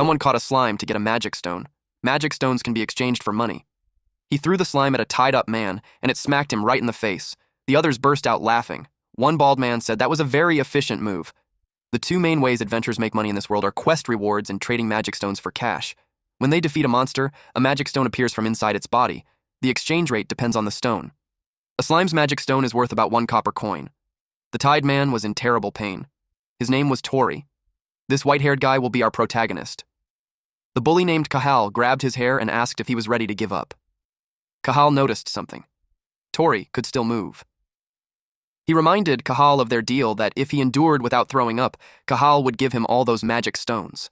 Someone caught a slime to get a magic stone. Magic stones can be exchanged for money. He threw the slime at a tied-up man, and it smacked him right in the face. The others burst out laughing. One bald man said that was a very efficient move. The two main ways adventurers make money in this world are quest rewards and trading magic stones for cash. When they defeat a monster, a magic stone appears from inside its body. The exchange rate depends on the stone. A slime's magic stone is worth about 1 copper coin. The tied man was in terrible pain. His name was Tori. This white-haired guy will be our protagonist. The bully named Kahal grabbed his hair and asked if he was ready to give up. Kahal noticed something. Tori could still move. He reminded Kahal of their deal that if he endured without throwing up, Kahal would give him all those magic stones.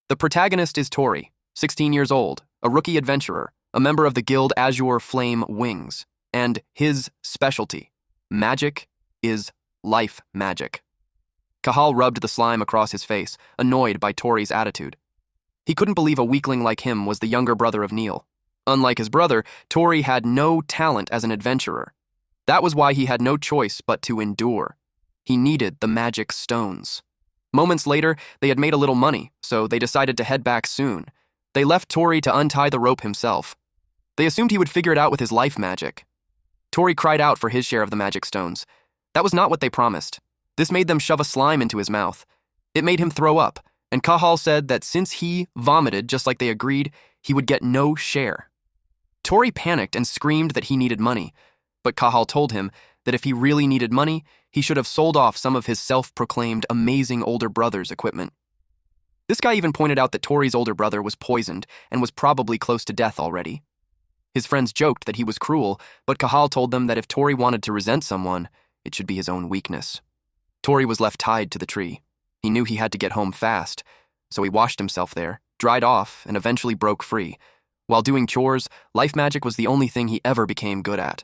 The protagonist is Tori, 16 years old, a rookie adventurer, a member of the guild Azure Flame Wings, and his specialty, magic, is life magic. Kahal rubbed the slime across his face, annoyed by Tori's attitude. He couldn't believe a weakling like him was the younger brother of Neil. Unlike his brother, Tori had no talent as an adventurer. That was why he had no choice but to endure. He needed the magic stones. Moments later, they had made a little money, so they decided to head back soon. They left Tori to untie the rope himself. They assumed he would figure it out with his life magic. Tori cried out for his share of the magic stones. That was not what they promised. This made them shove a slime into his mouth. It made him throw up, and Kahal said that since he vomited just like they agreed, he would get no share. Tori panicked and screamed that he needed money, but Kahal told him that if he really needed money, he should have sold off some of his self-proclaimed amazing older brother's equipment. This guy even pointed out that Tori's older brother was poisoned and was probably close to death already. His friends joked that he was cruel, but Kahal told them that if Tori wanted to resent someone, it should be his own weakness. Tori was left tied to the tree. He knew he had to get home fast, so he washed himself there, dried off, and eventually broke free. While doing chores, life magic was the only thing he ever became good at.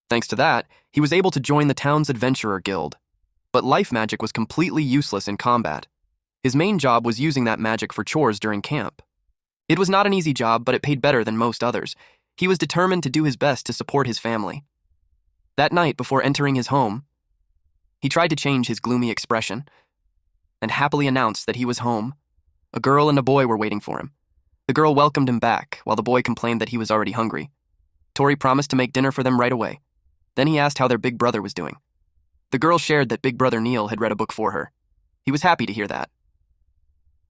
Thanks to that, he was able to join the town's adventurer guild. But life magic was completely useless in combat. His main job was using that magic for chores during camp. It was not an easy job, but it paid better than most others. He was determined to do his best to support his family. That night, before entering his home, he tried to change his gloomy expression and happily announced that he was home. A girl and a boy were waiting for him. The girl welcomed him back, while the boy complained that he was already hungry. Tori promised to make dinner for them right away. Then he asked how their big brother was doing. The girl shared that big brother Neil had read a book for her. He was happy to hear that.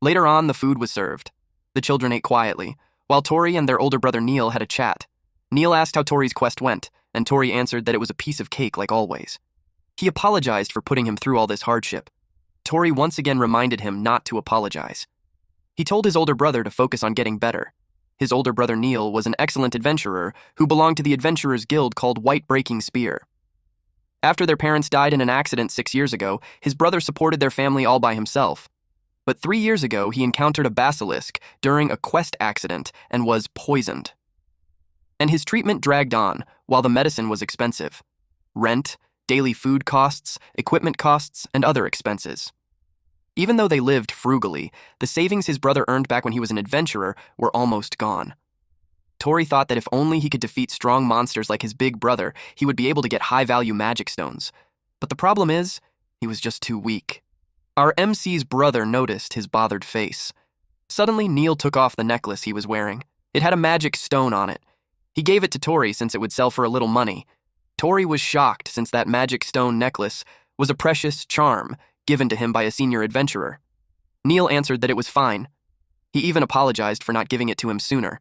Later on, the food was served. The children ate quietly, while Tori and their older brother Neil had a chat. Neil asked how Tori's quest went, and Tori answered that it was a piece of cake like always. He apologized for putting him through all this hardship. Tori once again reminded him not to apologize. He told his older brother to focus on getting better. His older brother Neil was an excellent adventurer who belonged to the Adventurers Guild called White Breaking Spear. After their parents died in an accident 6 years ago, his brother supported their family all by himself. But 3 years ago, he encountered a basilisk during a quest accident and was poisoned. And his treatment dragged on, while the medicine was expensive. Rent, daily food costs, equipment costs, and other expenses. Even though they lived frugally, the savings his brother earned back when he was an adventurer were almost gone. Tori thought that if only he could defeat strong monsters like his big brother, he would be able to get high-value magic stones. But the problem is, he was just too weak. Our MC's brother noticed his bothered face. Suddenly, Neil took off the necklace he was wearing. It had a magic stone on it. He gave it to Tori since it would sell for a little money. Tori was shocked since that magic stone necklace was a precious charm given to him by a senior adventurer. Neil answered that it was fine. He even apologized for not giving it to him sooner.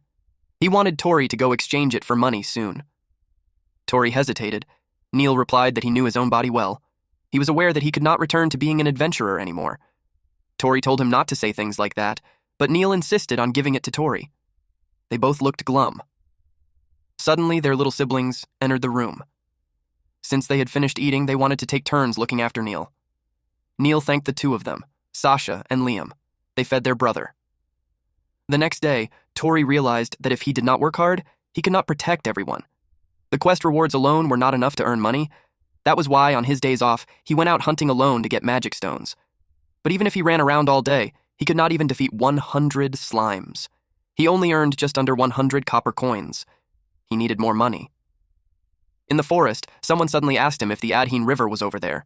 He wanted Tori to go exchange it for money soon. Tori hesitated. Neil replied that he knew his own body well. He was aware that he could not return to being an adventurer anymore. Tori told him not to say things like that, but Neil insisted on giving it to Tori. They both looked glum. Suddenly, their little siblings entered the room. Since they had finished eating, they wanted to take turns looking after Neil. Neil thanked the two of them, Sasha and Liam. They fed their brother. The next day, Tori realized that if he did not work hard, he could not protect everyone. The quest rewards alone were not enough to earn money. That was why, on his days off, he went out hunting alone to get magic stones. But even if he ran around all day, he could not even defeat 100 slimes. He only earned just under 100 copper coins. He needed more money. In the forest, someone suddenly asked him if the Adheen River was over there.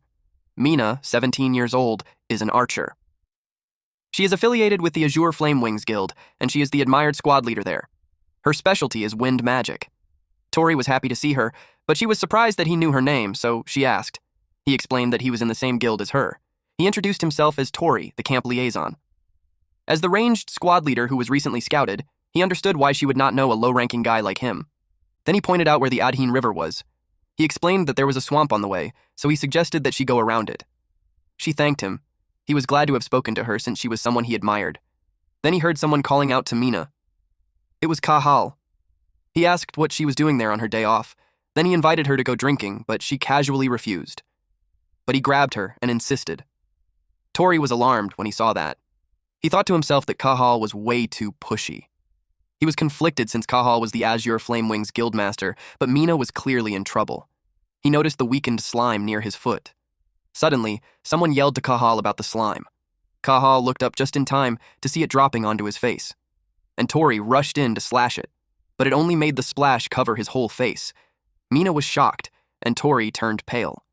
Mina, 17 years old, is an archer. She is affiliated with the Azure Flamewings Guild, and she is the admired squad leader there. Her specialty is wind magic. Tori was happy to see her, but she was surprised that he knew her name, so she asked. He explained that he was in the same guild as her. He introduced himself as Tori, the camp liaison. As the ranged squad leader who was recently scouted, he understood why she would not know a low-ranking guy like him. Then he pointed out where the Adhin River was. He explained that there was a swamp on the way, so he suggested that she go around it. She thanked him. He was glad to have spoken to her since she was someone he admired. Then he heard someone calling out to Mina. It was Kahal. He asked what she was doing there on her day off. Then he invited her to go drinking, but she casually refused. But he grabbed her and insisted. Tori was alarmed when he saw that. He thought to himself that Kahal was way too pushy. He was conflicted since Kahal was the Azure Flamewings guildmaster, but Mina was clearly in trouble. He noticed the weakened slime near his foot. Suddenly, someone yelled to Kahal about the slime. Kahal looked up just in time to see it dropping onto his face. And Tori rushed in to slash it, but it only made the splash cover his whole face. Mina was shocked, and Tori turned pale.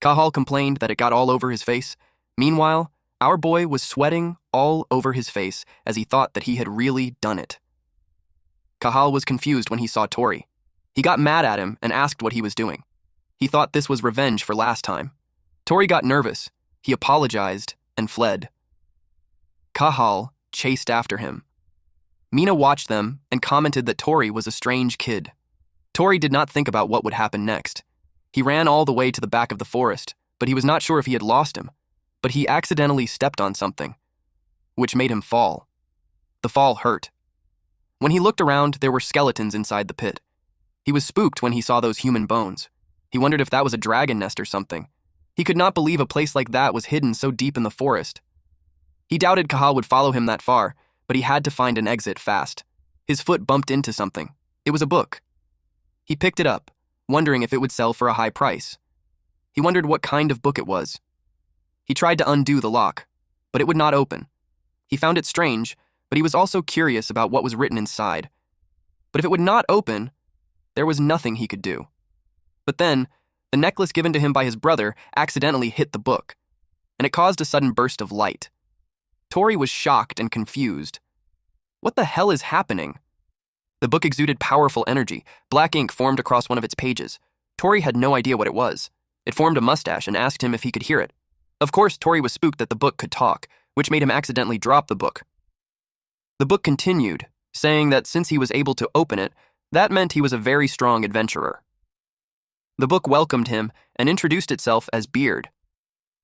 Kahal complained that it got all over his face. Meanwhile, our boy was sweating all over his face as he thought that he had really done it. Kahal was confused when he saw Tori. He got mad at him and asked what he was doing. He thought this was revenge for last time. Tori got nervous. He apologized and fled. Kahal chased after him. Mina watched them and commented that Tori was a strange kid. Tori did not think about what would happen next. He ran all the way to the back of the forest, but he was not sure if he had lost him. But he accidentally stepped on something, which made him fall. The fall hurt. When he looked around, there were skeletons inside the pit. He was spooked when he saw those human bones. He wondered if that was a dragon nest or something. He could not believe a place like that was hidden so deep in the forest. He doubted Kahal would follow him that far, but he had to find an exit fast. His foot bumped into something. It was a book. He picked it up, wondering if it would sell for a high price. He wondered what kind of book it was. He tried to undo the lock, but it would not open. He found it strange, but he was also curious about what was written inside. But if it would not open, there was nothing he could do. But then, the necklace given to him by his brother accidentally hit the book, and it caused a sudden burst of light. Tori was shocked and confused. What the hell is happening? The book exuded powerful energy. Black ink formed across one of its pages. Tori had no idea what it was. It formed a mustache and asked him if he could hear it. Of course, Tori was spooked that the book could talk, which made him accidentally drop the book. The book continued, saying that since he was able to open it, that meant he was a very strong adventurer. The book welcomed him and introduced itself as Beard.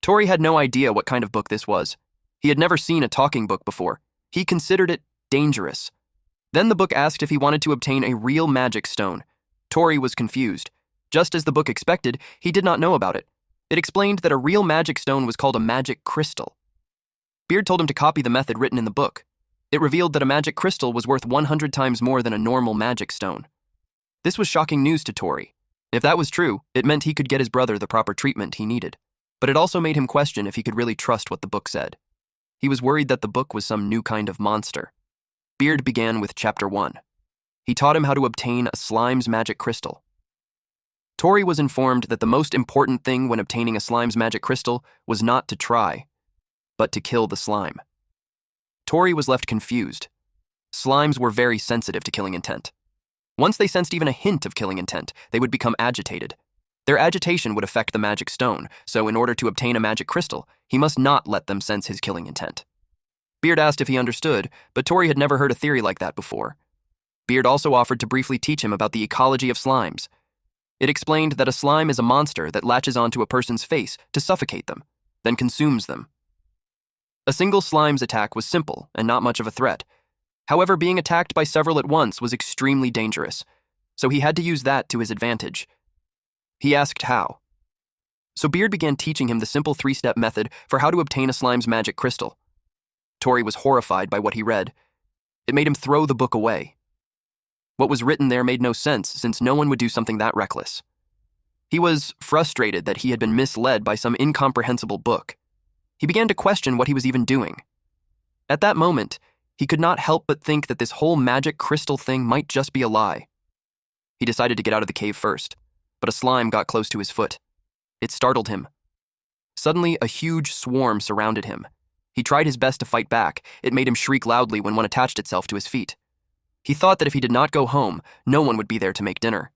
Tori had no idea what kind of book this was. He had never seen a talking book before. He considered it dangerous. Then the book asked if he wanted to obtain a real magic stone. Tori was confused. Just as the book expected, he did not know about it. It explained that a real magic stone was called a magic crystal. Beard told him to copy the method written in the book. It revealed that a magic crystal was worth 100 times more than a normal magic stone. This was shocking news to Tori. If that was true, it meant he could get his brother the proper treatment he needed. But it also made him question if he could really trust what the book said. He was worried that the book was some new kind of monster. Beard began with Chapter 1. He taught him how to obtain a slime's magic crystal. Tori was informed that the most important thing when obtaining a slime's magic crystal was not to try, but to kill the slime. Tori was left confused. Slimes were very sensitive to killing intent. Once they sensed even a hint of killing intent, they would become agitated. Their agitation would affect the magic stone, so in order to obtain a magic crystal, he must not let them sense his killing intent. Beard asked if he understood, but Tori had never heard a theory like that before. Beard also offered to briefly teach him about the ecology of slimes. It explained that a slime is a monster that latches onto a person's face to suffocate them, then consumes them. A single slime's attack was simple and not much of a threat. However, being attacked by several at once was extremely dangerous, so he had to use that to his advantage. He asked how. So Beard began teaching him the simple 3-step method for how to obtain a slime's magic crystal. Tori was horrified by what he read. It made him throw the book away. What was written there made no sense, since no one would do something that reckless. He was frustrated that he had been misled by some incomprehensible book. He began to question what he was even doing. At that moment, he could not help but think that this whole magic crystal thing might just be a lie. He decided to get out of the cave first, but a slime got close to his foot. It startled him. Suddenly, a huge swarm surrounded him. He tried his best to fight back. It made him shriek loudly when one attached itself to his feet. He thought that if he did not go home, no one would be there to make dinner.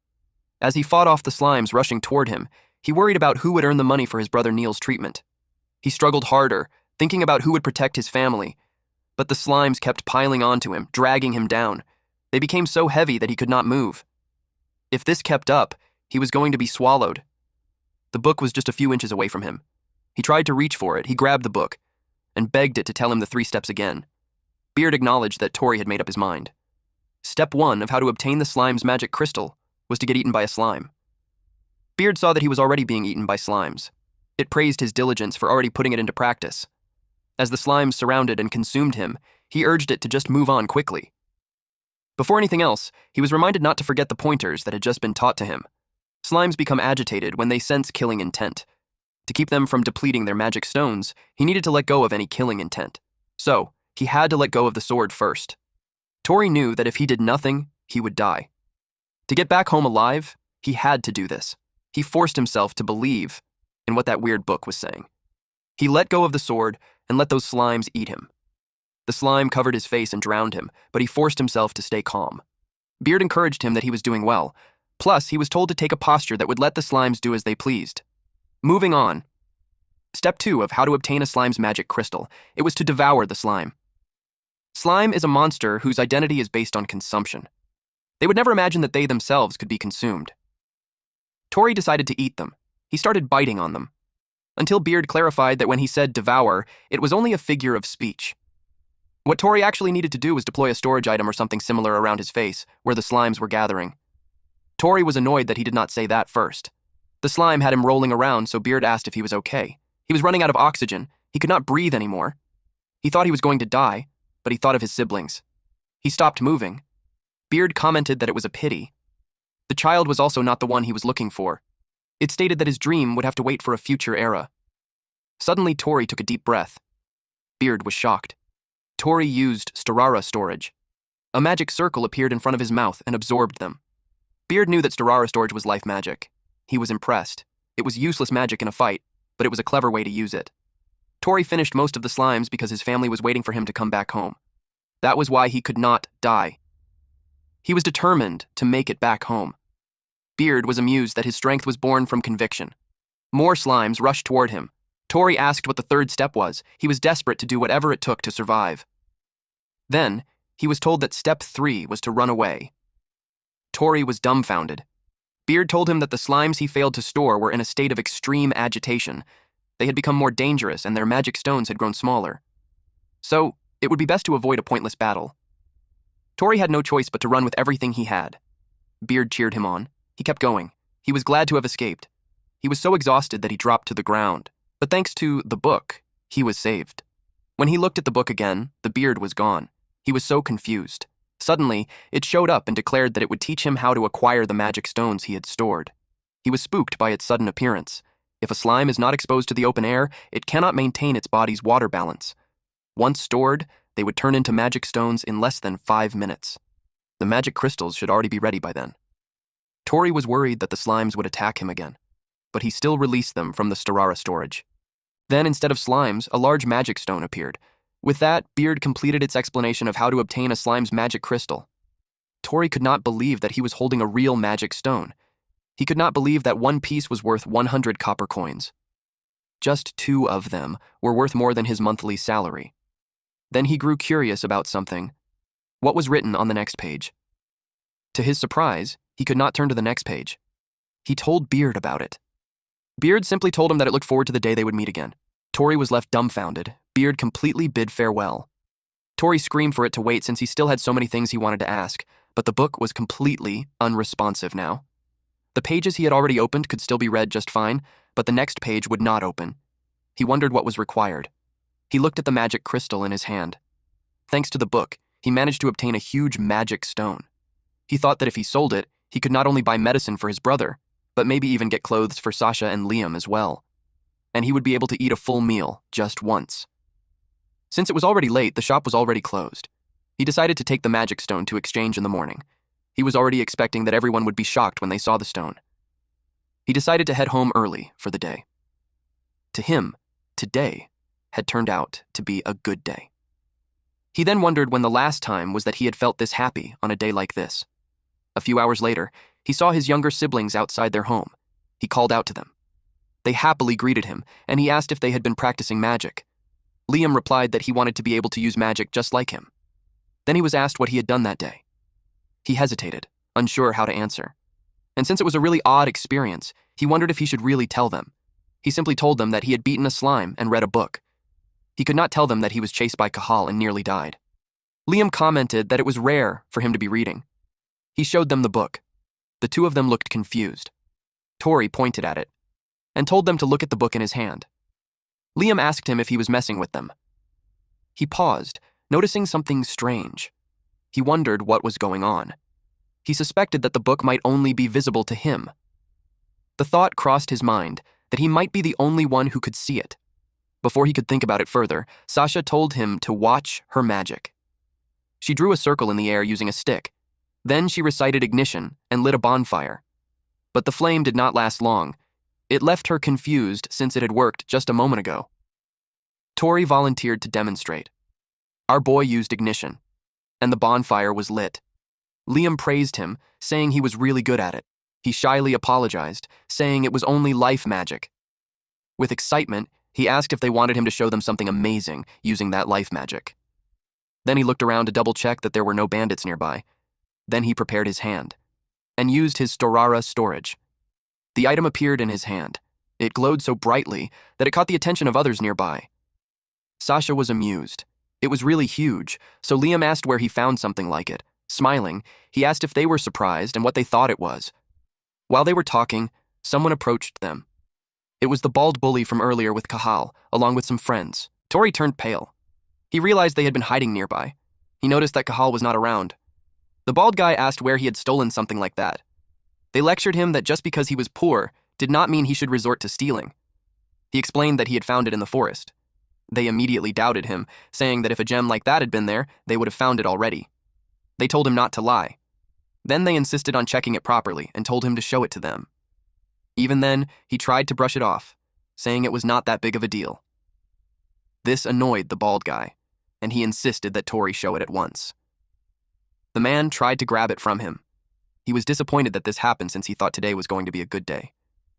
As he fought off the slimes rushing toward him, he worried about who would earn the money for his brother Neil's treatment. He struggled harder, thinking about who would protect his family. But the slimes kept piling onto him, dragging him down. They became so heavy that he could not move. If this kept up, he was going to be swallowed. The book was just a few inches away from him. He tried to reach for it. He grabbed the book and begged it to tell him the 3 steps again. Beard acknowledged that Tori had made up his mind. Step 1 of how to obtain the slime's magic crystal was to get eaten by a slime. Beard saw that he was already being eaten by slimes. It praised his diligence for already putting it into practice. As the slimes surrounded and consumed him, he urged it to just move on quickly. Before anything else, he was reminded not to forget the pointers that had just been taught to him. Slimes become agitated when they sense killing intent. To keep them from depleting their magic stones, he needed to let go of any killing intent. So, he had to let go of the sword first. Tori knew that if he did nothing, he would die. To get back home alive, he had to do this. He forced himself to believe in what that weird book was saying. He let go of the sword and let those slimes eat him. The slime covered his face and drowned him, but he forced himself to stay calm. Beard encouraged him that he was doing well. Plus, he was told to take a posture that would let the slimes do as they pleased. Moving on. Step 2 of how to obtain a slime's magic crystal. It was to devour the slime. Slime is a monster whose identity is based on consumption. They would never imagine that they themselves could be consumed. Tori decided to eat them. He started biting on them. Until Beard clarified that when he said devour, it was only a figure of speech. What Tori actually needed to do was deploy a storage item or something similar around his face, where the slimes were gathering. Tori was annoyed that he did not say that first. The slime had him rolling around, so Beard asked if he was okay. He was running out of oxygen. He could not breathe anymore. He thought he was going to die, but he thought of his siblings. He stopped moving. Beard commented that it was a pity. The child was also not the one he was looking for. It stated that his dream would have to wait for a future era. Suddenly, Tori took a deep breath. Beard was shocked. Tori used Starara storage. A magic circle appeared in front of his mouth and absorbed them. Beard knew that Starara storage was life magic. He was impressed. It was useless magic in a fight, but it was a clever way to use it. Tori finished most of the slimes because his family was waiting for him to come back home. That was why he could not die. He was determined to make it back home. Beard was amused that his strength was born from conviction. More slimes rushed toward him. Tori asked what the 3rd step was. He was desperate to do whatever it took to survive. Then, he was told that step 3 was to run away. Tori was dumbfounded. Beard told him that the slimes he failed to store were in a state of extreme agitation. They had become more dangerous and their magic stones had grown smaller. So, it would be best to avoid a pointless battle. Tori had no choice but to run with everything he had. Beard cheered him on. He kept going. He was glad to have escaped. He was so exhausted that he dropped to the ground. But thanks to the book, he was saved. When he looked at the book again, the beard was gone. He was so confused. Suddenly, it showed up and declared that it would teach him how to acquire the magic stones he had stored. He was spooked by its sudden appearance. If a slime is not exposed to the open air, it cannot maintain its body's water balance. Once stored, they would turn into magic stones in less than 5 minutes. The magic crystals should already be ready by then. Tori was worried that the slimes would attack him again, but he still released them from the Starara storage. Then, instead of slimes, a large magic stone appeared. With that, Beard completed its explanation of how to obtain a slime's magic crystal. Tori could not believe that he was holding a real magic stone. He could not believe that one piece was worth 100 copper coins. Just 2 of them were worth more than his monthly salary. Then he grew curious about something. What was written on the next page? To his surprise, he could not turn to the next page. He told Beard about it. Beard simply told him that it looked forward to the day they would meet again. Tori was left dumbfounded. Beard completely bid farewell. Tori screamed for it to wait since he still had so many things he wanted to ask, but the book was completely unresponsive now. The pages he had already opened could still be read just fine, but the next page would not open. He wondered what was required. He looked at the magic crystal in his hand. Thanks to the book, he managed to obtain a huge magic stone. He thought that if he sold it, he could not only buy medicine for his brother, but maybe even get clothes for Sasha and Liam as well. And he would be able to eat a full meal just once. Since it was already late, the shop was already closed. He decided to take the magic stone to exchange in the morning. He was already expecting that everyone would be shocked when they saw the stone. He decided to head home early for the day. To him, today had turned out to be a good day. He then wondered when the last time was that he had felt this happy on a day like this. A few hours later, he saw his younger siblings outside their home. He called out to them. They happily greeted him, and he asked if they had been practicing magic. Liam replied that he wanted to be able to use magic just like him. Then he was asked what he had done that day. He hesitated, unsure how to answer. And since it was a really odd experience, he wondered if he should really tell them. He simply told them that he had beaten a slime and read a book. He could not tell them that he was chased by Cahal and nearly died. Liam commented that it was rare for him to be reading. He showed them the book. The two of them looked confused. Tori pointed at it and told them to look at the book in his hand. Liam asked him if he was messing with them. He paused, noticing something strange. He wondered what was going on. He suspected that the book might only be visible to him. The thought crossed his mind that he might be the only one who could see it. Before he could think about it further, Sasha told him to watch her magic. She drew a circle in the air using a stick. Then she recited ignition and lit a bonfire. But the flame did not last long. It left her confused since it had worked just a moment ago. Tori volunteered to demonstrate. Our boy used ignition, and the bonfire was lit. Liam praised him, saying he was really good at it. He shyly apologized, saying it was only life magic. With excitement, he asked if they wanted him to show them something amazing using that life magic. Then he looked around to double-check that there were no bandits nearby. Then he prepared his hand and used his Storara storage. The item appeared in his hand. It glowed so brightly that it caught the attention of others nearby. Sasha was amused. It was really huge, so Liam asked where he found something like it. Smiling, he asked if they were surprised and what they thought it was. While they were talking, someone approached them. It was the bald bully from earlier with Cahal, along with some friends. Tori turned pale. He realized they had been hiding nearby. He noticed that Cahal was not around. The bald guy asked where he had stolen something like that. They lectured him that just because he was poor did not mean he should resort to stealing. He explained that he had found it in the forest. They immediately doubted him, saying that if a gem like that had been there, they would have found it already. They told him not to lie. Then they insisted on checking it properly and told him to show it to them. Even then, he tried to brush it off, saying it was not that big of a deal. This annoyed the bald guy, and he insisted that Tori show it at once. The man tried to grab it from him. He was disappointed that this happened since he thought today was going to be a good day.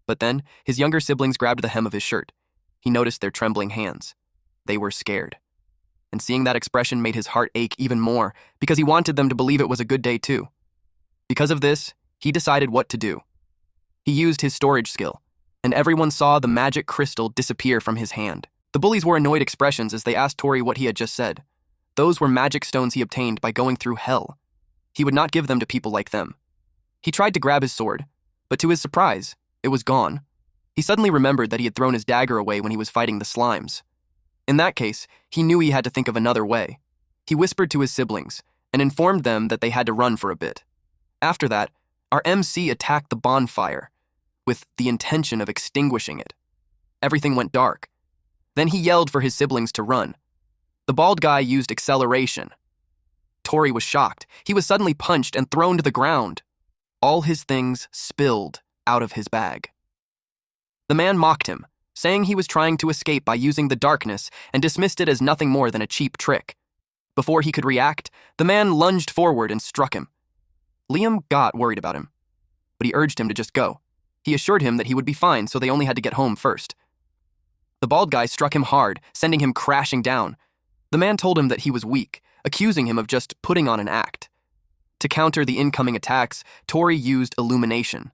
But then, his younger siblings grabbed the hem of his shirt. He noticed their trembling hands. They were scared. And seeing that expression made his heart ache even more because he wanted them to believe it was a good day too. Because of this, he decided what to do. He used his storage skill, and everyone saw the magic crystal disappear from his hand. The bullies wore annoyed expressions as they asked Tori what he had just said. Those were magic stones he obtained by going through hell. He would not give them to people like them. He tried to grab his sword, but to his surprise, it was gone. He suddenly remembered that he had thrown his dagger away when he was fighting the slimes. In that case, he knew he had to think of another way. He whispered to his siblings and informed them that they had to run for a bit. After that, our MC attacked the bonfire with the intention of extinguishing it. Everything went dark. Then he yelled for his siblings to run. The bald guy used acceleration. Tori was shocked. He was suddenly punched and thrown to the ground. All his things spilled out of his bag. The man mocked him, saying he was trying to escape by using the darkness and dismissed it as nothing more than a cheap trick. Before he could react, the man lunged forward and struck him. Liam got worried about him, but he urged him to just go. He assured him that he would be fine, so they only had to get home first. The bald guy struck him hard, sending him crashing down. The man told him that he was weak, accusing him of just putting on an act. To counter the incoming attacks, Tori used illumination.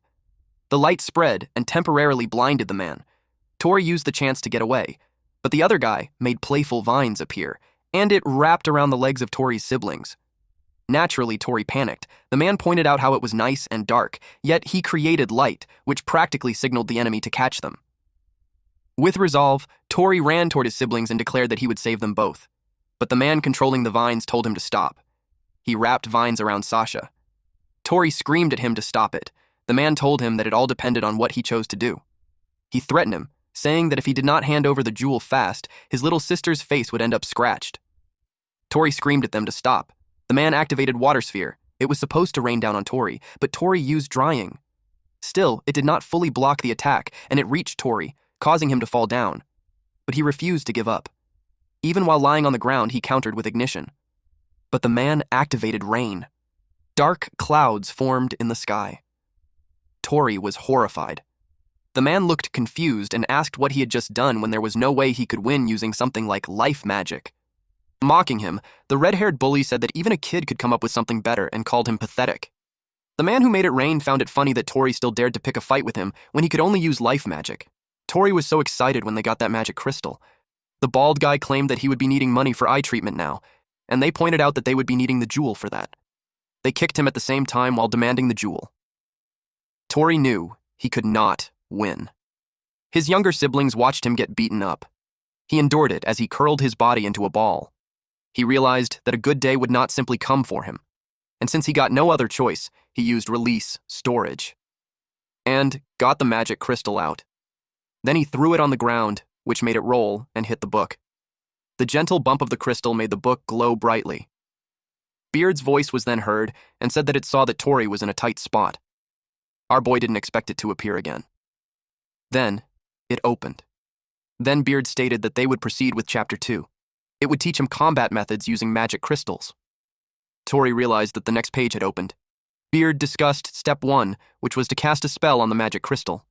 The light spread and temporarily blinded the man. Tori used the chance to get away, but the other guy made playful vines appear, and it wrapped around the legs of Tori's siblings. Naturally, Tori panicked. The man pointed out how it was nice and dark, yet he created light, which practically signaled the enemy to catch them. With resolve, Tori ran toward his siblings and declared that he would save them both. But the man controlling the vines told him to stop. He wrapped vines around Sasha. Tori screamed at him to stop it. The man told him that it all depended on what he chose to do. He threatened him, saying that if he did not hand over the jewel fast, his little sister's face would end up scratched. Tori screamed at them to stop. The man activated Water Sphere. It was supposed to rain down on Tori, but Tori used drying. Still, it did not fully block the attack, and it reached Tori, causing him to fall down. But he refused to give up. Even while lying on the ground, he countered with ignition. But the man activated rain. Dark clouds formed in the sky. Tori was horrified. The man looked confused and asked what he had just done when there was no way he could win using something like life magic. Mocking him, the red-haired bully said that even a kid could come up with something better and called him pathetic. The man who made it rain found it funny that Tori still dared to pick a fight with him when he could only use life magic. Tori was so excited when they got that magic crystal. The bald guy claimed that he would be needing money for eye treatment now, and they pointed out that they would be needing the jewel for that. They kicked him at the same time while demanding the jewel. Tori knew he could not win. His younger siblings watched him get beaten up. He endured it as he curled his body into a ball. He realized that a good day would not simply come for him, and since he got no other choice, he used release storage and got the magic crystal out. Then he threw it on the ground, which made it roll and hit the book. The gentle bump of the crystal made the book glow brightly. Beard's voice was then heard and said that it saw that Tori was in a tight spot. Our boy didn't expect it to appear again. Then, it opened. Then Beard stated that they would proceed with Chapter 2. It would teach him combat methods using magic crystals. Tori realized that the next page had opened. Beard discussed Step 1, which was to cast a spell on the magic crystal.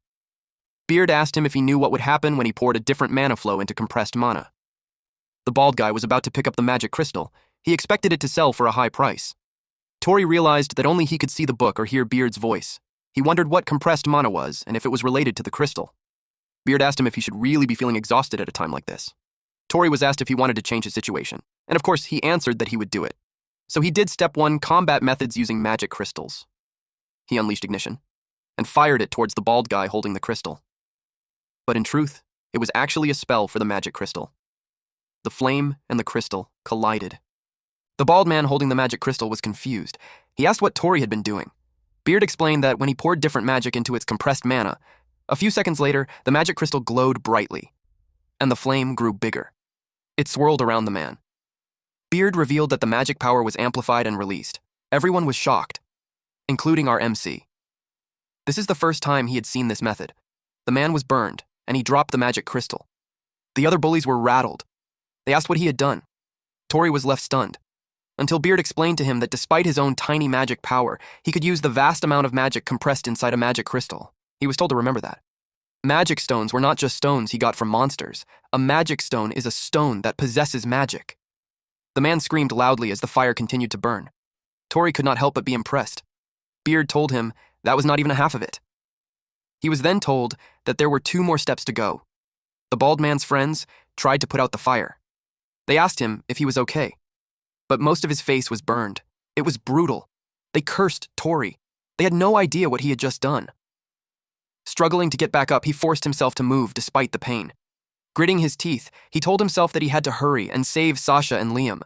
Beard asked him if he knew what would happen when he poured a different mana flow into compressed mana. The bald guy was about to pick up the magic crystal. He expected it to sell for a high price. Tori realized that only he could see the book or hear Beard's voice. He wondered what compressed mana was and if it was related to the crystal. Beard asked him if he should really be feeling exhausted at a time like this. Tori was asked if he wanted to change his situation, and of course he answered that he would do it. So he did Step 1, combat methods using magic crystals. He unleashed ignition and fired it towards the bald guy holding the crystal. But in truth, it was actually a spell for the magic crystal. The flame and the crystal collided. The bald man holding the magic crystal was confused. He asked what Tori had been doing. Beard explained that when he poured different magic into its compressed mana, a few seconds later, the magic crystal glowed brightly, and the flame grew bigger. It swirled around the man. Beard revealed that the magic power was amplified and released. Everyone was shocked, including our MC. This is the first time he had seen this method. The man was burned, and he dropped the magic crystal. The other bullies were rattled. They asked what he had done. Tori was left stunned, until Beard explained to him that despite his own tiny magic power, he could use the vast amount of magic compressed inside a magic crystal. He was told to remember that. Magic stones were not just stones he got from monsters. A magic stone is a stone that possesses magic. The man screamed loudly as the fire continued to burn. Tori could not help but be impressed. Beard told him that was not even a half of it. He was then told that there were 2 more steps to go. The bald man's friends tried to put out the fire. They asked him if he was okay, but most of his face was burned. It was brutal. They cursed Tori. They had no idea what he had just done. Struggling to get back up, he forced himself to move despite the pain. Gritting his teeth, he told himself that he had to hurry and save Sasha and Liam.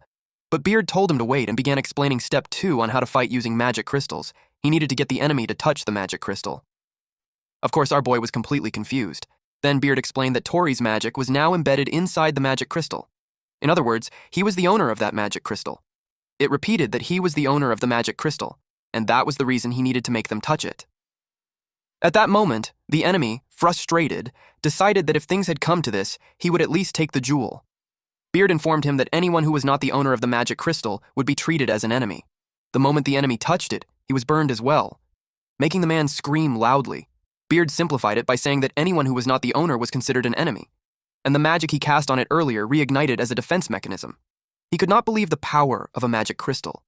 But Beard told him to wait and began explaining Step 2 on how to fight using magic crystals. He needed to get the enemy to touch the magic crystal. Of course, our boy was completely confused. Then Beard explained that Tori's magic was now embedded inside the magic crystal. In other words, he was the owner of that magic crystal. It repeated that he was the owner of the magic crystal, and that was the reason he needed to make them touch it. At that moment, the enemy, frustrated, decided that if things had come to this, he would at least take the jewel. Beard informed him that anyone who was not the owner of the magic crystal would be treated as an enemy. The moment the enemy touched it, he was burned as well, making the man scream loudly. Beard simplified it by saying that anyone who was not the owner was considered an enemy, and the magic he cast on it earlier reignited as a defense mechanism. He could not believe the power of a magic crystal.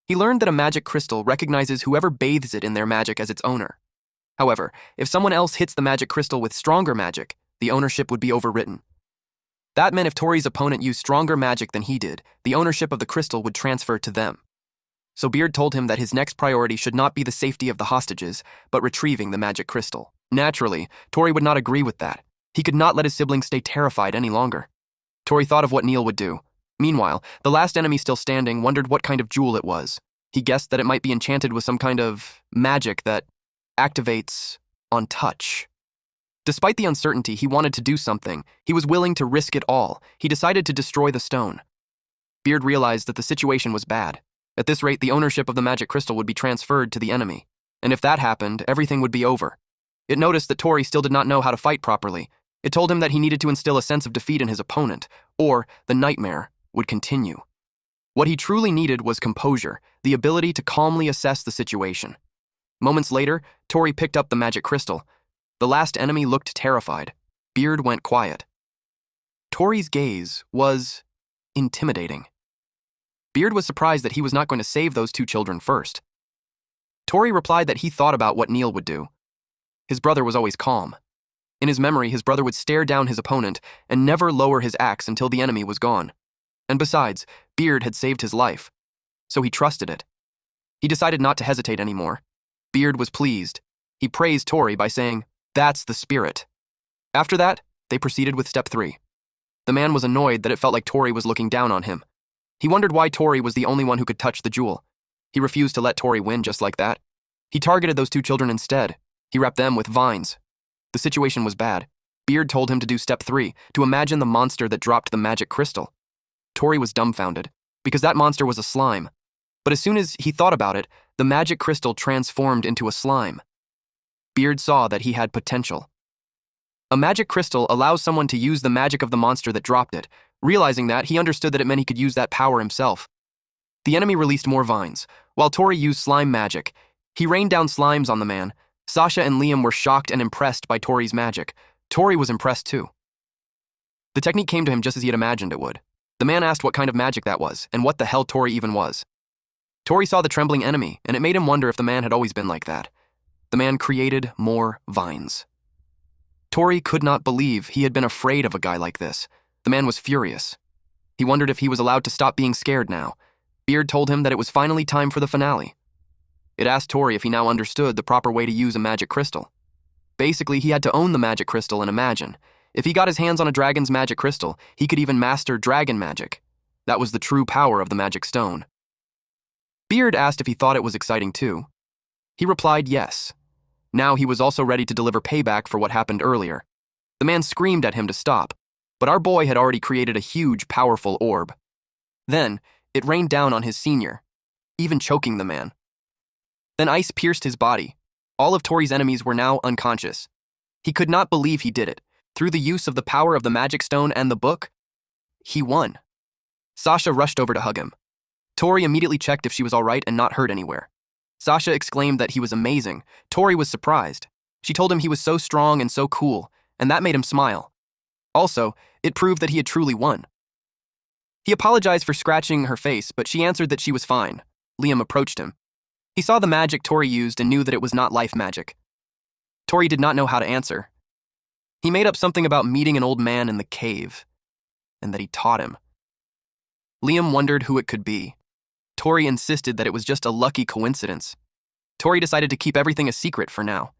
He learned that a magic crystal recognizes whoever bathes it in their magic as its owner. However, if someone else hits the magic crystal with stronger magic, the ownership would be overwritten. That meant if Tori's opponent used stronger magic than he did, the ownership of the crystal would transfer to them. So Beard told him that his next priority should not be the safety of the hostages, but retrieving the magic crystal. Naturally, Tori would not agree with that. He could not let his siblings stay terrified any longer. Tori thought of what Neil would do. Meanwhile, the last enemy still standing wondered what kind of jewel it was. He guessed that it might be enchanted with some kind of magic that activates on touch. Despite the uncertainty, he wanted to do something. He was willing to risk it all. He decided to destroy the stone. Beard realized that the situation was bad. At this rate, the ownership of the magic crystal would be transferred to the enemy. And if that happened, everything would be over. It noticed that Tori still did not know how to fight properly. It told him that he needed to instill a sense of defeat in his opponent, or the nightmare would continue. What he truly needed was composure, the ability to calmly assess the situation. Moments later, Tori picked up the magic crystal. The last enemy looked terrified. Beard went quiet. Tori's gaze was intimidating. Beard was surprised that he was not going to save those two children first. Tori replied that he thought about what Neil would do. His brother was always calm. In his memory, his brother would stare down his opponent and never lower his axe until the enemy was gone. And besides, Beard had saved his life, so he trusted it. He decided not to hesitate anymore. Beard was pleased. He praised Tori by saying, "That's the spirit." After that, they proceeded with step 3. The man was annoyed that it felt like Tori was looking down on him. He wondered why Tori was the only one who could touch the jewel. He refused to let Tori win just like that. He targeted those two children instead. He wrapped them with vines. The situation was bad. Beard told him to do step 3, to imagine the monster that dropped the magic crystal. Tori was dumbfounded, because that monster was a slime. But as soon as he thought about it, the magic crystal transformed into a slime. Beard saw that he had potential. A magic crystal allows someone to use the magic of the monster that dropped it. Realizing that, he understood that it meant he could use that power himself. The enemy released more vines, while Tori used slime magic. He rained down slimes on the man. Sasha and Liam were shocked and impressed by Tori's magic. Tori was impressed too. The technique came to him just as he had imagined it would. The man asked what kind of magic that was, and what the hell Tori even was. Tori saw the trembling enemy, and it made him wonder if the man had always been like that. The man created more vines. Tori could not believe he had been afraid of a guy like this. The man was furious. He wondered if he was allowed to stop being scared now. Beard told him that it was finally time for the finale. It asked Tori if he now understood the proper way to use a magic crystal. Basically, he had to own the magic crystal and imagine. If he got his hands on a dragon's magic crystal, he could even master dragon magic. That was the true power of the magic stone. Beard asked if he thought it was exciting too. He replied yes. Now he was also ready to deliver payback for what happened earlier. The man screamed at him to stop, but our boy had already created a huge, powerful orb. Then, it rained down on his senior, even choking the man. Then ice pierced his body. All of Tori's enemies were now unconscious. He could not believe he did it. Through the use of the power of the magic stone and the book, he won. Sasha rushed over to hug him. Tori immediately checked if she was all right and not hurt anywhere. Sasha exclaimed that he was amazing. Tori was surprised. She told him he was so strong and so cool, and that made him smile. Also, it proved that he had truly won. He apologized for scratching her face, but she answered that she was fine. Liam approached him. He saw the magic Tori used and knew that it was not life magic. Tori did not know how to answer. He made up something about meeting an old man in the cave, and that he taught him. Liam wondered who it could be. Tori insisted that it was just a lucky coincidence. Tori decided to keep everything a secret for now.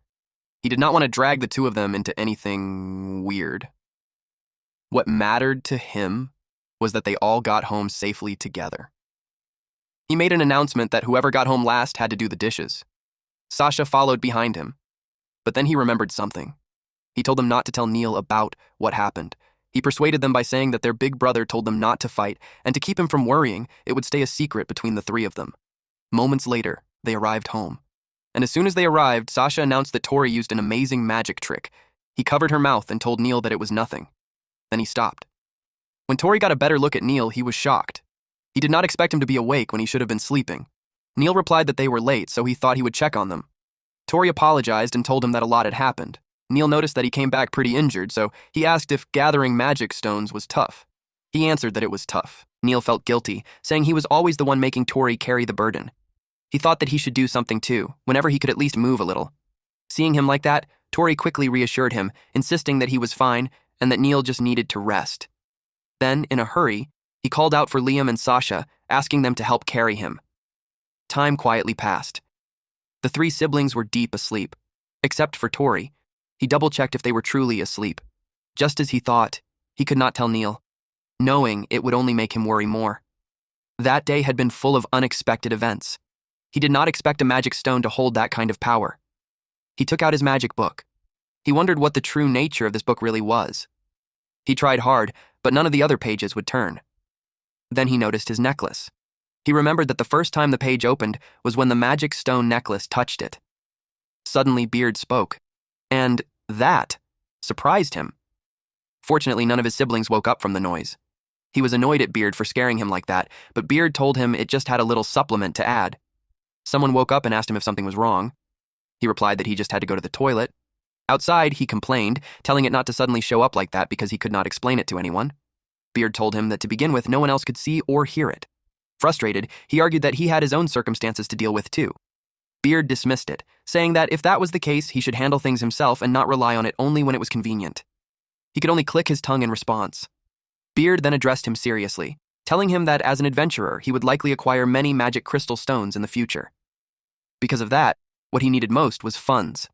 He did not want to drag the two of them into anything weird. What mattered to him was that they all got home safely together. He made an announcement that whoever got home last had to do the dishes. Sasha followed behind him, but then he remembered something. He told them not to tell Neil about what happened. He persuaded them by saying that their big brother told them not to fight, and to keep him from worrying, it would stay a secret between the three of them. Moments later, they arrived home. And as soon as they arrived, Sasha announced that Tori used an amazing magic trick. He covered her mouth and told Neil that it was nothing. Then he stopped. When Tori got a better look at Neil, he was shocked. He did not expect him to be awake when he should have been sleeping. Neil replied that they were late, so he thought he would check on them. Tori apologized and told him that a lot had happened. Neil noticed that he came back pretty injured, so he asked if gathering magic stones was tough. He answered that it was tough. Neil felt guilty, saying he was always the one making Tori carry the burden. He thought that he should do something too, whenever he could at least move a little. Seeing him like that, Tori quickly reassured him, insisting that he was fine and that Neil just needed to rest. Then, in a hurry, he called out for Liam and Sasha, asking them to help carry him. Time quietly passed. The three siblings were deep asleep, except for Tori. He double-checked if they were truly asleep. Just as he thought, he could not tell Neil, knowing it would only make him worry more. That day had been full of unexpected events. He did not expect a magic stone to hold that kind of power. He took out his magic book. He wondered what the true nature of this book really was. He tried hard, but none of the other pages would turn. Then he noticed his necklace. He remembered that the first time the page opened was when the magic stone necklace touched it. Suddenly, Beard spoke. And that surprised him. Fortunately, none of his siblings woke up from the noise. He was annoyed at Beard for scaring him like that, but Beard told him it just had a little supplement to add. Someone woke up and asked him if something was wrong. He replied that he just had to go to the toilet. Outside, he complained, telling it not to suddenly show up like that because he could not explain it to anyone. Beard told him that to begin with, no one else could see or hear it. Frustrated, he argued that he had his own circumstances to deal with too. Beard dismissed it, saying that if that was the case, he should handle things himself and not rely on it only when it was convenient. He could only click his tongue in response. Beard then addressed him seriously, telling him that as an adventurer, he would likely acquire many magic crystal stones in the future. Because of that, what he needed most was funds.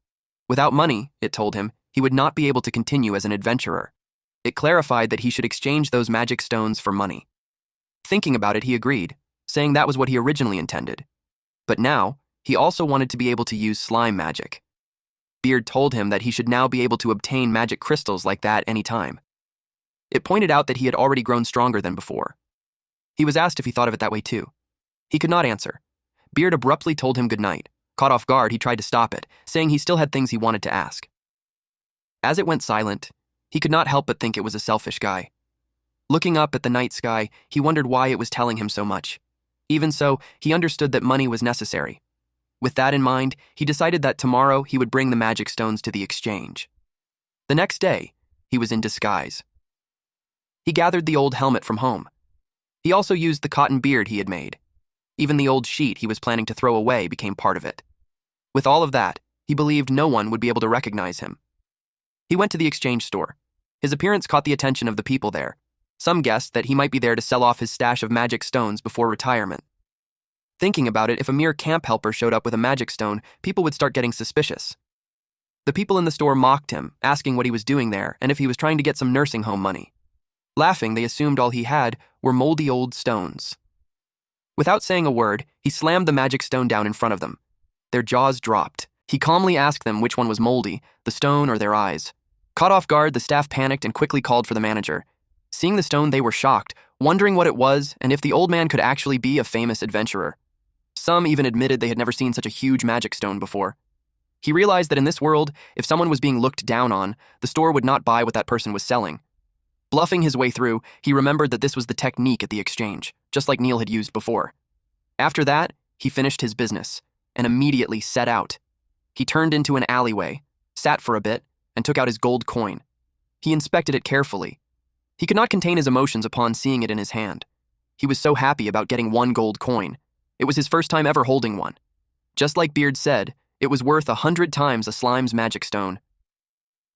Without money, it told him, he would not be able to continue as an adventurer. It clarified that he should exchange those magic stones for money. Thinking about it, he agreed, saying that was what he originally intended. But now, he also wanted to be able to use slime magic. Beard told him that he should now be able to obtain magic crystals like that anytime. It pointed out that he had already grown stronger than before. He was asked if he thought of it that way too. He could not answer. Beard abruptly told him goodnight. Caught off guard, he tried to stop it, saying he still had things he wanted to ask. As it went silent, he could not help but think it was a selfish guy. Looking up at the night sky, he wondered why it was telling him so much. Even so, he understood that money was necessary. With that in mind, he decided that tomorrow he would bring the magic stones to the exchange. The next day, he was in disguise. He gathered the old helmet from home. He also used the cotton beard he had made. Even the old sheet he was planning to throw away became part of it. With all of that, he believed no one would be able to recognize him. He went to the exchange store. His appearance caught the attention of the people there. Some guessed that he might be there to sell off his stash of magic stones before retirement. Thinking about it, if a mere camp helper showed up with a magic stone, people would start getting suspicious. The people in the store mocked him, asking what he was doing there and if he was trying to get some nursing home money. Laughing, they assumed all he had were moldy old stones. Without saying a word, he slammed the magic stone down in front of them. Their jaws dropped. He calmly asked them which one was moldy, the stone or their eyes. Caught off guard, the staff panicked and quickly called for the manager. Seeing the stone, they were shocked, wondering what it was and if the old man could actually be a famous adventurer. Some even admitted they had never seen such a huge magic stone before. He realized that in this world, if someone was being looked down on, the store would not buy what that person was selling. Bluffing his way through, he remembered that this was the technique at the exchange, just like Neil had used before. After that, he finished his business and immediately set out. He turned into an alleyway, sat for a bit, and took out his gold coin. He inspected it carefully. He could not contain his emotions upon seeing it in his hand. He was so happy about getting one gold coin. It was his first time ever holding one. Just like Beard said, it was worth 100 times a slime's magic stone.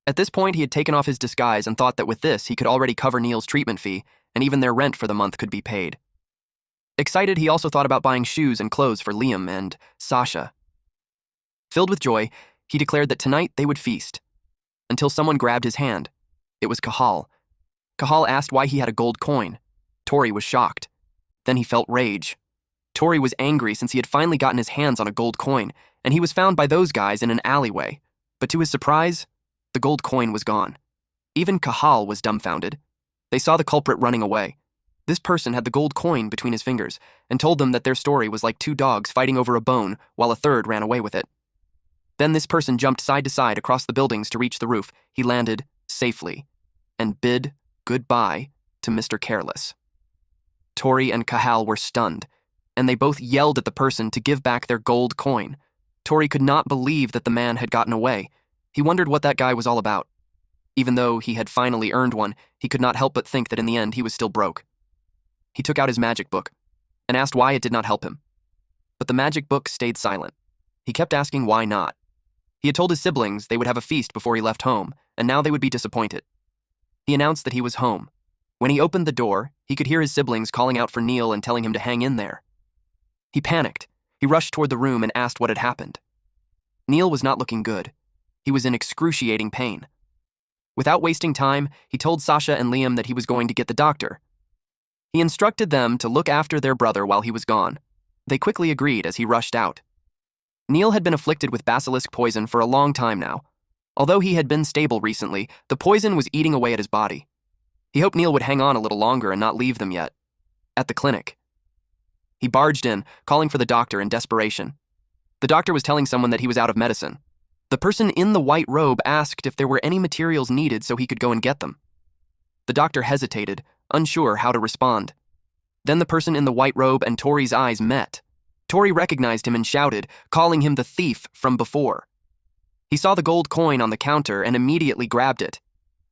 At this point, he had taken off his disguise and thought that with this, he could already cover Neil's treatment fee, and even their rent for the month could be paid. Excited, he also thought about buying shoes and clothes for Liam and Sasha. Filled with joy, he declared that tonight they would feast. Until someone grabbed his hand. It was Kahal. Kahal asked why he had a gold coin. Tori was shocked. Then he felt rage. Tori was angry since he had finally gotten his hands on a gold coin, and he was found by those guys in an alleyway. But to his surprise, the gold coin was gone. Even Kahal was dumbfounded. They saw the culprit running away. This person had the gold coin between his fingers and told them that their story was like two dogs fighting over a bone while a third ran away with it. Then this person jumped side to side across the buildings to reach the roof. He landed safely and bid goodbye to Mr. Careless. Tori and Kahal were stunned, and they both yelled at the person to give back their gold coin. Tori could not believe that the man had gotten away. He wondered what that guy was all about. Even though he had finally earned one, he could not help but think that in the end he was still broke. He took out his magic book and asked why it did not help him. But the magic book stayed silent. He kept asking why not. He had told his siblings they would have a feast before he left home, and now they would be disappointed. He announced that he was home. When he opened the door, he could hear his siblings calling out for Neil and telling him to hang in there. He panicked. He rushed toward the room and asked what had happened. Neil was not looking good. He was in excruciating pain. Without wasting time, he told Sasha and Liam that he was going to get the doctor. He instructed them to look after their brother while he was gone. They quickly agreed as he rushed out. Neil had been afflicted with basilisk poison for a long time now. Although he had been stable recently, the poison was eating away at his body. He hoped Neil would hang on a little longer and not leave them yet. At the clinic, he barged in, calling for the doctor in desperation. The doctor was telling someone that he was out of medicine. The person in the white robe asked if there were any materials needed so he could go and get them. The doctor hesitated, unsure how to respond. Then the person in the white robe and Tori's eyes met. Tori recognized him and shouted, calling him the thief from before. He saw the gold coin on the counter and immediately grabbed it.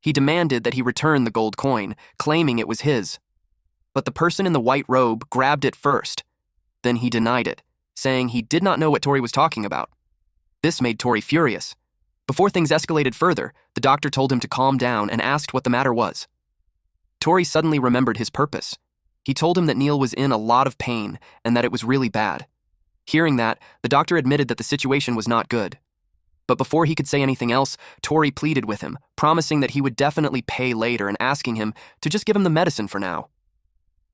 He demanded that he return the gold coin, claiming it was his. But the person in the white robe grabbed it first. Then he denied it, saying he did not know what Tori was talking about. This made Tori furious. Before things escalated further, the doctor told him to calm down and asked what the matter was. Tori suddenly remembered his purpose. He told him that Neil was in a lot of pain and that it was really bad. Hearing that, the doctor admitted that the situation was not good. But before he could say anything else, Tori pleaded with him, promising that he would definitely pay later and asking him to just give him the medicine for now.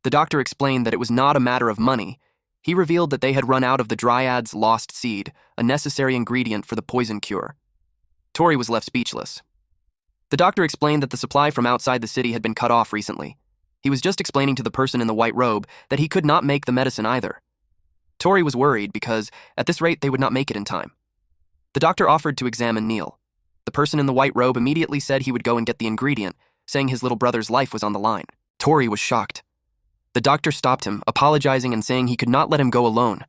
The doctor explained that it was not a matter of money. He revealed that they had run out of the dryad's lost seed, a necessary ingredient for the poison cure. Tori was left speechless. The doctor explained that the supply from outside the city had been cut off recently. He was just explaining to the person in the white robe that he could not make the medicine either. Tori was worried because, at this rate, they would not make it in time. The doctor offered to examine Neil. The person in the white robe immediately said he would go and get the ingredient, saying his little brother's life was on the line. Tori was shocked. The doctor stopped him, apologizing and saying he could not let him go alone.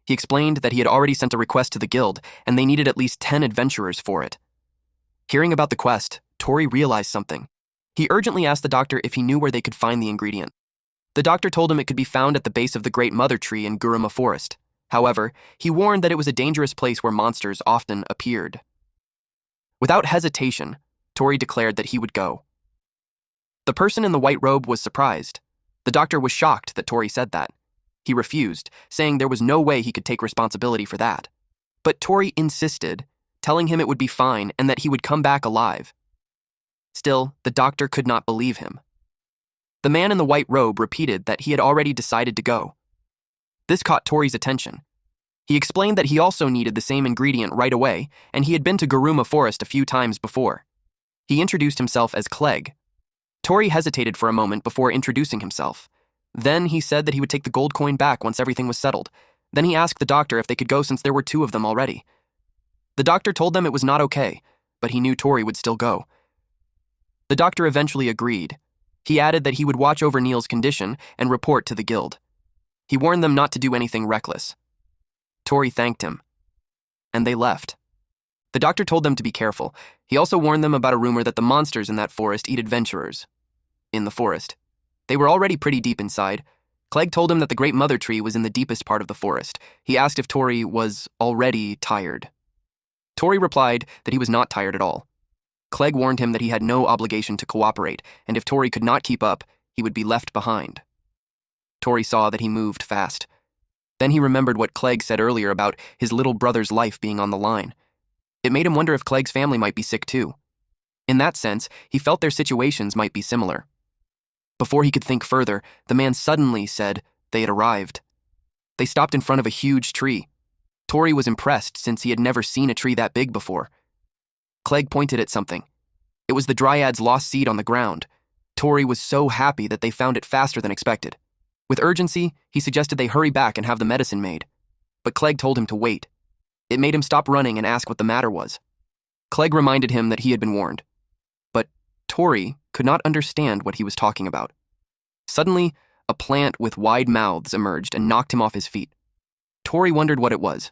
He explained that he had already sent a request to the guild, and they needed at least 10 adventurers for it. Hearing about the quest, Tori realized something. He urgently asked the doctor if he knew where they could find the ingredient. The doctor told him it could be found at the base of the Great Mother Tree in Guruma Forest. However, he warned that it was a dangerous place where monsters often appeared. Without hesitation, Tori declared that he would go. The person in the white robe was surprised. The doctor was shocked that Tori said that. He refused, saying there was no way he could take responsibility for that. But Tori insisted, telling him it would be fine and that he would come back alive. Still, the doctor could not believe him. The man in the white robe repeated that he had already decided to go. This caught Tori's attention. He explained that he also needed the same ingredient right away, and he had been to Guruma Forest a few times before. He introduced himself as Clegg. Tori hesitated for a moment before introducing himself. Then he said that he would take the gold coin back once everything was settled. Then he asked the doctor if they could go since there were 2 of them already. The doctor told them it was not okay, but he knew Tori would still go. The doctor eventually agreed. He added that he would watch over Neil's condition and report to the guild. He warned them not to do anything reckless. Tori thanked him, and they left. The doctor told them to be careful. He also warned them about a rumor that the monsters in that forest eat adventurers. In the forest. They were already pretty deep inside. Clegg told him that the Great Mother Tree was in the deepest part of the forest. He asked if Tori was already tired. Tori replied that he was not tired at all. Clegg warned him that he had no obligation to cooperate, and if Tori could not keep up, he would be left behind. Tori saw that he moved fast. Then he remembered what Clegg said earlier about his little brother's life being on the line. It made him wonder if Clegg's family might be sick too. In that sense, he felt their situations might be similar. Before he could think further, the man suddenly said they had arrived. They stopped in front of a huge tree. Tori was impressed since he had never seen a tree that big before. Clegg pointed at something. It was the dryad's lost seed on the ground. Tori was so happy that they found it faster than expected. With urgency, he suggested they hurry back and have the medicine made. But Clegg told him to wait. It made him stop running and ask what the matter was. Clegg reminded him that he had been warned. But Tori could not understand what he was talking about. Suddenly, a plant with wide mouths emerged and knocked him off his feet. Tori wondered what it was.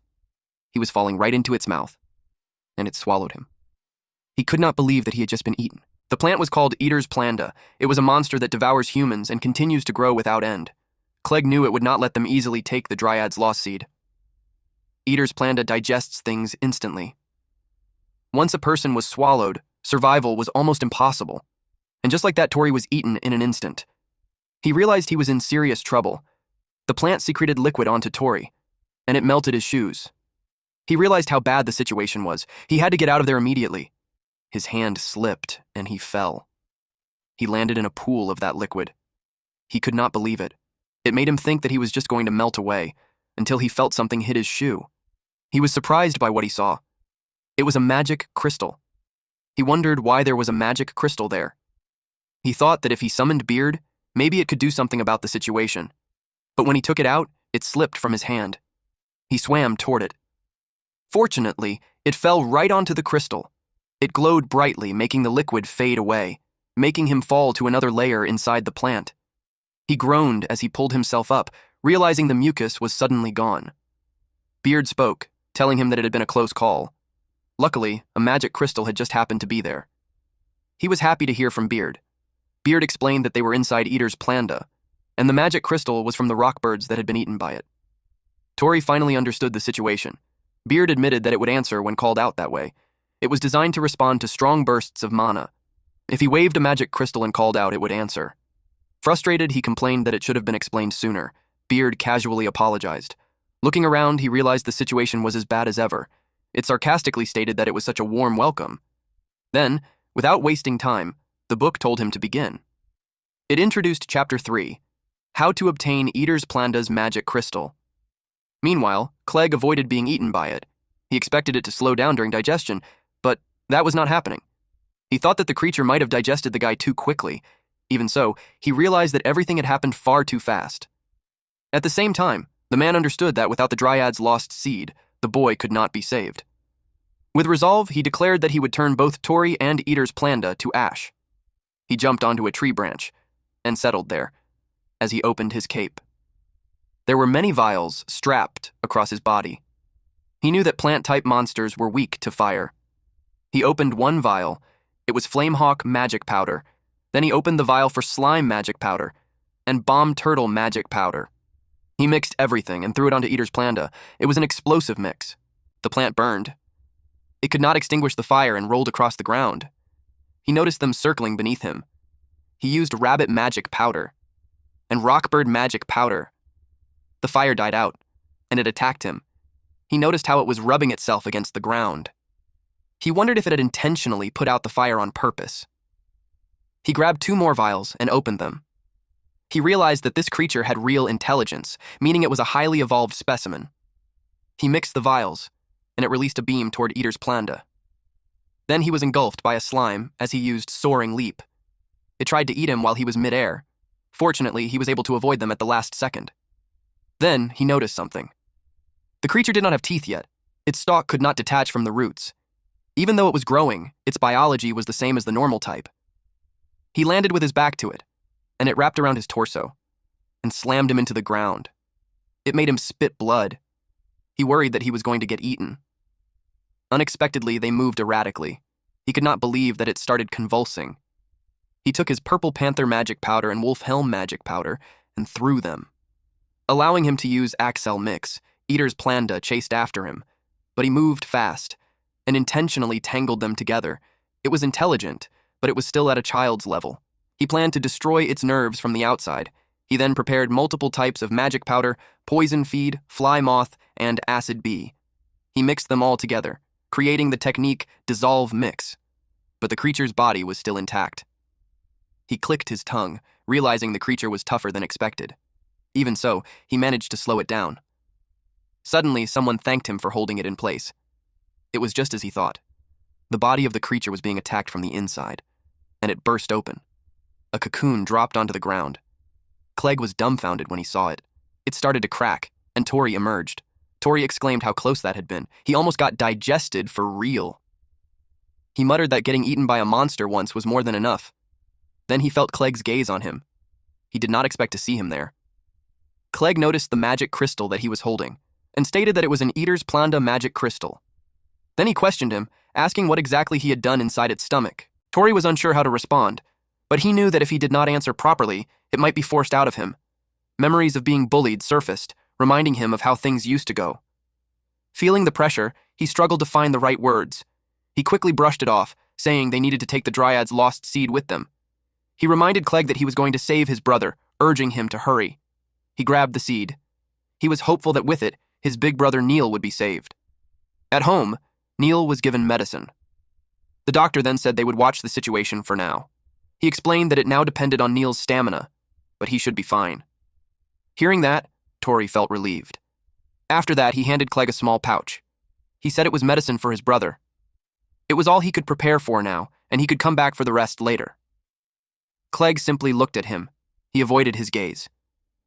He was falling right into its mouth, and it swallowed him. He could not believe that he had just been eaten. The plant was called Eater's Planda. It was a monster that devours humans and continues to grow without end. Clegg knew it would not let them easily take the dryad's lost seed. Eater's Planda digests things instantly. Once a person was swallowed, survival was almost impossible. And just like that, Tori was eaten in an instant. He realized he was in serious trouble. The plant secreted liquid onto Tori, and it melted his shoes. He realized how bad the situation was. He had to get out of there immediately. His hand slipped, and he fell. He landed in a pool of that liquid. He could not believe it. It made him think that he was just going to melt away, until he felt something hit his shoe. He was surprised by what he saw. It was a magic crystal. He wondered why there was a magic crystal there. He thought that if he summoned Beard, maybe it could do something about the situation. But when he took it out, it slipped from his hand. He swam toward it. Fortunately, it fell right onto the crystal. It glowed brightly, making the liquid fade away. making him fall to another layer inside the plant. He groaned as he pulled himself up, realizing the mucus was suddenly gone. Beard spoke, telling him that it had been a close call. Luckily, a magic crystal had just happened to be there. He was happy to hear from Beard. Beard explained that they were inside Eater's planda, and the magic crystal was from the rock birds that had been eaten by it. Tori finally understood the situation. Beard admitted that it would answer when called out that way. It was designed to respond to strong bursts of mana. If he waved a magic crystal and called out, it would answer. Frustrated, he complained that it should have been explained sooner. Beard casually apologized. Looking around, he realized the situation was as bad as ever. It sarcastically stated that it was such a warm welcome. Then, without wasting time, the book told him to begin. It introduced Chapter 3, How to Obtain Eater's Planda's Magic Crystal. Meanwhile, Clegg avoided being eaten by it. He expected it to slow down during digestion, but that was not happening. He thought that the creature might have digested the guy too quickly. Even so, he realized that everything had happened far too fast. At the same time, the man understood that without the Dryad's lost seed, the boy could not be saved. With resolve, he declared that he would turn both Tori and Eater's planda to ash. He jumped onto a tree branch and settled there as he opened his cape. There were many vials strapped across his body. He knew that plant-type monsters were weak to fire. He opened one vial. It was Flamehawk magic powder. Then he opened the vial for slime magic powder and bomb turtle magic powder. He mixed everything and threw it onto Eater's planda. It was an explosive mix. The plant burned. It could not extinguish the fire and rolled across the ground. He noticed them circling beneath him. He used rabbit magic powder and rockbird magic powder. The fire died out, and it attacked him. He noticed how it was rubbing itself against the ground. He wondered if it had intentionally put out the fire on purpose. He grabbed 2 more vials and opened them. He realized that this creature had real intelligence, meaning it was a highly evolved specimen. He mixed the vials, and it released a beam toward Eater's planda. Then he was engulfed by a slime as he used Soaring Leap. It tried to eat him while he was mid-air. Fortunately, he was able to avoid them at the last second. Then he noticed something. The creature did not have teeth yet. Its stalk could not detach from the roots. Even though it was growing, its biology was the same as the normal type. He landed with his back to it, and it wrapped around his torso and slammed him into the ground. It made him spit blood. He worried that he was going to get eaten. Unexpectedly, they moved erratically. He could not believe that it started convulsing. He took his Purple Panther magic powder and Wolf Helm magic powder and threw them. Allowing him to use Axel Mix, Eater's planda chased after him, but he moved fast and intentionally tangled them together. It was intelligent, but it was still at a child's level. He planned to destroy its nerves from the outside. He then prepared multiple types of magic powder, poison feed, fly moth, and acid bee. He mixed them all together, creating the technique Dissolve Mix. But the creature's body was still intact. He clicked his tongue, realizing the creature was tougher than expected. Even so, he managed to slow it down. Suddenly, someone thanked him for holding it in place. It was just as he thought. The body of the creature was being attacked from the inside, and it burst open. A cocoon dropped onto the ground. Clegg was dumbfounded when he saw it. It started to crack, and Tori emerged. Tori exclaimed how close that had been. He almost got digested for real. He muttered that getting eaten by a monster once was more than enough. Then he felt Clegg's gaze on him. He did not expect to see him there. Clegg noticed the magic crystal that he was holding, and stated that it was an Eater's planda magic crystal. Then he questioned him, asking what exactly he had done inside its stomach. Tori was unsure how to respond, but he knew that if he did not answer properly, it might be forced out of him. Memories of being bullied surfaced, reminding him of how things used to go. Feeling the pressure, he struggled to find the right words. He quickly brushed it off, saying they needed to take the Dryad's lost seed with them. He reminded Clegg that he was going to save his brother, urging him to hurry. He grabbed the seed. He was hopeful that with it, his big brother Neil would be saved. At home, Neil was given medicine. The doctor then said they would watch the situation for now. He explained that it now depended on Neil's stamina, but he should be fine. Hearing that, Tori felt relieved. After that, he handed Clegg a small pouch. He said it was medicine for his brother. It was all he could prepare for now, and he could come back for the rest later. Clegg simply looked at him. He avoided his gaze.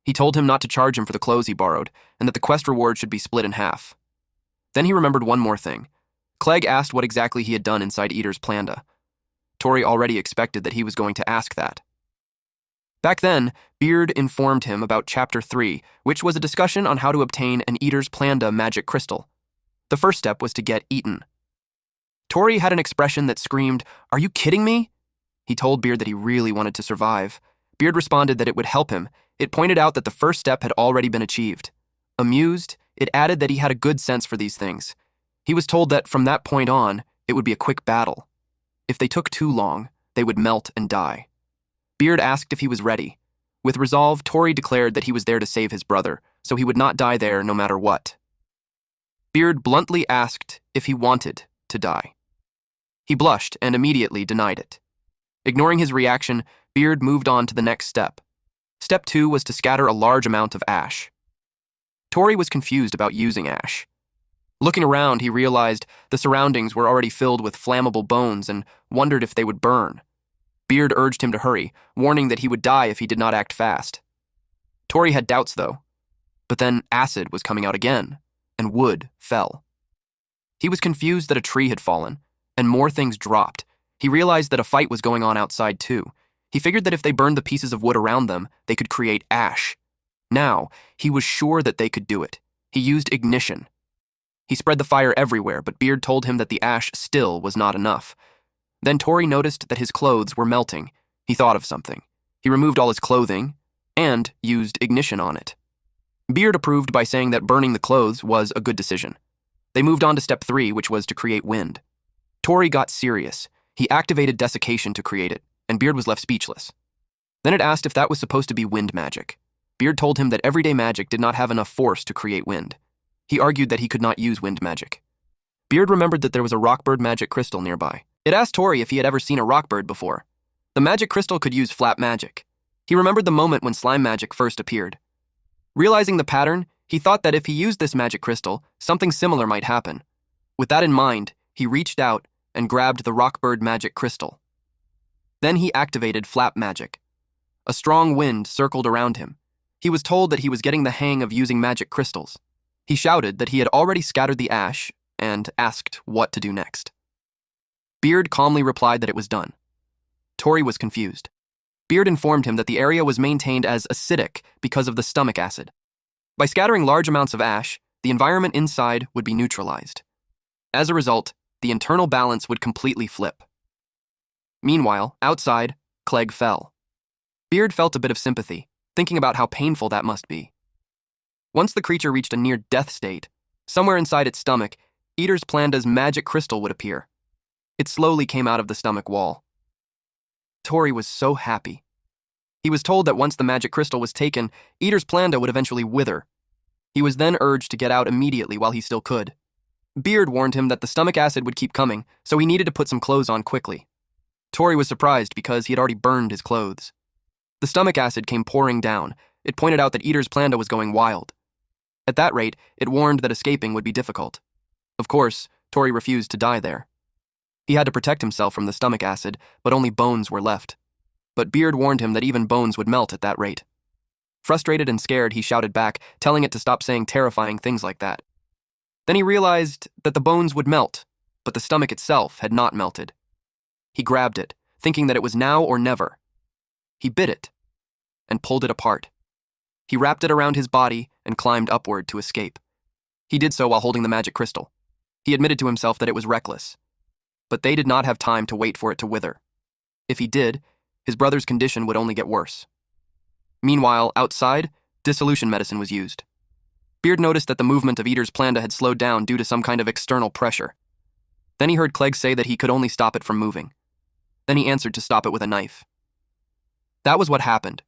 He told him not to charge him for the clothes he borrowed, and that the quest reward should be split in half. Then he remembered one more thing. Clegg asked what exactly he had done inside Eater's planda. Tori already expected that he was going to ask that. Back then, Beard informed him about Chapter 3, which was a discussion on how to obtain an Eater's Planda magic crystal. The first step was to get eaten. Tori had an expression that screamed, "Are you kidding me?" He told Beard that he really wanted to survive. Beard responded that it would help him. It pointed out that the first step had already been achieved. Amused, it added that he had a good sense for these things. He was told that from that point on, it would be a quick battle. If they took too long, they would melt and die. Beard asked if he was ready. With resolve, Tori declared that he was there to save his brother, so he would not die there no matter what. Beard bluntly asked if he wanted to die. He blushed and immediately denied it. Ignoring his reaction, Beard moved on to the next step. Step 2 was to scatter a large amount of ash. Tori was confused about using ash. Looking around, he realized the surroundings were already filled with flammable bones and wondered if they would burn. Beard urged him to hurry, warning that he would die if he did not act fast. Tori had doubts, though. But then acid was coming out again, and wood fell. He was confused that a tree had fallen, and more things dropped. He realized that a fight was going on outside, too. He figured that if they burned the pieces of wood around them, they could create ash. Now, he was sure that they could do it. He used ignition. He spread the fire everywhere, but Beard told him that the ash still was not enough. Then Tori noticed that his clothes were melting. He thought of something. He removed all his clothing and used ignition on it. Beard approved by saying that burning the clothes was a good decision. They moved on to step 3, which was to create wind. Tori got serious. He activated desiccation to create it, and Beard was left speechless. Then it asked if that was supposed to be wind magic. Beard told him that everyday magic did not have enough force to create wind. He argued that he could not use wind magic. Beard remembered that there was a rockbird magic crystal nearby. It asked Tori if he had ever seen a rockbird before. The magic crystal could use flap magic. He remembered the moment when slime magic first appeared. Realizing the pattern, he thought that if he used this magic crystal, something similar might happen. With that in mind, he reached out and grabbed the rockbird magic crystal. Then he activated flap magic. A strong wind circled around him. He was told that he was getting the hang of using magic crystals. He shouted that he had already scattered the ash and asked what to do next. Beard calmly replied that it was done. Tori was confused. Beard informed him that the area was maintained as acidic because of the stomach acid. By scattering large amounts of ash, the environment inside would be neutralized. As a result, the internal balance would completely flip. Meanwhile, outside, Clegg fell. Beard felt a bit of sympathy, thinking about how painful that must be. Once the creature reached a near-death state, somewhere inside its stomach, Eater's Planda's magic crystal would appear. It slowly came out of the stomach wall. Tori was so happy. He was told that once the magic crystal was taken, Eater's Planda would eventually wither. He was then urged to get out immediately while he still could. Beard warned him that the stomach acid would keep coming, so he needed to put some clothes on quickly. Tori was surprised because he had already burned his clothes. The stomach acid came pouring down. It pointed out that Eater's Planda was going wild. At that rate, it warned that escaping would be difficult. Of course, Tori refused to die there. He had to protect himself from the stomach acid, but only bones were left. But Beard warned him that even bones would melt at that rate. Frustrated and scared, he shouted back, telling it to stop saying terrifying things like that. Then he realized that the bones would melt, but the stomach itself had not melted. He grabbed it, thinking that it was now or never. He bit it and pulled it apart. He wrapped it around his body and climbed upward to escape. He did so while holding the magic crystal. He admitted to himself that it was reckless. But they did not have time to wait for it to wither. If he did, his brother's condition would only get worse. Meanwhile, outside, dissolution medicine was used. Beard noticed that the movement of Eater's Planda had slowed down due to some kind of external pressure. Then he heard Clegg say that he could only stop it from moving. Then he answered to stop it with a knife. That was what happened.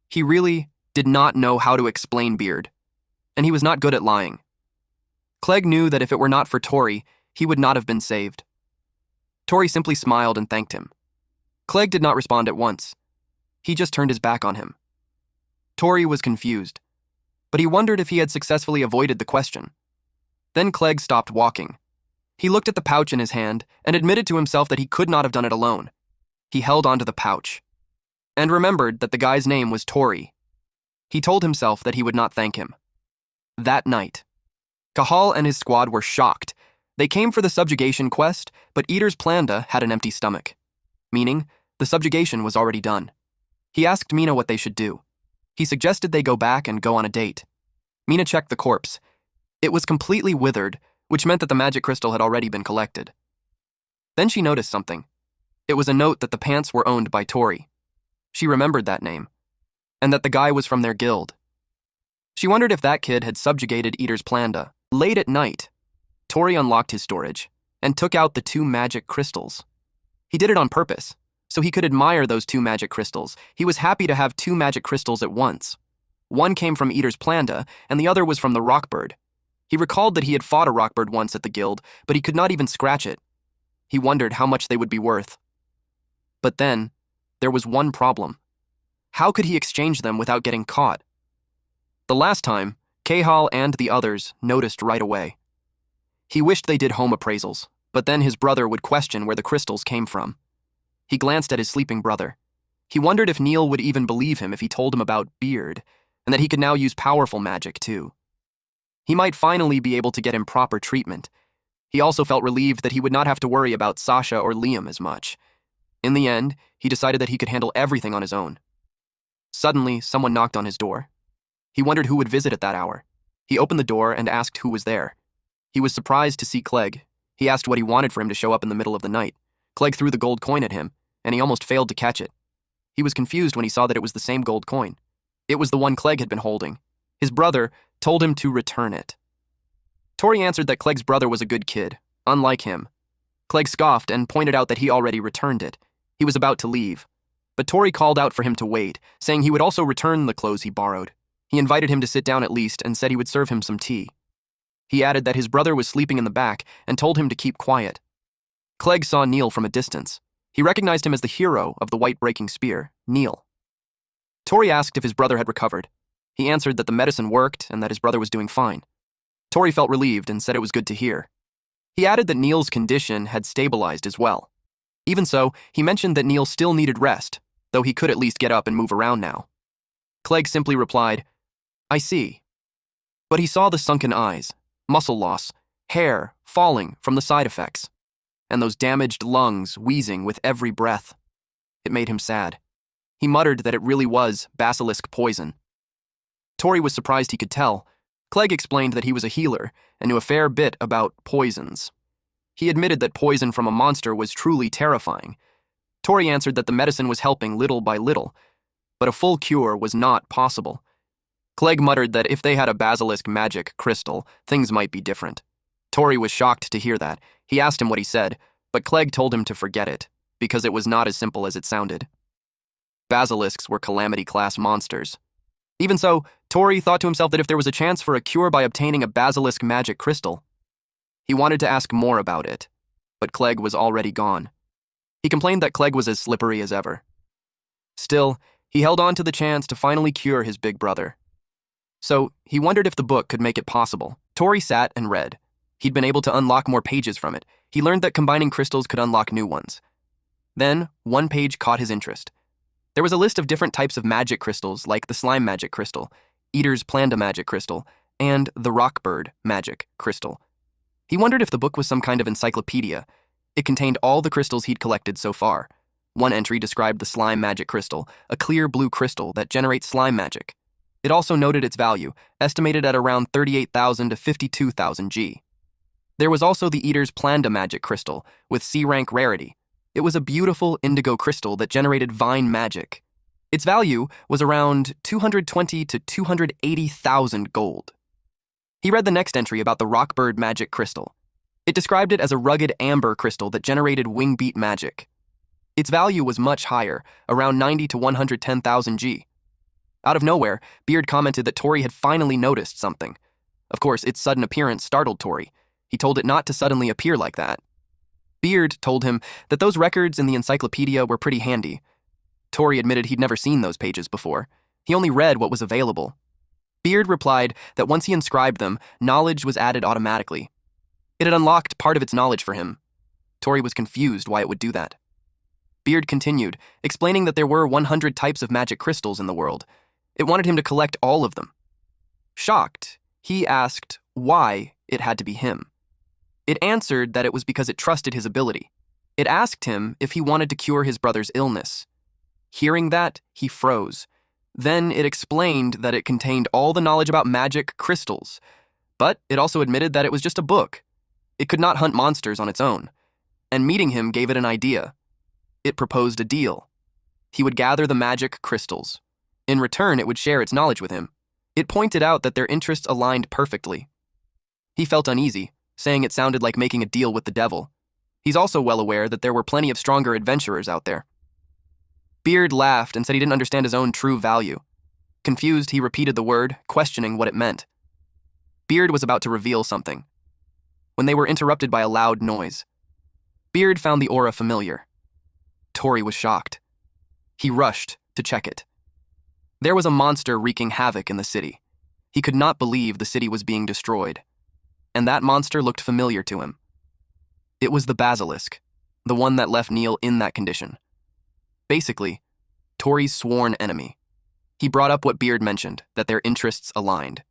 He really did not know how to explain Beard, and he was not good at lying. Clegg knew that if it were not for Tori, he would not have been saved. Tori simply smiled and thanked him. Clegg did not respond at once. He just turned his back on him. Tori was confused, but he wondered if he had successfully avoided the question. Then Clegg stopped walking. He looked at the pouch in his hand and admitted to himself that he could not have done it alone. He held onto the pouch and remembered that the guy's name was Tori. He told himself that he would not thank him. That night, Cahal and his squad were shocked. They came for the subjugation quest, but Eater's Planda had an empty stomach. meaning the subjugation was already done. He asked Mina what they should do. He suggested they go back and go on a date. Mina checked the corpse. It was completely withered, which meant that the magic crystal had already been collected. Then she noticed something. It was a note that the pants were owned by Tori. She remembered that name, and that the guy was from their guild. She wondered if that kid had subjugated Eater's Planda. Late at night, Tori unlocked his storage and took out the 2 magic crystals. He did it on purpose, so he could admire those 2 magic crystals. He was happy to have 2 magic crystals at once. One came from Eater's Planda, and the other was from the rockbird. He recalled that he had fought a rockbird once at the guild, but he could not even scratch it. He wondered how much they would be worth. But then, there was one problem. How could he exchange them without getting caught? The last time, Cahal and the others noticed right away. He wished they did home appraisals, but then his brother would question where the crystals came from. He glanced at his sleeping brother. He wondered if Neil would even believe him if he told him about Beard, and that he could now use powerful magic too. He might finally be able to get him proper treatment. He also felt relieved that he would not have to worry about Sasha or Liam as much. In the end, he decided that he could handle everything on his own. Suddenly, someone knocked on his door. He wondered who would visit at that hour. He opened the door and asked who was there. He was surprised to see Clegg. He asked what he wanted for him to show up in the middle of the night. Clegg threw the gold coin at him, and he almost failed to catch it. He was confused when he saw that it was the same gold coin. It was the one Clegg had been holding. His brother told him to return it. Tori answered that Clegg's brother was a good kid, unlike him. Clegg scoffed and pointed out that he already returned it. He was about to leave. But Tori called out for him to wait, saying he would also return the clothes he borrowed. He invited him to sit down at least and said he would serve him some tea. He added that his brother was sleeping in the back and told him to keep quiet. Clegg saw Neil from a distance. He recognized him as the hero of the white breaking spear, Neil. Tori asked if his brother had recovered. He answered that the medicine worked and that his brother was doing fine. Tori felt relieved and said it was good to hear. He added that Neil's condition had stabilized as well. Even so, he mentioned that Neil still needed rest, though he could at least get up and move around now. Clegg simply replied, "I see." But he saw the sunken eyes, muscle loss, hair falling from the side effects, and those damaged lungs wheezing with every breath. It made him sad. He muttered that it really was basilisk poison. Tori was surprised he could tell. Clegg explained that he was a healer and knew a fair bit about poisons. He admitted that poison from a monster was truly terrifying. Tori answered that the medicine was helping little by little, but a full cure was not possible. Clegg muttered that if they had a basilisk magic crystal, things might be different. Tori was shocked to hear that. He asked him what he said, but Clegg told him to forget it, because it was not as simple as it sounded. Basilisks were calamity-class monsters. Even so, Tori thought to himself that if there was a chance for a cure by obtaining a basilisk magic crystal, he wanted to ask more about it, but Clegg was already gone. He complained that Clegg was as slippery as ever. Still, he held on to the chance to finally cure his big brother. So, he wondered if the book could make it possible. Tori sat and read. He'd been able to unlock more pages from it. He learned that combining crystals could unlock new ones. Then, one page caught his interest. There was a list of different types of magic crystals, like the slime magic crystal, Eater's Planda magic crystal, and the rockbird magic crystal. He wondered if the book was some kind of encyclopedia. It contained all the crystals he'd collected so far. One entry described the slime magic crystal, a clear blue crystal that generates slime magic. It also noted its value, estimated at around 38,000 to 52,000 G. There was also the Eater's Planda magic crystal, with C-rank rarity. It was a beautiful indigo crystal that generated vine magic. Its value was around 220 to 280,000 gold. He read the next entry about the rockbird magic crystal. It described it as a rugged amber crystal that generated wing-beat magic. Its value was much higher, around 90 to 110,000 G. Out of nowhere, Beard commented that Tori had finally noticed something. Of course, its sudden appearance startled Tori. He told it not to suddenly appear like that. Beard told him that those records in the encyclopedia were pretty handy. Tori admitted he'd never seen those pages before. He only read what was available. Beard replied that once he inscribed them, knowledge was added automatically. It had unlocked part of its knowledge for him. Tori was confused why it would do that. Beard continued, explaining that there were 100 types of magic crystals in the world. It wanted him to collect all of them. Shocked, he asked why it had to be him. It answered that it was because it trusted his ability. It asked him if he wanted to cure his brother's illness. Hearing that, he froze. Then it explained that it contained all the knowledge about magic crystals, but it also admitted that it was just a book. It could not hunt monsters on its own, and meeting him gave it an idea. It proposed a deal. He would gather the magic crystals. In return, it would share its knowledge with him. It pointed out that their interests aligned perfectly. He felt uneasy, saying it sounded like making a deal with the devil. He's also well aware that there were plenty of stronger adventurers out there. Beard laughed and said he didn't understand his own true value. Confused, he repeated the word, questioning what it meant. Beard was about to reveal something, when they were interrupted by a loud noise. Beard found the aura familiar. Tori was shocked. He rushed to check it. There was a monster wreaking havoc in the city. He could not believe the city was being destroyed. And that monster looked familiar to him. It was the basilisk, the one that left Neil in that condition. Basically, Tori's sworn enemy. He brought up what Beard mentioned, that their interests aligned.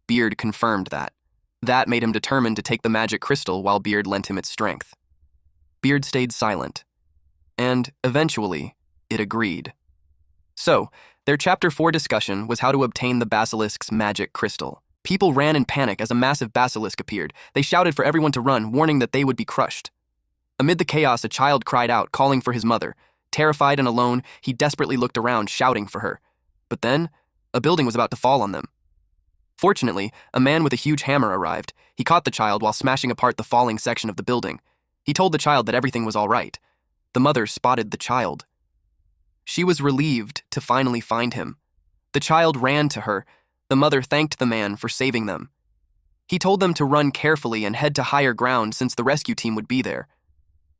Beard confirmed that. That made him determined to take the magic crystal while Beard lent him its strength. Beard stayed silent, and eventually, it agreed. So, their Chapter 4 discussion was how to obtain the basilisk's magic crystal. People ran in panic as a massive basilisk appeared. They shouted for everyone to run, warning that they would be crushed. Amid the chaos, a child cried out, calling for his mother. Terrified and alone, he desperately looked around, shouting for her. But then, a building was about to fall on them. Fortunately, a man with a huge hammer arrived. He caught the child while smashing apart the falling section of the building. He told the child that everything was all right. The mother spotted the child. She was relieved to finally find him. The child ran to her. The mother thanked the man for saving them. He told them to run carefully and head to higher ground since the rescue team would be there.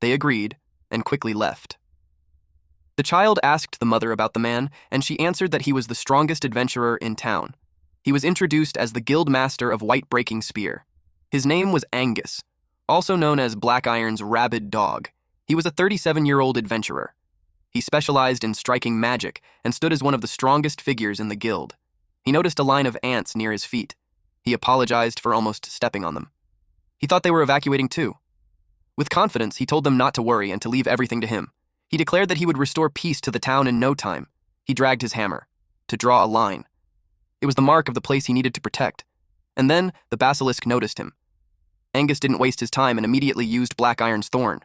They agreed and quickly left. The child asked the mother about the man, and she answered that he was the strongest adventurer in town. He was introduced as the guild master of White Breaking Spear. His name was Angus, also known as Black Iron's rabid dog. He was a 37-year-old adventurer. He specialized in striking magic and stood as one of the strongest figures in the guild. He noticed a line of ants near his feet. He apologized for almost stepping on them. He thought they were evacuating too. With confidence, he told them not to worry and to leave everything to him. He declared that he would restore peace to the town in no time. He dragged his hammer to draw a line. It was the mark of the place he needed to protect. And then the basilisk noticed him. Angus didn't waste his time and immediately used Black Iron's thorn.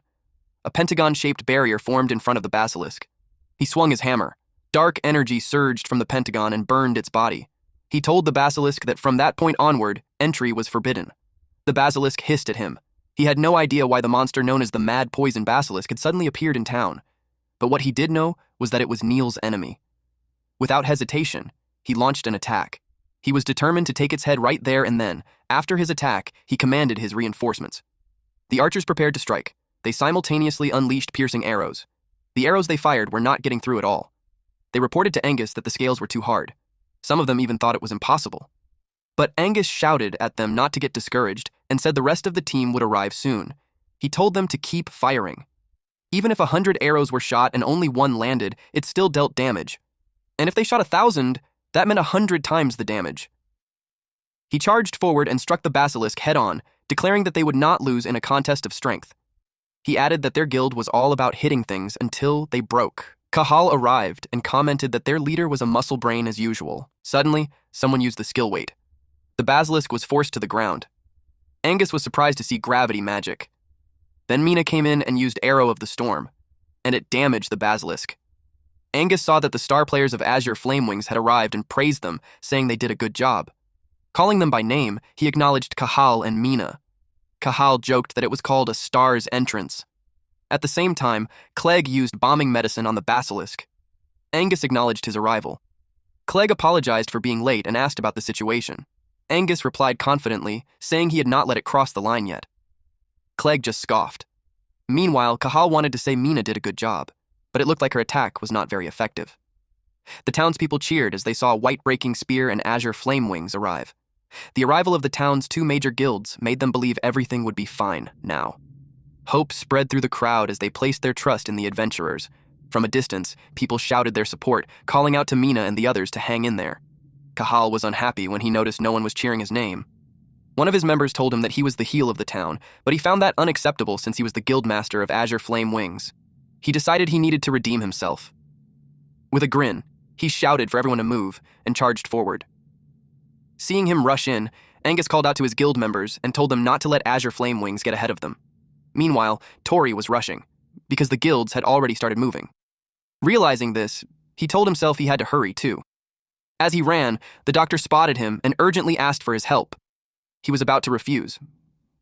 A pentagon-shaped barrier formed in front of the basilisk. He swung his hammer. Dark energy surged from the pentagon and burned its body. He told the basilisk that from that point onward, entry was forbidden. The basilisk hissed at him. He had no idea why the monster known as the Mad Poison Basilisk had suddenly appeared in town. But what he did know was that it was Neil's enemy. Without hesitation, he launched an attack. He was determined to take its head right there and then. After his attack, he commanded his reinforcements. The archers prepared to strike. They simultaneously unleashed piercing arrows. The arrows they fired were not getting through at all. They reported to Angus that the scales were too hard. Some of them even thought it was impossible. But Angus shouted at them not to get discouraged and said the rest of the team would arrive soon. He told them to keep firing. Even if 100 arrows were shot and only one landed, it still dealt damage. And if they shot 1,000, that meant 100 times the damage. He charged forward and struck the basilisk head-on, declaring that they would not lose in a contest of strength. He added that their guild was all about hitting things until they broke. Kahal arrived and commented that their leader was a muscle brain as usual. Suddenly, someone used the skill weight. The basilisk was forced to the ground. Angus was surprised to see gravity magic. Then Mina came in and used Arrow of the Storm, and it damaged the basilisk. Angus saw that the star players of Azure Flamewings had arrived and praised them, saying they did a good job. Calling them by name, he acknowledged Kahal and Mina. Kahal joked that it was called a star's entrance. At the same time, Clegg used bombing medicine on the basilisk. Angus acknowledged his arrival. Clegg apologized for being late and asked about the situation. Angus replied confidently, saying he had not let it cross the line yet. Clegg just scoffed. Meanwhile, Kahal wanted to say Mina did a good job, but it looked like her attack was not very effective. The townspeople cheered as they saw White Breaking Spear and Azure Flamewings arrive. The arrival of the town's two major guilds made them believe everything would be fine now. Hope spread through the crowd as they placed their trust in the adventurers. From a distance, people shouted their support, calling out to Mina and the others to hang in there. Kahal was unhappy when he noticed no one was cheering his name. One of his members told him that he was the heel of the town, but he found that unacceptable since he was the guildmaster of Azure Flame Wings. He decided he needed to redeem himself. With a grin, he shouted for everyone to move and charged forward. Seeing him rush in, Angus called out to his guild members and told them not to let Azure Flame Wings get ahead of them. Meanwhile, Tori was rushing, because the guilds had already started moving. Realizing this, he told himself he had to hurry too. As he ran, the doctor spotted him and urgently asked for his help. He was about to refuse,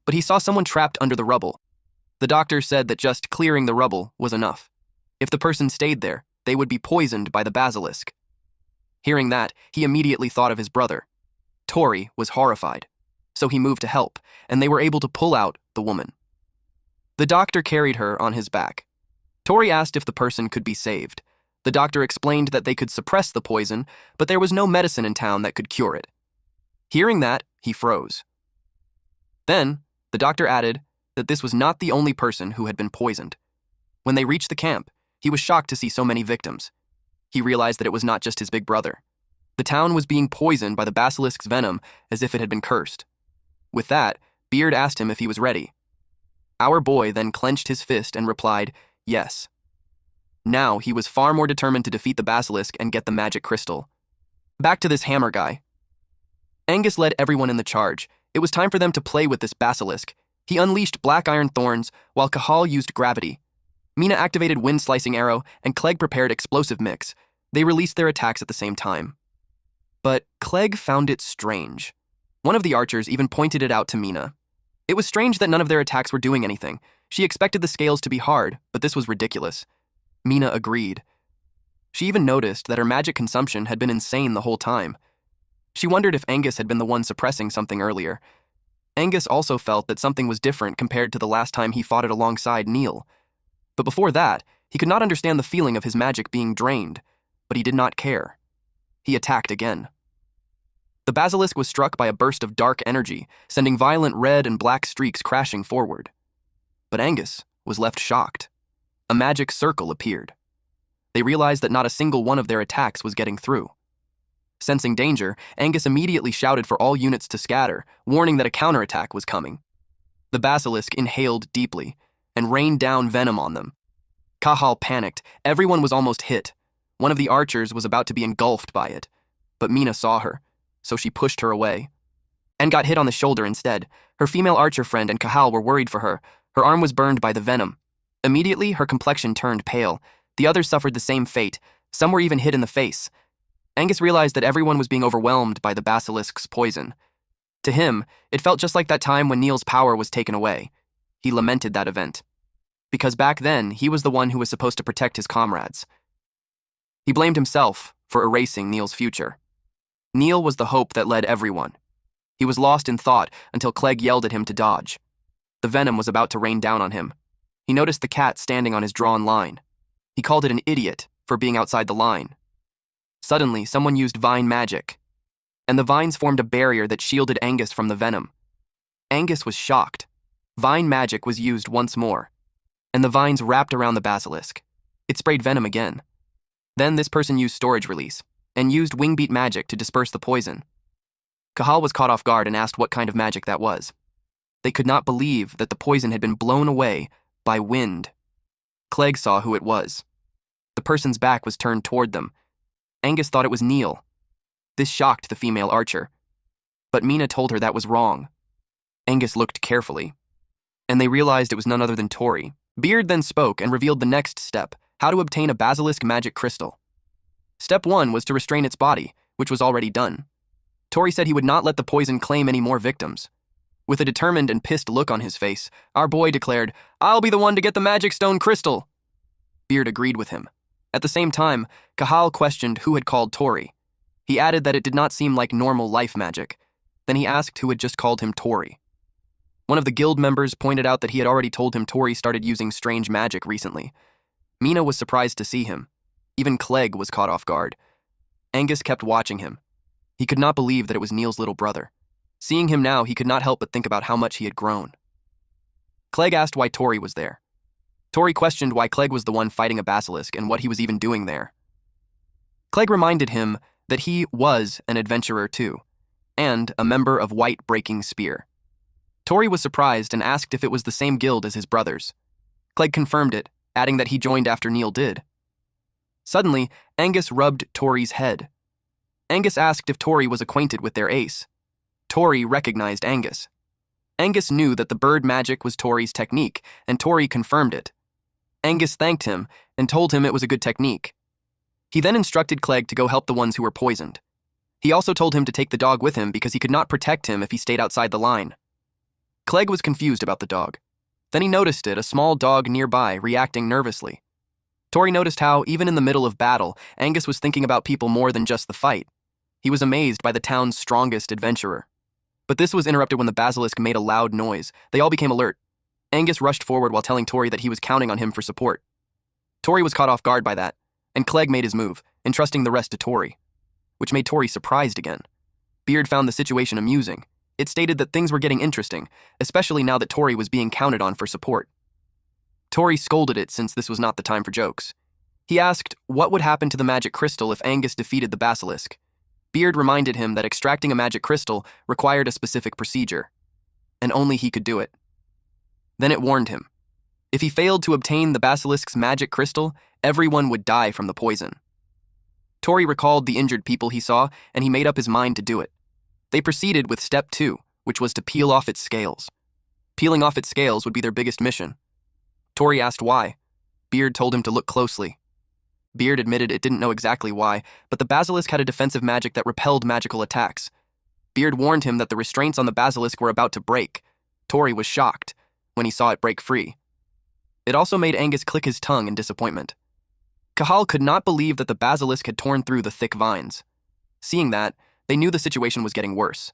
but he saw someone trapped under the rubble. The doctor said that just clearing the rubble was enough. If the person stayed there, they would be poisoned by the basilisk. Hearing that, he immediately thought of his brother. Tori was horrified, so he moved to help, and they were able to pull out the woman. The doctor carried her on his back. Tori asked if the person could be saved. The doctor explained that they could suppress the poison, but there was no medicine in town that could cure it. Hearing that, he froze. Then, the doctor added that this was not the only person who had been poisoned. When they reached the camp, he was shocked to see so many victims. He realized that it was not just his big brother. The town was being poisoned by the basilisk's venom as if it had been cursed. With that, Beard asked him if he was ready. Our boy then clenched his fist and replied, yes. Now he was far more determined to defeat the basilisk and get the magic crystal. Back to this hammer guy. Angus led everyone in the charge. It was time for them to play with this basilisk. He unleashed black iron thorns, while Cahal used gravity. Mina activated wind-slicing arrow, and Clegg prepared explosive mix. They released their attacks at the same time. But Clegg found it strange. One of the archers even pointed it out to Mina. It was strange that none of their attacks were doing anything. She expected the scales to be hard, but this was ridiculous. Mina agreed. She even noticed that her magic consumption had been insane the whole time. She wondered if Angus had been the one suppressing something earlier. Angus also felt that something was different compared to the last time he fought it alongside Neil. But before that, he could not understand the feeling of his magic being drained, but he did not care. He attacked again. The basilisk was struck by a burst of dark energy, sending violent red and black streaks crashing forward. But Angus was left shocked. A magic circle appeared. They realized that not a single one of their attacks was getting through. Sensing danger, Angus immediately shouted for all units to scatter, warning that a counterattack was coming. The basilisk inhaled deeply and rained down venom on them. Cahal panicked. Everyone was almost hit. One of the archers was about to be engulfed by it, but Mina saw her, so she pushed her away and got hit on the shoulder instead. Her female archer friend and Cahal were worried for her. Her arm was burned by the venom. Immediately, her complexion turned pale. The others suffered the same fate. Some were even hit in the face. Angus realized that everyone was being overwhelmed by the basilisk's poison. To him, it felt just like that time when Neil's power was taken away. He lamented that event. Because back then, he was the one who was supposed to protect his comrades. He blamed himself for erasing Neil's future. Neil was the hope that led everyone. He was lost in thought until Clegg yelled at him to dodge. The venom was about to rain down on him. He noticed the cat standing on his drawn line. He called it an idiot for being outside the line. Suddenly, someone used vine magic, and the vines formed a barrier that shielded Angus from the venom. Angus was shocked. Vine magic was used once more, and the vines wrapped around the basilisk. It sprayed venom again. Then this person used storage release, and used wingbeat magic to disperse the poison. Cahal was caught off guard and asked what kind of magic that was. They could not believe that the poison had been blown away by wind. Clegg saw who it was. The person's back was turned toward them. Angus thought it was Neil. This shocked the female archer. But Mina told her that was wrong. Angus looked carefully, and they realized it was none other than Tori. Beard then spoke and revealed the next step, how to obtain a basilisk magic crystal. Step 1 was to restrain its body, which was already done. Tori said he would not let the poison claim any more victims. With a determined and pissed look on his face, our boy declared, "I'll be the one to get the magic stone crystal." Beard agreed with him. At the same time, Cahal questioned who had called Tori. He added that it did not seem like normal life magic. Then he asked who had just called him Tori. One of the guild members pointed out that he had already told him Tori started using strange magic recently. Mina was surprised to see him. Even Clegg was caught off guard. Angus kept watching him. He could not believe that it was Neil's little brother. Seeing him now, he could not help but think about how much he had grown. Clegg asked why Tori was there. Tori questioned why Clegg was the one fighting a basilisk and what he was even doing there. Clegg reminded him that he was an adventurer too. and a member of White Breaking Spear. Tori was surprised and asked if it was the same guild as his brothers. Clegg confirmed it, adding that he joined after Neil did. Suddenly, Angus rubbed Tori's head. Angus asked if Tori was acquainted with their ace. Tori recognized Angus. Angus knew that the bird magic was Tori's technique, and Tori confirmed it. Angus thanked him and told him it was a good technique. He then instructed Clegg to go help the ones who were poisoned. He also told him to take the dog with him because he could not protect him if he stayed outside the line. Clegg was confused about the dog. Then he noticed it, a small dog nearby, reacting nervously. Tori noticed how, even in the middle of battle, Angus was thinking about people more than just the fight. He was amazed by the town's strongest adventurer. But this was interrupted when the basilisk made a loud noise. They all became alert. Angus rushed forward while telling Tori that he was counting on him for support. Tori was caught off guard by that, and Clegg made his move, entrusting the rest to Tori, which made Tori surprised again. Beard found the situation amusing. It stated that things were getting interesting, especially now that Tori was being counted on for support. Tori scolded it since this was not the time for jokes. He asked what would happen to the magic crystal if Angus defeated the basilisk. Beard reminded him that extracting a magic crystal required a specific procedure, and only he could do it. Then it warned him. If he failed to obtain the basilisk's magic crystal, everyone would die from the poison. Tori recalled the injured people he saw, and he made up his mind to do it. They proceeded with step 2, which was to peel off its scales. Peeling off its scales would be their biggest mission. Tori asked why. Beard told him to look closely. Beard admitted it didn't know exactly why, but the basilisk had a defensive magic that repelled magical attacks. Beard warned him that the restraints on the basilisk were about to break. Tori was shocked when he saw it break free. It also made Angus click his tongue in disappointment. Cahal could not believe that the basilisk had torn through the thick vines. Seeing that, they knew the situation was getting worse.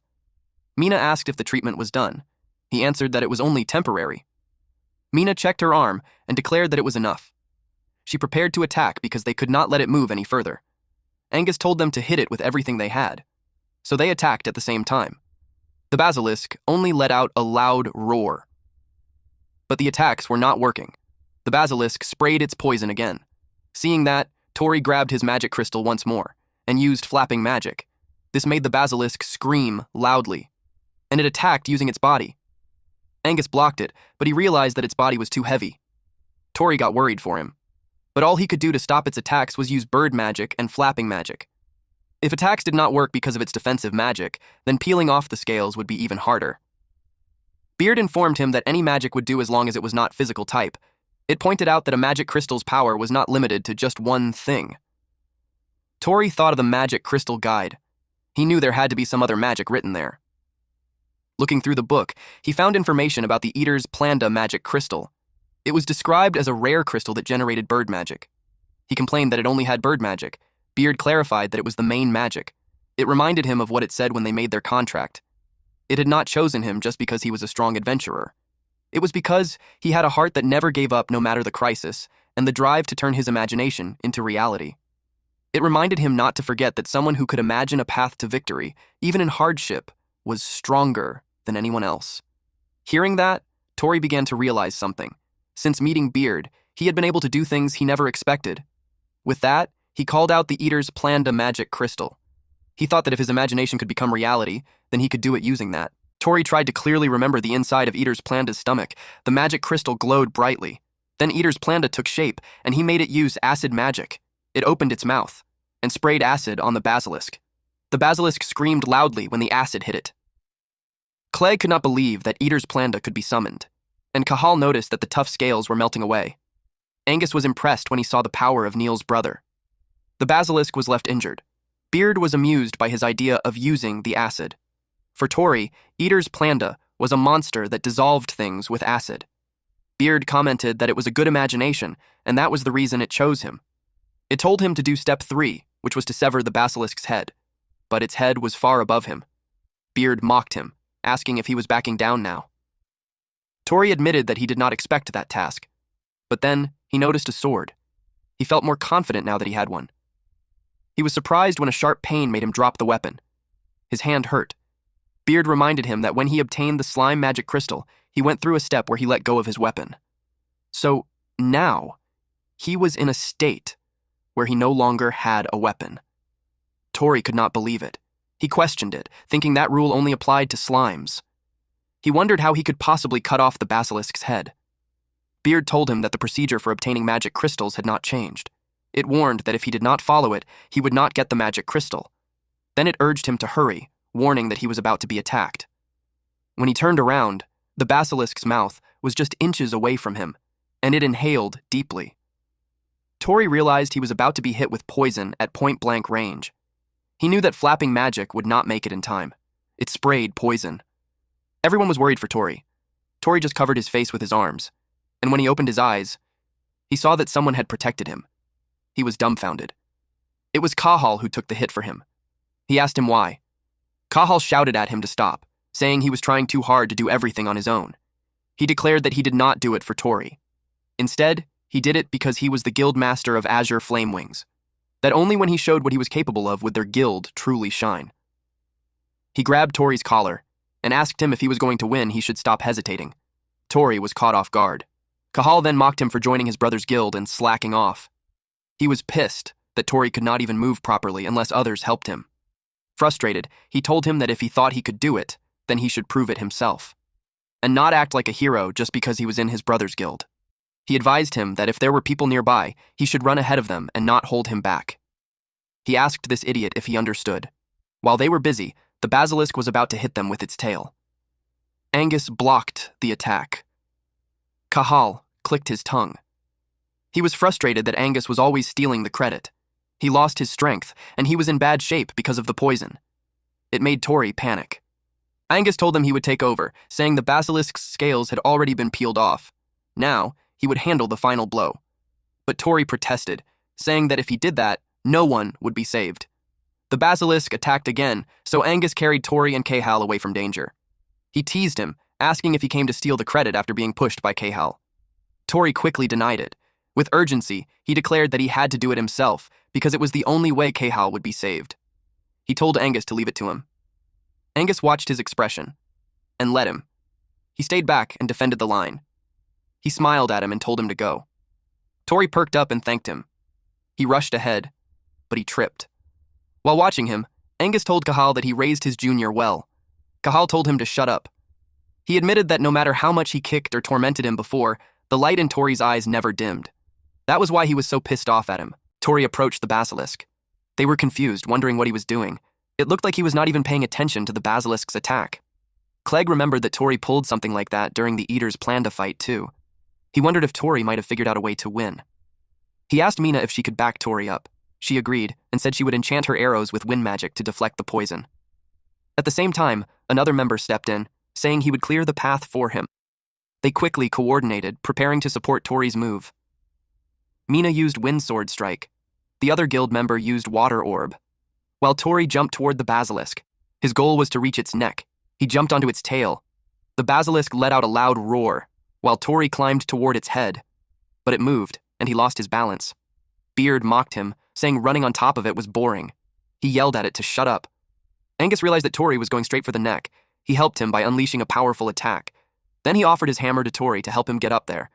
Mina asked if the treatment was done. He answered that it was only temporary. Mina checked her arm and declared that it was enough. She prepared to attack because they could not let it move any further. Angus told them to hit it with everything they had. So they attacked at the same time. The basilisk only let out a loud roar. But the attacks were not working. The basilisk sprayed its poison again. Seeing that, Tori grabbed his magic crystal once more and used flapping magic. This made the basilisk scream loudly, and it attacked using its body. Angus blocked it, but he realized that its body was too heavy. Tori got worried for him, but all he could do to stop its attacks was use bird magic and flapping magic. If attacks did not work because of its defensive magic, then peeling off the scales would be even harder. Beard informed him that any magic would do as long as it was not physical type. It pointed out that a magic crystal's power was not limited to just one thing. Tori thought of the magic crystal guide. He knew there had to be some other magic written there. Looking through the book, he found information about the Eater's Planda magic crystal. It was described as a rare crystal that generated bird magic. He complained that it only had bird magic. Beard clarified that it was the main magic. It reminded him of what it said when they made their contract. It had not chosen him just because he was a strong adventurer. It was because he had a heart that never gave up no matter the crisis, and the drive to turn his imagination into reality. It reminded him not to forget that someone who could imagine a path to victory, even in hardship, was stronger than anyone else. Hearing that, Tori began to realize something. Since meeting Beard, he had been able to do things he never expected. With that, he called out the Eater's Planda magic crystal. He thought that if his imagination could become reality, then he could do it using that. Tori tried to clearly remember the inside of Eater's Planda's stomach. The magic crystal glowed brightly. Then Eater's Planda took shape, and he made it use acid magic. It opened its mouth and sprayed acid on the basilisk. The basilisk screamed loudly when the acid hit it. Clegg could not believe that Eater's Planda could be summoned, and Cahal noticed that the tough scales were melting away. Angus was impressed when he saw the power of Neil's brother. The basilisk was left injured. Beard was amused by his idea of using the acid. For Tori, Eater's Planda was a monster that dissolved things with acid. Beard commented that it was a good imagination, and that was the reason it chose him. It told him to do step 3, which was to sever the basilisk's head, but its head was far above him. Beard mocked him, asking if he was backing down now. Tori admitted that he did not expect that task, but then he noticed a sword. He felt more confident now that he had one. He was surprised when a sharp pain made him drop the weapon. His hand hurt. Beard reminded him that when he obtained the slime magic crystal, he went through a step where he let go of his weapon. So now, he was in a state where he no longer had a weapon. Tori could not believe it. He questioned it, thinking that rule only applied to slimes. He wondered how he could possibly cut off the basilisk's head. Beard told him that the procedure for obtaining magic crystals had not changed. It warned that if he did not follow it, he would not get the magic crystal. Then it urged him to hurry, warning that he was about to be attacked. When he turned around, the basilisk's mouth was just inches away from him, and it inhaled deeply. Tori realized he was about to be hit with poison at point-blank range. He knew that flapping magic would not make it in time. It sprayed poison. Everyone was worried for Tori. Tori just covered his face with his arms, and when he opened his eyes, he saw that someone had protected him. He was dumbfounded. It was Kahal who took the hit for him. He asked him why. Kahal shouted at him to stop, saying he was trying too hard to do everything on his own. He declared that he did not do it for Tori. Instead, he did it because he was the guild master of Azure Flamewings, that only when he showed what he was capable of would their guild truly shine. He grabbed Tori's collar and asked him if he was going to win, he should stop hesitating. Tori was caught off guard. Kahal then mocked him for joining his brother's guild and slacking off. He was pissed that Tori could not even move properly unless others helped him. Frustrated, he told him that if he thought he could do it, then he should prove it himself, and not act like a hero just because he was in his brother's guild. He advised him that if there were people nearby, he should run ahead of them and not hold him back. He asked this idiot if he understood. While they were busy, the basilisk was about to hit them with its tail. Angus blocked the attack. Kahal clicked his tongue. He was frustrated that Angus was always stealing the credit. He lost his strength, and he was in bad shape because of the poison. It made Tori panic. Angus told him he would take over, saying the basilisk's scales had already been peeled off. Now, he would handle the final blow. But Tori protested, saying that if he did that, no one would be saved. The basilisk attacked again, so Angus carried Tori and Kahal away from danger. He teased him, asking if he came to steal the credit after being pushed by Kahal. Tori quickly denied it. With urgency, he declared that he had to do it himself because it was the only way Kahal would be saved. He told Angus to leave it to him. Angus watched his expression and let him. He stayed back and defended the line. He smiled at him and told him to go. Tori perked up and thanked him. He rushed ahead, but he tripped. While watching him, Angus told Kahal that he raised his junior well. Kahal told him to shut up. He admitted that no matter how much he kicked or tormented him before, the light in Tori's eyes never dimmed. That was why he was so pissed off at him. Tori approached the basilisk. They were confused, wondering what he was doing. It looked like he was not even paying attention to the basilisk's attack. Clegg remembered that Tori pulled something like that during the Eater's plan to fight, too. He wondered if Tori might have figured out a way to win. He asked Mina if she could back Tori up. She agreed and said she would enchant her arrows with wind magic to deflect the poison. At the same time, another member stepped in, saying he would clear the path for him. They quickly coordinated, preparing to support Tori's move. Mina used Wind Sword Strike. The other guild member used Water Orb. While Tori jumped toward the basilisk, his goal was to reach its neck. He jumped onto its tail. The basilisk let out a loud roar, while Tori climbed toward its head. But it moved, and he lost his balance. Beard mocked him, saying running on top of it was boring. He yelled at it to shut up. Angus realized that Tori was going straight for the neck. He helped him by unleashing a powerful attack. Then he offered his hammer to Tori to help him get up there.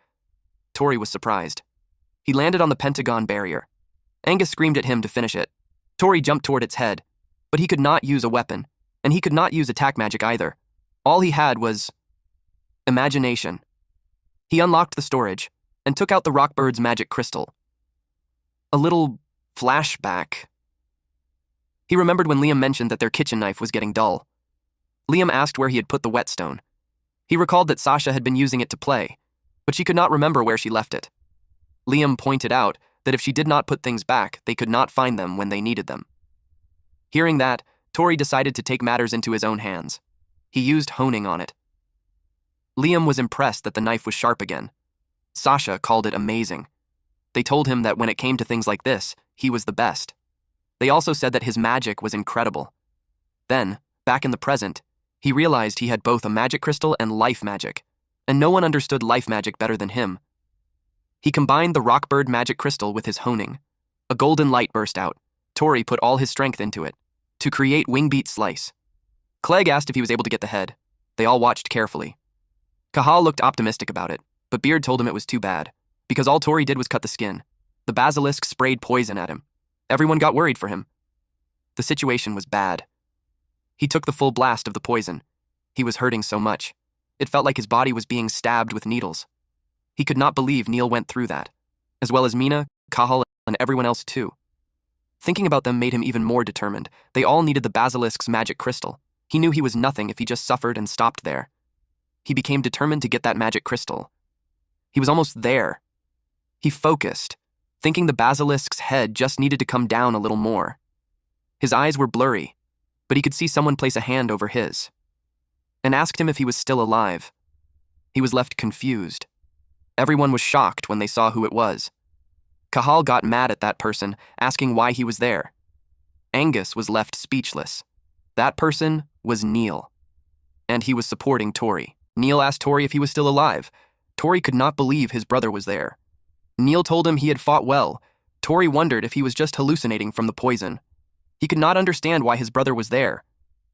Tori was surprised. He landed on the pentagon barrier. Angus screamed at him to finish it. Tori jumped toward its head, but he could not use a weapon, and he could not use attack magic either. All he had was imagination. He unlocked the storage and took out the Rockbird's magic crystal. A little flashback. He remembered when Liam mentioned that their kitchen knife was getting dull. Liam asked where he had put the whetstone. He recalled that Sasha had been using it to play, but she could not remember where she left it. Liam pointed out that if she did not put things back, they could not find them when they needed them. Hearing that, Tori decided to take matters into his own hands. He used honing on it. Liam was impressed that the knife was sharp again. Sasha called it amazing. They told him that when it came to things like this, he was the best. They also said that his magic was incredible. Then, back in the present, he realized he had both a magic crystal and life magic, and no one understood life magic better than him. He combined the Rockbird magic crystal with his honing. A golden light burst out. Tori put all his strength into it, to create Wingbeat Slice. Clegg asked if he was able to get the head. They all watched carefully. Kahal looked optimistic about it, but Beard told him it was too bad, because all Tori did was cut the skin. The basilisk sprayed poison at him. Everyone got worried for him. The situation was bad. He took the full blast of the poison. He was hurting so much. It felt like his body was being stabbed with needles. He could not believe Neil went through that, as well as Mina, Kahal, and everyone else too. Thinking about them made him even more determined. They all needed the basilisk's magic crystal. He knew he was nothing if he just suffered and stopped there. He became determined to get that magic crystal. He was almost there. He focused, thinking the basilisk's head just needed to come down a little more. His eyes were blurry, but he could see someone place a hand over his and asked him if he was still alive. He was left confused. Everyone was shocked when they saw who it was. Kahal got mad at that person, asking why he was there. Angus was left speechless. That person was Neil, and he was supporting Tori. Neil asked Tori if he was still alive. Tori could not believe his brother was there. Neil told him he had fought well. Tori wondered if he was just hallucinating from the poison. He could not understand why his brother was there.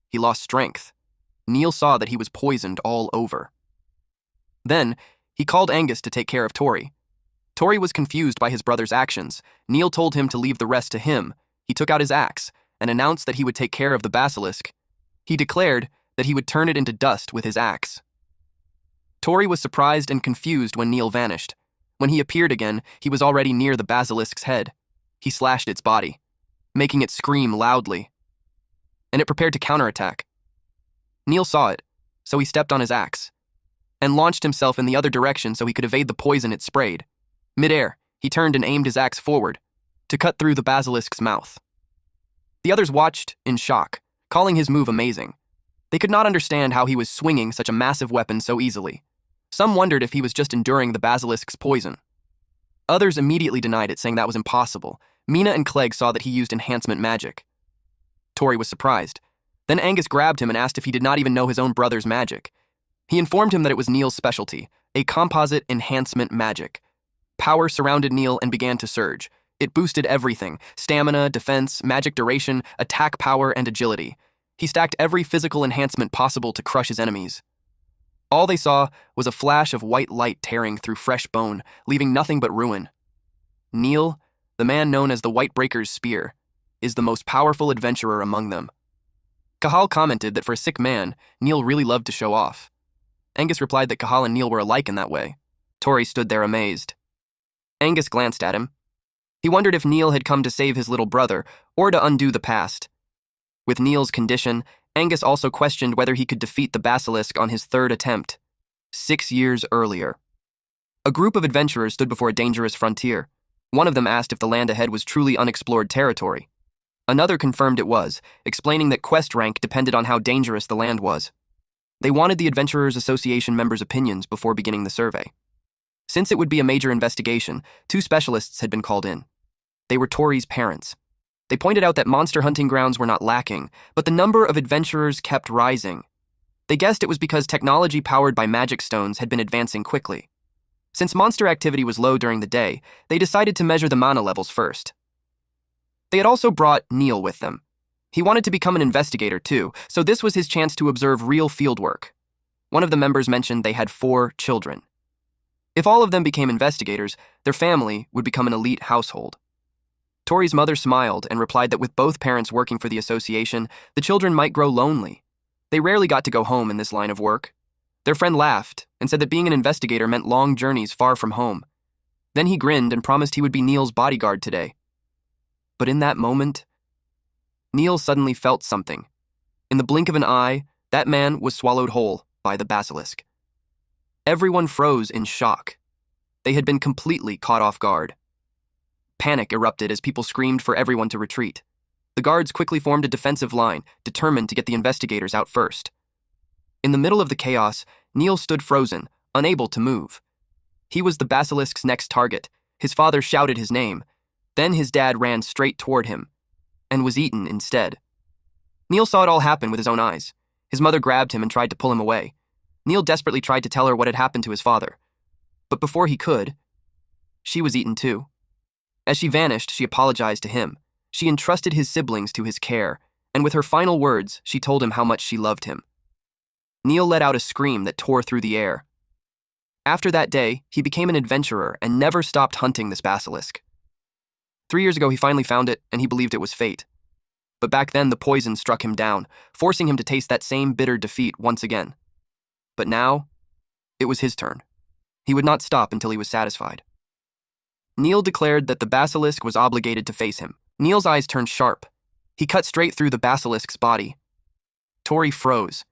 He lost strength. Neil saw that he was poisoned all over. Then, he called Angus to take care of Tori. Tori was confused by his brother's actions. Neil told him to leave the rest to him. He took out his axe and announced that he would take care of the basilisk. He declared that he would turn it into dust with his axe. Tori was surprised and confused when Neil vanished. When he appeared again, he was already near the basilisk's head. He slashed its body, making it scream loudly, and it prepared to counterattack. Neil saw it, so he stepped on his axe and launched himself in the other direction so he could evade the poison it sprayed. Mid-air, he turned and aimed his axe forward to cut through the basilisk's mouth. The others watched in shock, calling his move amazing. They could not understand how he was swinging such a massive weapon so easily. Some wondered if he was just enduring the basilisk's poison. Others immediately denied it, saying that was impossible. Mina and Clegg saw that he used enhancement magic. Tori was surprised. Then Angus grabbed him and asked if he did not even know his own brother's magic. He informed him that it was Neil's specialty, a composite enhancement magic. Power surrounded Neil and began to surge. It boosted everything: stamina, defense, magic duration, attack power, and agility. He stacked every physical enhancement possible to crush his enemies. All they saw was a flash of white light tearing through fresh bone, leaving nothing but ruin. Neil, the man known as the White Breaker's Spear, is the most powerful adventurer among them. Kahal commented that for a sick man, Neil really loved to show off. Angus replied that Kahal and Neil were alike in that way. Tori stood there amazed. Angus glanced at him. He wondered if Neil had come to save his little brother or to undo the past. With Neil's condition, Angus also questioned whether he could defeat the basilisk on his third attempt, 6 years earlier. A group of adventurers stood before a dangerous frontier. One of them asked if the land ahead was truly unexplored territory. Another confirmed it was, explaining that quest rank depended on how dangerous the land was. They wanted the Adventurers Association members' opinions before beginning the survey. Since it would be a major investigation, 2 specialists had been called in. They were Tori's parents. They pointed out that monster hunting grounds were not lacking, but the number of adventurers kept rising. They guessed it was because technology powered by magic stones had been advancing quickly. Since monster activity was low during the day, they decided to measure the mana levels first. They had also brought Neil with them. He wanted to become an investigator too, so this was his chance to observe real fieldwork. One of the members mentioned they had 4 children. If all of them became investigators, their family would become an elite household. Tori's mother smiled and replied that with both parents working for the association, the children might grow lonely. They rarely got to go home in this line of work. Their friend laughed and said that being an investigator meant long journeys far from home. Then he grinned and promised he would be Neil's bodyguard today. But in that moment, Neil suddenly felt something. In the blink of an eye, that man was swallowed whole by the basilisk. Everyone froze in shock. They had been completely caught off guard. Panic erupted as people screamed for everyone to retreat. The guards quickly formed a defensive line, determined to get the investigators out first. In the middle of the chaos, Neil stood frozen, unable to move. He was the basilisk's next target. His father shouted his name. Then his dad ran straight toward him and was eaten instead. Neil saw it all happen with his own eyes. His mother grabbed him and tried to pull him away. Neil desperately tried to tell her what had happened to his father. But before he could, she was eaten too. As she vanished, she apologized to him. She entrusted his siblings to his care, and with her final words, she told him how much she loved him. Neil let out a scream that tore through the air. After that day, he became an adventurer and never stopped hunting this basilisk. 3 years ago, he finally found it, and he believed it was fate. but back then the poison struck him down, forcing him to taste that same bitter defeat once again. But now, it was his turn. He would not stop until he was satisfied. Neil declared that the basilisk was obligated to face him. Neil's eyes turned sharp. He cut straight through the basilisk's body. Tori froze.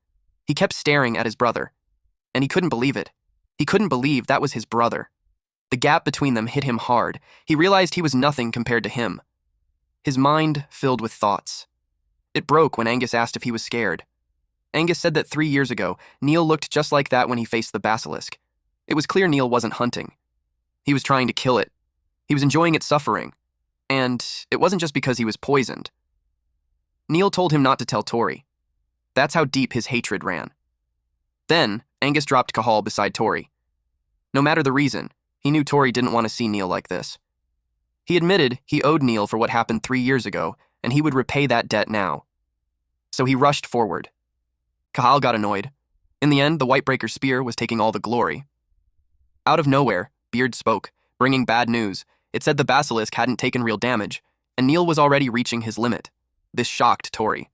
He kept staring at his brother, and he couldn't believe it. He couldn't believe that was his brother. The gap between them hit him hard. He realized he was nothing compared to him. His mind filled with thoughts. It broke when Angus asked if he was scared. Angus said that 3 years ago, Neil looked just like that when he faced the basilisk. It was clear Neil wasn't hunting. He was trying to kill it. He was enjoying its suffering. And it wasn't just because he was poisoned. Neil told him not to tell Tori. That's how deep his hatred ran. Then, Angus dropped Cahal beside Tori. No matter the reason, he knew Tori didn't want to see Neil like this. He admitted he owed Neil for what happened 3 years ago, and he would repay that debt now. So he rushed forward. Cahal got annoyed. In the end, the Whitebreaker spear was taking all the glory. Out of nowhere, Beard spoke, bringing bad news. It said the basilisk hadn't taken real damage, and Neil was already reaching his limit. This shocked Tori.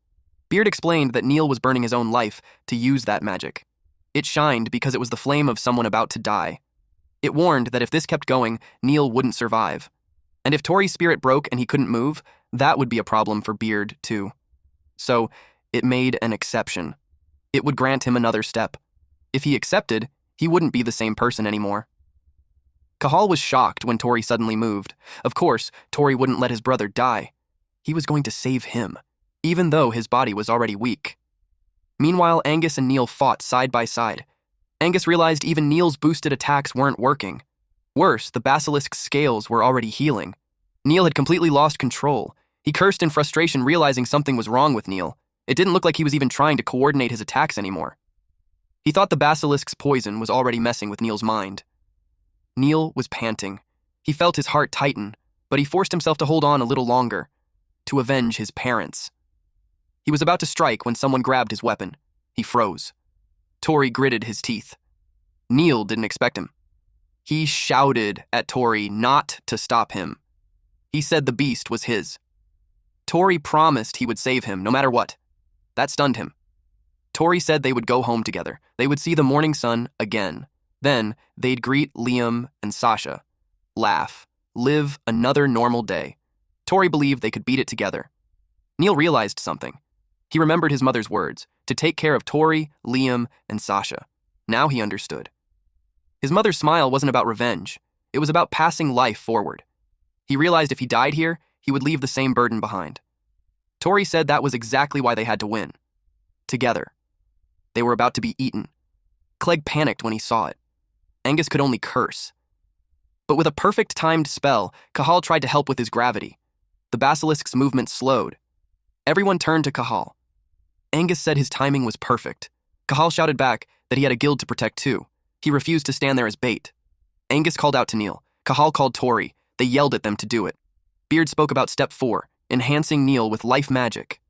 Beard explained that Neil was burning his own life to use that magic. It shined because it was the flame of someone about to die. It warned that if this kept going, Neil wouldn't survive. And if Tori's spirit broke and he couldn't move, that would be a problem for Beard, too. So, it made an exception. It would grant him another step. If he accepted, he wouldn't be the same person anymore. Cahal was shocked when Tori suddenly moved. Of course, Tori wouldn't let his brother die. He was going to save him, even though his body was already weak. Meanwhile, Angus and Neil fought side by side. Angus realized even Neil's boosted attacks weren't working. Worse, the basilisk's scales were already healing. Neil had completely lost control. He cursed in frustration, realizing something was wrong with Neil. It didn't look like he was even trying to coordinate his attacks anymore. He thought the basilisk's poison was already messing with Neil's mind. Neil was panting. He felt his heart tighten, but he forced himself to hold on a little longer, to avenge his parents. He was about to strike when someone grabbed his weapon. He froze. Tori gritted his teeth. Neil didn't expect him. He shouted at Tori not to stop him. He said the beast was his. Tori promised he would save him no matter what. That stunned him. Tori said they would go home together. They would see the morning sun again. Then they'd greet Liam and Sasha, laugh, live another normal day. Tori believed they could beat it together. Neil realized something. He remembered his mother's words, to take care of Tori, Liam, and Sasha. Now he understood. His mother's smile wasn't about revenge. It was about passing life forward. He realized if he died here, he would leave the same burden behind. Tori said that was exactly why they had to win. Together. They were about to be eaten. Clegg panicked when he saw it. Angus could only curse. But with a perfect timed spell, Cahal tried to help with his gravity. The basilisk's movement slowed. Everyone turned to Cahal. Angus said his timing was perfect. Cahal shouted back that he had a guild to protect too. He refused to stand there as bait. Angus called out to Neil. Cahal called Tori. They yelled at them to do it. Beard spoke about step 4, enhancing Neil with life magic.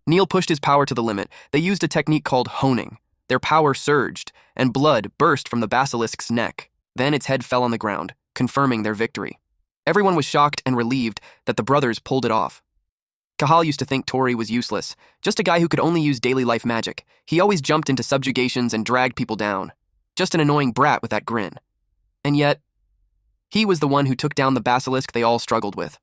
Neil pushed his power to the limit. They used a technique called honing. Their power surged, and blood burst from the basilisk's neck. Then its head fell on the ground, confirming their victory. Everyone was shocked and relieved that the brothers pulled it off. Cahal used to think Tori was useless, just a guy who could only use daily life magic. He always jumped into subjugations and dragged people down. Just an annoying brat with that grin. And yet, he was the one who took down the basilisk they all struggled with.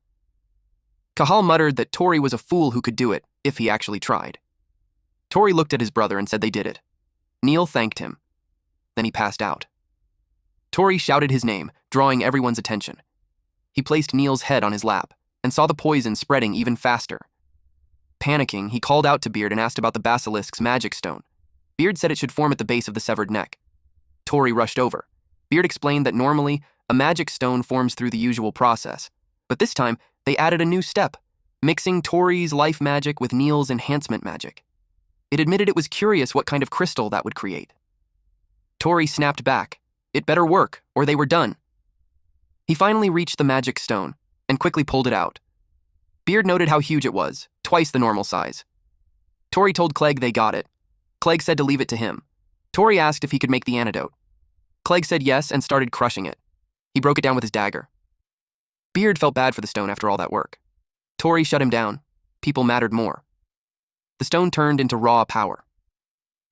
Cahal muttered that Tori was a fool who could do it, if he actually tried. Tori looked at his brother and said they did it. Neil thanked him. Then he passed out. Tori shouted his name, drawing everyone's attention. He placed Neil's head on his lap and saw the poison spreading even faster. Panicking, he called out to Beard and asked about the basilisk's magic stone. Beard said it should form at the base of the severed neck. Tori rushed over. Beard explained that normally, a magic stone forms through the usual process, but this time, they added a new step, mixing Tori's life magic with Neil's enhancement magic. It admitted it was curious what kind of crystal that would create. Tori snapped back. It better work, or they were done. He finally reached the magic stone and quickly pulled it out. Beard noted how huge it was, twice the normal size. Tori told Clegg they got it. Clegg said to leave it to him. Tori asked if he could make the antidote. Clegg said yes and started crushing it. He broke it down with his dagger. Beard felt bad for the stone after all that work. Tori shut him down. People mattered more. The stone turned into raw power.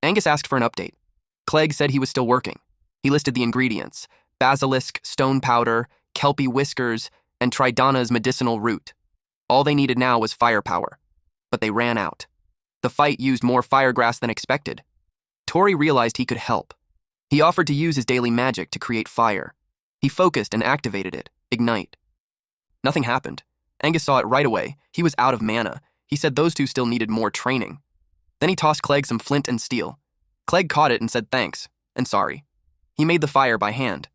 Angus asked for an update. Clegg said he was still working. He listed the ingredients: basilisk, stone powder, kelpie whiskers, and Tridana's medicinal root. All they needed now was firepower. But they ran out. The fight used more firegrass than expected. Tori realized he could help. He offered to use his daily magic to create fire. He focused and activated it, ignite. Nothing happened. Angus saw it right away. He was out of mana. He said those two still needed more training. Then he tossed Clegg some flint and steel. Clegg caught it and said thanks, and sorry. He made the fire by hand.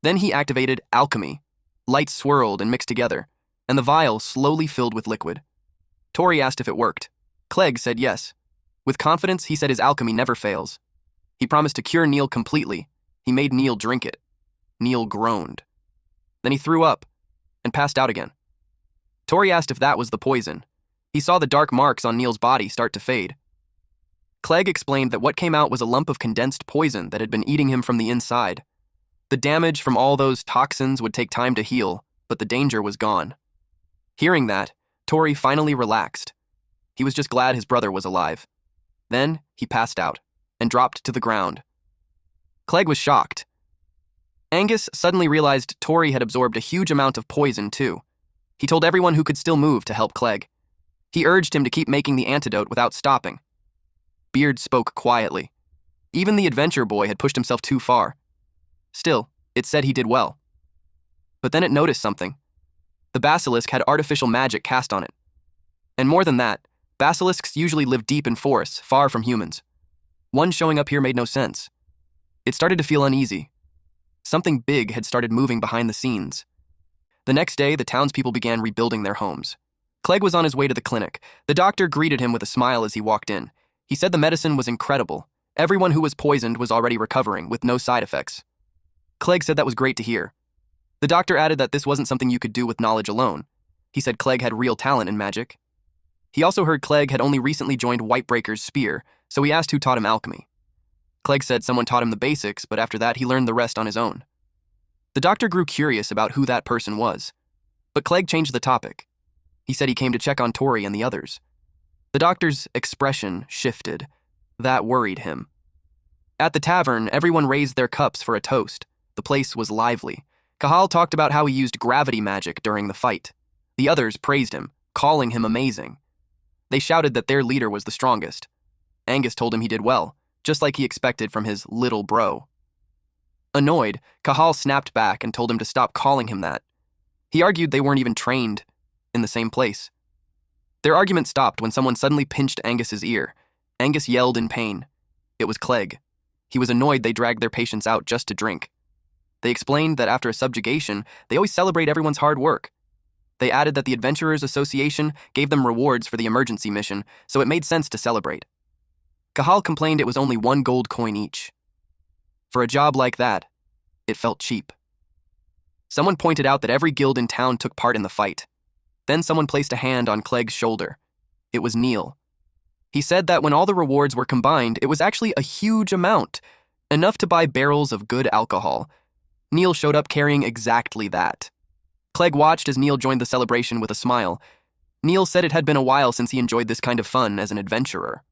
Then he activated alchemy. Light swirled and mixed together, and the vial slowly filled with liquid. Tori asked if it worked. Clegg said yes. With confidence, he said his alchemy never fails. He promised to cure Neil completely. He made Neil drink it. Neil groaned. Then he threw up and passed out again. Tori asked if that was the poison. He saw the dark marks on Neil's body start to fade. Clegg explained that what came out was a lump of condensed poison that had been eating him from the inside. The damage from all those toxins would take time to heal, but the danger was gone. Hearing that, Tori finally relaxed. He was just glad his brother was alive. Then he passed out and dropped to the ground. Clegg was shocked. Angus suddenly realized Tori had absorbed a huge amount of poison, too. He told everyone who could still move to help Clegg. He urged him to keep making the antidote without stopping. Beard spoke quietly. Even the adventure boy had pushed himself too far. Still, it said he did well. But then it noticed something. The basilisk had artificial magic cast on it. And more than that, basilisks usually live deep in forests, far from humans. One showing up here made no sense. It started to feel uneasy. Something big had started moving behind the scenes. The next day, the townspeople began rebuilding their homes. Clegg was on his way to the clinic. The doctor greeted him with a smile as he walked in. He said the medicine was incredible. Everyone who was poisoned was already recovering, with no side effects. Clegg said that was great to hear. The doctor added that this wasn't something you could do with knowledge alone. He said Clegg had real talent in magic. He also heard Clegg had only recently joined Whitebreaker's spear, so he asked who taught him alchemy. Clegg said someone taught him the basics, but after that he learned the rest on his own. The doctor grew curious about who that person was, but Clegg changed the topic. He said he came to check on Tori and the others. The doctor's expression shifted. That worried him. At the tavern, everyone raised their cups for a toast. The place was lively. Cahal talked about how he used gravity magic during the fight. The others praised him, calling him amazing. They shouted that their leader was the strongest. Angus told him he did well, just like he expected from his little bro. Annoyed, Cahal snapped back and told him to stop calling him that. He argued they weren't even trained in the same place. Their argument stopped when someone suddenly pinched Angus's ear. Angus yelled in pain. It was Clegg. He was annoyed they dragged their patients out just to drink. They explained that after a subjugation, they always celebrate everyone's hard work. They added that the Adventurers Association gave them rewards for the emergency mission, so it made sense to celebrate. Cahal complained it was only 1 gold coin each. For a job like that, it felt cheap. Someone pointed out that every guild in town took part in the fight. Then someone placed a hand on Clegg's shoulder. It was Neil. He said that when all the rewards were combined, it was actually a huge amount, enough to buy barrels of good alcohol. Neil showed up carrying exactly that. Clegg watched as Neil joined the celebration with a smile. Neil said it had been a while since he enjoyed this kind of fun as an adventurer.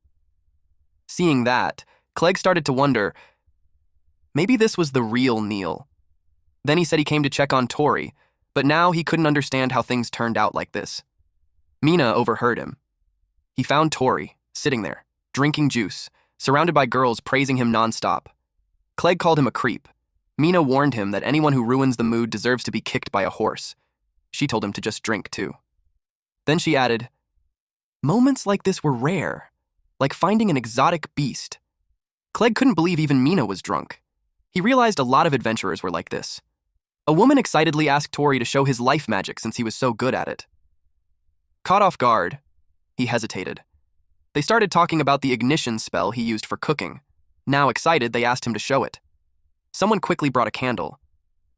Seeing that, Clegg started to wonder, maybe this was the real Neil. Then he said he came to check on Tori, but now he couldn't understand how things turned out like this. Mina overheard him. He found Tori, sitting there, drinking juice, surrounded by girls praising him nonstop. Clegg called him a creep. Mina warned him that anyone who ruins the mood deserves to be kicked by a horse. She told him to just drink, too. Then she added, moments like this were rare, like finding an exotic beast. Clegg couldn't believe even Mina was drunk. He realized a lot of adventurers were like this. A woman excitedly asked Tori to show his life magic since he was so good at it. Caught off guard, he hesitated. They started talking about the ignition spell he used for cooking. Now excited, they asked him to show it. Someone quickly brought a candle.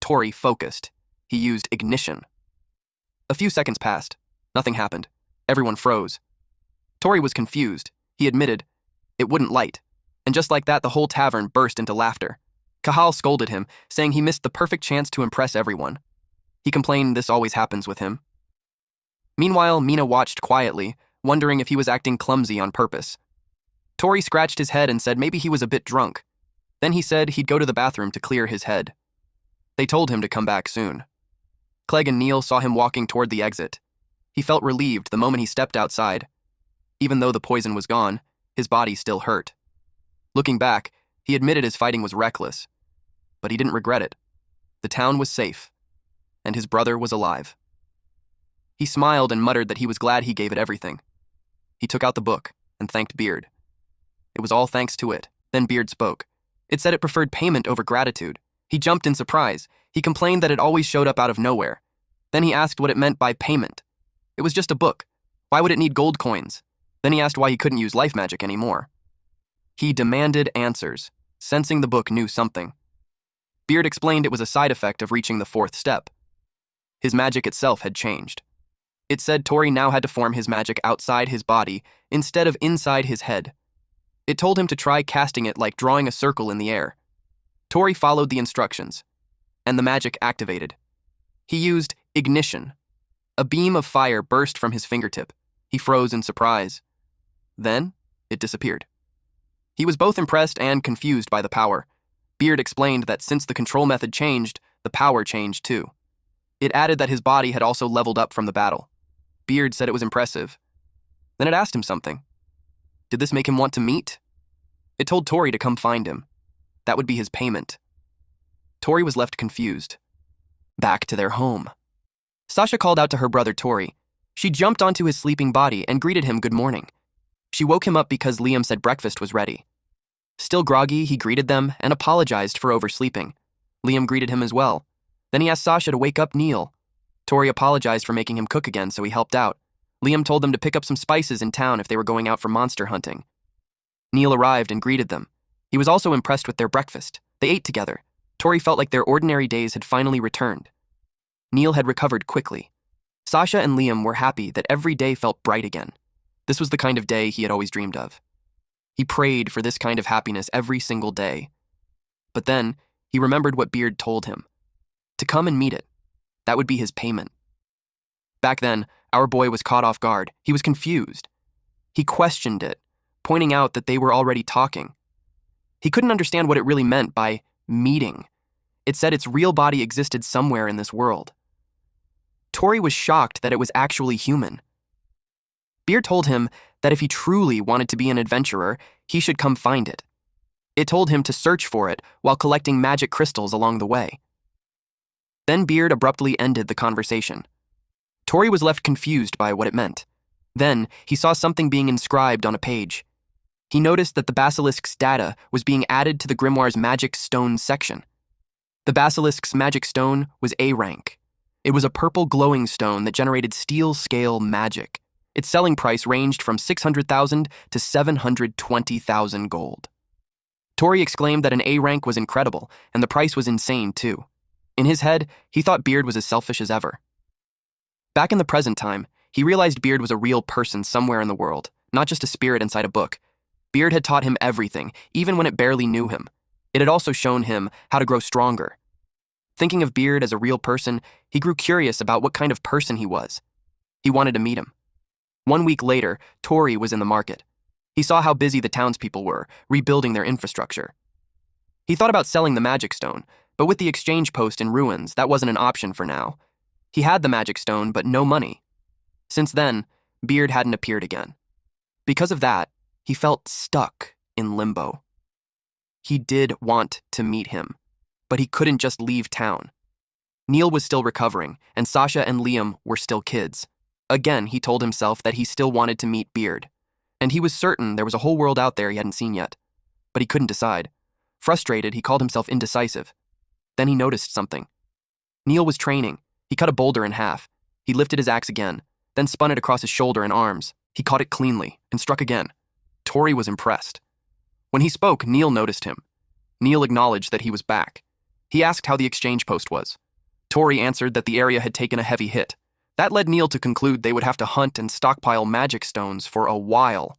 Tori focused. He used ignition. A few seconds passed. Nothing happened. Everyone froze. Tori was confused. He admitted it wouldn't light. And just like that, the whole tavern burst into laughter. Cahal scolded him, saying he missed the perfect chance to impress everyone. He complained this always happens with him. Meanwhile, Mina watched quietly, wondering if he was acting clumsy on purpose. Tori scratched his head and said maybe he was a bit drunk. Then he said he'd go to the bathroom to clear his head. They told him to come back soon. Clegg and Neil saw him walking toward the exit. He felt relieved the moment he stepped outside. Even though the poison was gone, his body still hurt. Looking back, he admitted his fighting was reckless, but he didn't regret it. The town was safe, and his brother was alive. He smiled and muttered that he was glad he gave it everything. He took out the book and thanked Beard. It was all thanks to it. Then Beard spoke. It said it preferred payment over gratitude. He jumped in surprise. He complained that it always showed up out of nowhere. Then he asked what it meant by payment. It was just a book. Why would it need gold coins? Then he asked why he couldn't use life magic anymore. He demanded answers, sensing the book knew something. Beard explained it was a side effect of reaching the fourth step. His magic itself had changed. It said Tori now had to form his magic outside his body instead of inside his head. It told him to try casting it like drawing a circle in the air. Tori followed the instructions, and the magic activated. He used ignition. A beam of fire burst from his fingertip. He froze in surprise. Then, it disappeared. He was both impressed and confused by the power. Beard explained that since the control method changed, the power changed too. It added that his body had also leveled up from the battle. Beard said it was impressive. Then it asked him something. Did this make him want to meet? It told Tori to come find him. That would be his payment. Tori was left confused. Back to their home. Sasha called out to her brother Tori. She jumped onto his sleeping body and greeted him good morning. She woke him up because Liam said breakfast was ready. Still groggy, he greeted them and apologized for oversleeping. Liam greeted him as well. Then he asked Sasha to wake up Neil. Tori apologized for making him cook again, so he helped out. Liam told them to pick up some spices in town if they were going out for monster hunting. Neil arrived and greeted them. He was also impressed with their breakfast. They ate together. Tori felt like their ordinary days had finally returned. Neil had recovered quickly. Sasha and Liam were happy that every day felt bright again. This was the kind of day he had always dreamed of. He prayed for this kind of happiness every single day. But then, he remembered what Beard told him. To come and meet it. That would be his payment. Back then, our boy was caught off guard. He was confused. He questioned it, pointing out that they were already talking. He couldn't understand what it really meant by meeting. It said its real body existed somewhere in this world. Tori was shocked that it was actually human. Beard told him that if he truly wanted to be an adventurer, he should come find it. It told him to search for it while collecting magic crystals along the way. Then Beard abruptly ended the conversation. Tori was left confused by what it meant. Then he saw something being inscribed on a page. He noticed that the basilisk's data was being added to the grimoire's magic stone section. The basilisk's magic stone was A rank. It was a purple glowing stone that generated steel scale magic. Its selling price ranged from 600,000 to 720,000 gold. Tori exclaimed that an A rank was incredible, and the price was insane too. In his head, he thought Beard was as selfish as ever. Back in the present time, he realized Beard was a real person somewhere in the world, not just a spirit inside a book. Beard had taught him everything, even when it barely knew him. It had also shown him how to grow stronger. Thinking of Beard as a real person, he grew curious about what kind of person he was. He wanted to meet him. 1 week later, Tori was in the market. He saw how busy the townspeople were, rebuilding their infrastructure. He thought about selling the magic stone, but with the exchange post in ruins, that wasn't an option for now. He had the magic stone, but no money. Since then, Beard hadn't appeared again. Because of that, he felt stuck in limbo. He did want to meet him, but he couldn't just leave town. Neil was still recovering, and Sasha and Liam were still kids. Again, he told himself that he still wanted to meet Beard, and he was certain there was a whole world out there he hadn't seen yet. But he couldn't decide. Frustrated, he called himself indecisive. Then he noticed something. Neil was training. He cut a boulder in half. He lifted his axe again, then spun it across his shoulder and arms. He caught it cleanly and struck again. Tori was impressed. When he spoke, Neil noticed him. Neil acknowledged that he was back. He asked how the exchange post was. Tori answered that the area had taken a heavy hit. That led Neil to conclude they would have to hunt and stockpile magic stones for a while.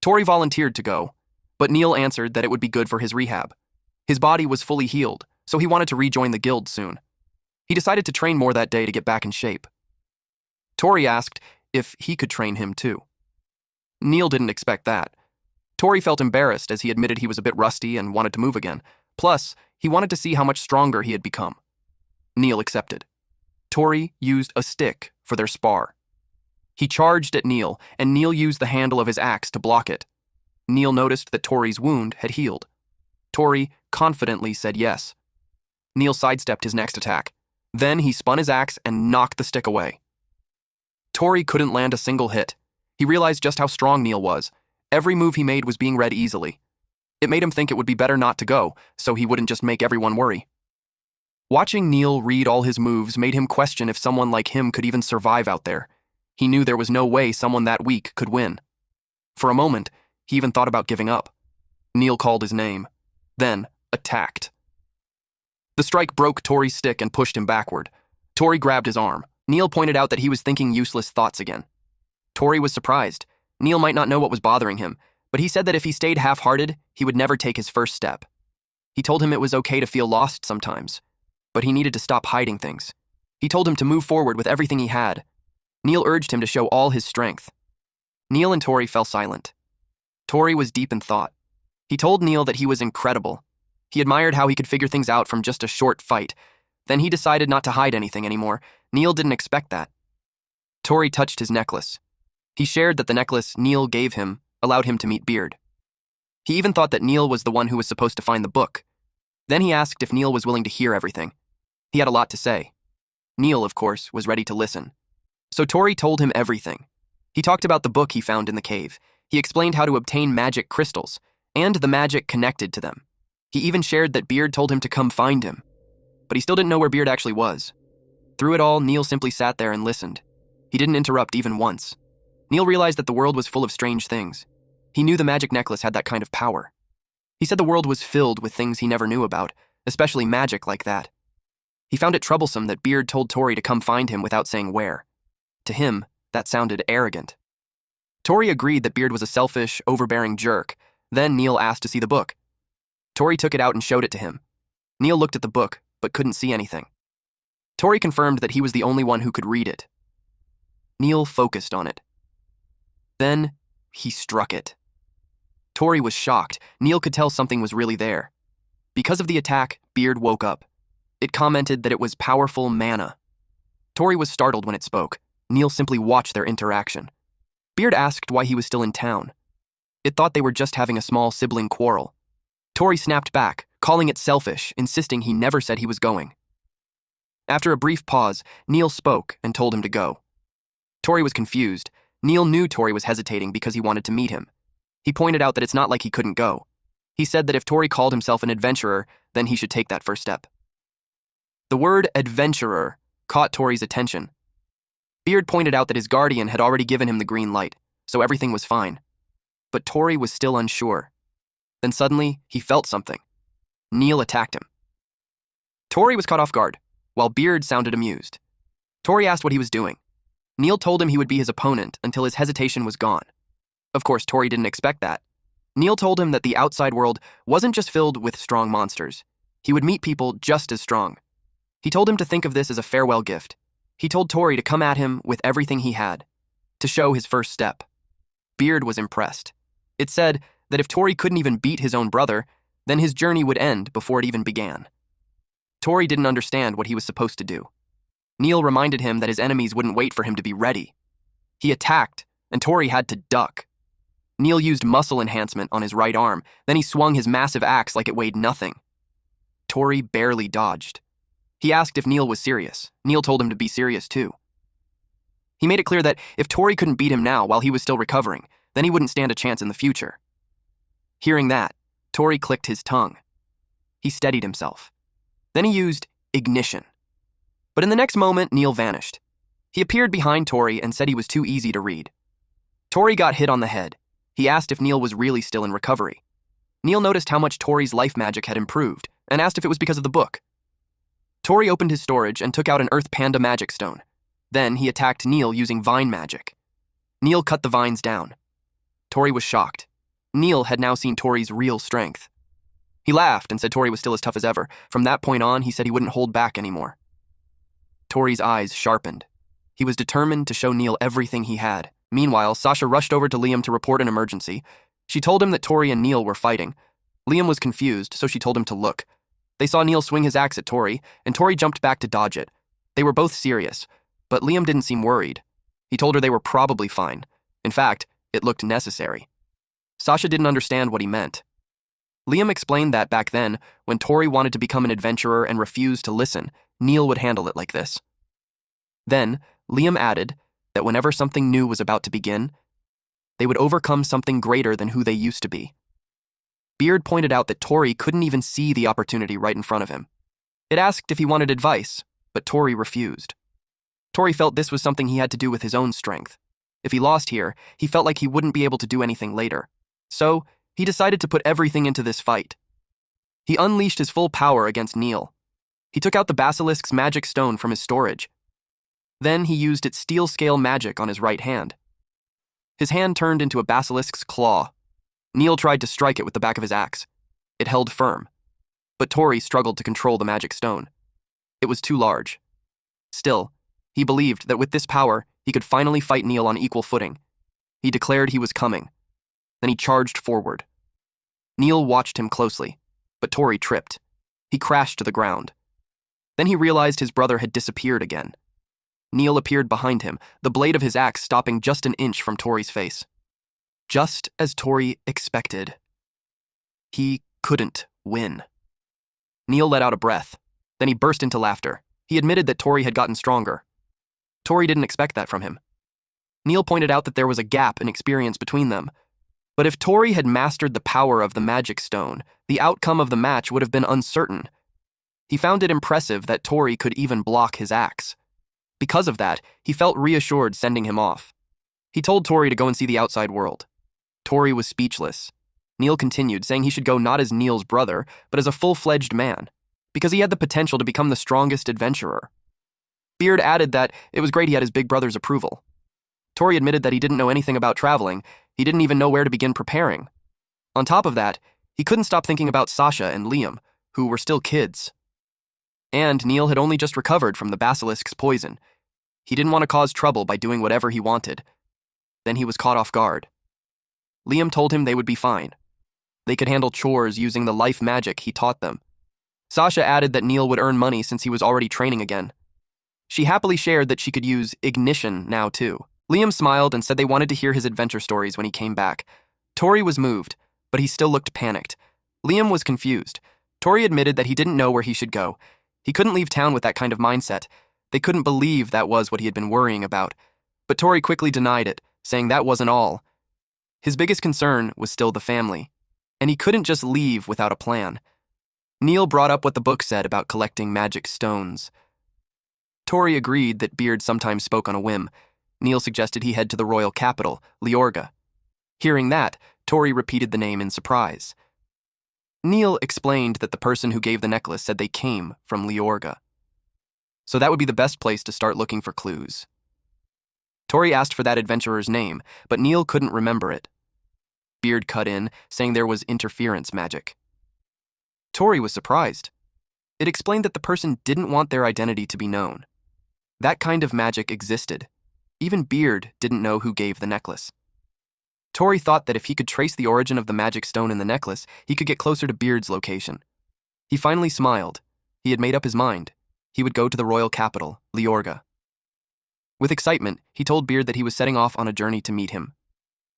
Tori volunteered to go, but Neil answered that it would be good for his rehab. His body was fully healed, so he wanted to rejoin the guild soon. He decided to train more that day to get back in shape. Tori asked if he could train him too. Neil didn't expect that. Tori felt embarrassed as he admitted he was a bit rusty and wanted to move again. Plus, he wanted to see how much stronger he had become. Neil accepted. Tori used a stick for their spar. He charged at Neil, and Neil used the handle of his axe to block it. Neil noticed that Tori's wound had healed. Tori confidently said yes. Neil sidestepped his next attack. Then he spun his axe and knocked the stick away. Tori couldn't land a single hit. He realized just how strong Neil was. Every move he made was being read easily. It made him think it would be better not to go, so he wouldn't just make everyone worry. Watching Neil read all his moves made him question if someone like him could even survive out there. He knew there was no way someone that weak could win. For a moment, he even thought about giving up. Neil called his name, then attacked. The strike broke Tori's stick and pushed him backward. Tori grabbed his arm. Neil pointed out that he was thinking useless thoughts again. Tori was surprised. Neil might not know what was bothering him, but he said that if he stayed half-hearted, he would never take his first step. He told him it was okay to feel lost sometimes, but he needed to stop hiding things. He told him to move forward with everything he had. Neil urged him to show all his strength. Neil and Tori fell silent. Tori was deep in thought. He told Neil that he was incredible. He admired how he could figure things out from just a short fight. Then he decided not to hide anything anymore. Neil didn't expect that. Tori touched his necklace. He shared that the necklace Neil gave him allowed him to meet Beard. He even thought that Neil was the one who was supposed to find the book. Then he asked if Neil was willing to hear everything. He had a lot to say. Neil, of course, was ready to listen. So Tori told him everything. He talked about the book he found in the cave. He explained how to obtain magic crystals, and the magic connected to them. He even shared that Beard told him to come find him. But he still didn't know where Beard actually was. Through it all, Neil simply sat there and listened. He didn't interrupt even once. Neil realized that the world was full of strange things. He knew the magic necklace had that kind of power. He said the world was filled with things he never knew about, especially magic like that. He found it troublesome that Beard told Tori to come find him without saying where. To him, that sounded arrogant. Tori agreed that Beard was a selfish, overbearing jerk. Then Neil asked to see the book. Tori took it out and showed it to him. Neil looked at the book, but couldn't see anything. Tori confirmed that he was the only one who could read it. Neil focused on it. Then, he struck it. Tori was shocked. Neil could tell something was really there. Because of the attack, Beard woke up. It commented that it was powerful mana. Tori was startled when it spoke. Neil simply watched their interaction. Beard asked why he was still in town. It thought they were just having a small sibling quarrel. Tori snapped back, calling it selfish, insisting he never said he was going. After a brief pause, Neil spoke and told him to go. Tori was confused. Neil knew Tori was hesitating because he wanted to meet him. He pointed out that it's not like he couldn't go. He said that if Tori called himself an adventurer, then he should take that first step. The word adventurer caught Tori's attention. Beard pointed out that his guardian had already given him the green light, so everything was fine. But Tori was still unsure. Then suddenly, he felt something. Neil attacked him. Tori was caught off guard, while Beard sounded amused. Tori asked what he was doing. Neil told him he would be his opponent until his hesitation was gone. Of course, Tori didn't expect that. Neil told him that the outside world wasn't just filled with strong monsters. He would meet people just as strong. He told him to think of this as a farewell gift. He told Tori to come at him with everything he had, to show his first step. Beard was impressed. It said that if Tori couldn't even beat his own brother, then his journey would end before it even began. Tori didn't understand what he was supposed to do. Neil reminded him that his enemies wouldn't wait for him to be ready. He attacked, and Tori had to duck. Neil used muscle enhancement on his right arm, then he swung his massive axe like it weighed nothing. Tori barely dodged. He asked if Neil was serious. Neil told him to be serious too. He made it clear that if Tori couldn't beat him now while he was still recovering, then he wouldn't stand a chance in the future. Hearing that, Tori clicked his tongue. He steadied himself. Then he used ignition. But in the next moment, Neil vanished. He appeared behind Tori and said he was too easy to read. Tori got hit on the head. He asked if Neil was really still in recovery. Neil noticed how much Tori's life magic had improved and asked if it was because of the book. Tori opened his storage and took out an Earth Panda magic stone. Then he attacked Neil using vine magic. Neil cut the vines down. Tori was shocked. Neil had now seen Tori's real strength. He laughed and said Tori was still as tough as ever. From that point on, he said he wouldn't hold back anymore. Tori's eyes sharpened. He was determined to show Neil everything he had. Meanwhile, Sasha rushed over to Liam to report an emergency. She told him that Tori and Neil were fighting. Liam was confused, so she told him to look. They saw Neil swing his axe at Tori, and Tori jumped back to dodge it. They were both serious, but Liam didn't seem worried. He told her they were probably fine. In fact, it looked necessary. Sasha didn't understand what he meant. Liam explained that back then, when Tori wanted to become an adventurer and refused to listen, Neil would handle it like this. Then, Liam added that whenever something new was about to begin, they would overcome something greater than who they used to be. Beard pointed out that Tori couldn't even see the opportunity right in front of him. It asked if he wanted advice, but Tori refused. Tori felt this was something he had to do with his own strength. If he lost here, he felt like he wouldn't be able to do anything later. So, he decided to put everything into this fight. He unleashed his full power against Neil. He took out the basilisk's magic stone from his storage. Then he used its steel scale magic on his right hand. His hand turned into a basilisk's claw. Neil tried to strike it with the back of his axe. It held firm. But Tori struggled to control the magic stone. It was too large. Still, he believed that with this power, he could finally fight Neil on equal footing. He declared he was coming. Then he charged forward. Neil watched him closely, but Tori tripped. He crashed to the ground. Then he realized his brother had disappeared again. Neil appeared behind him, the blade of his axe stopping just an inch from Tori's face. Just as Tori expected. He couldn't win. Neil let out a breath. Then he burst into laughter. He admitted that Tori had gotten stronger. Tori didn't expect that from him. Neil pointed out that there was a gap in experience between them. But if Tori had mastered the power of the magic stone, the outcome of the match would have been uncertain. He found it impressive that Tori could even block his axe. Because of that, he felt reassured sending him off. He told Tori to go and see the outside world. Tori was speechless. Neil continued, saying he should go not as Neil's brother, but as a full-fledged man, because he had the potential to become the strongest adventurer. Beard added that it was great he had his big brother's approval. Tori admitted that he didn't know anything about traveling. He didn't even know where to begin preparing. On top of that, he couldn't stop thinking about Sasha and Liam, who were still kids. And Neil had only just recovered from the basilisk's poison. He didn't want to cause trouble by doing whatever he wanted. Then he was caught off guard. Liam told him they would be fine. They could handle chores using the life magic he taught them. Sasha added that Neil would earn money since he was already training again. She happily shared that she could use ignition now too. Liam smiled and said they wanted to hear his adventure stories when he came back. Tori was moved, but he still looked panicked. Liam was confused. Tori admitted that he didn't know where he should go. He couldn't leave town with that kind of mindset. They couldn't believe that was what he had been worrying about. But Tori quickly denied it, saying that wasn't all. His biggest concern was still the family, and he couldn't just leave without a plan. Neil brought up what the book said about collecting magic stones. Tori agreed that Beard sometimes spoke on a whim. Neil suggested he head to the royal capital, Leorga. Hearing that, Tori repeated the name in surprise. Neil explained that the person who gave the necklace said they came from Leorga. So that would be the best place to start looking for clues. Tori asked for that adventurer's name, but Neil couldn't remember it. Beard cut in, saying there was interference magic. Tori was surprised. It explained that the person didn't want their identity to be known. That kind of magic existed. Even Beard didn't know who gave the necklace. Tori thought that if he could trace the origin of the magic stone in the necklace, he could get closer to Beard's location. He finally smiled. He had made up his mind. He would go to the royal capital, Leorga. With excitement, he told Beard that he was setting off on a journey to meet him.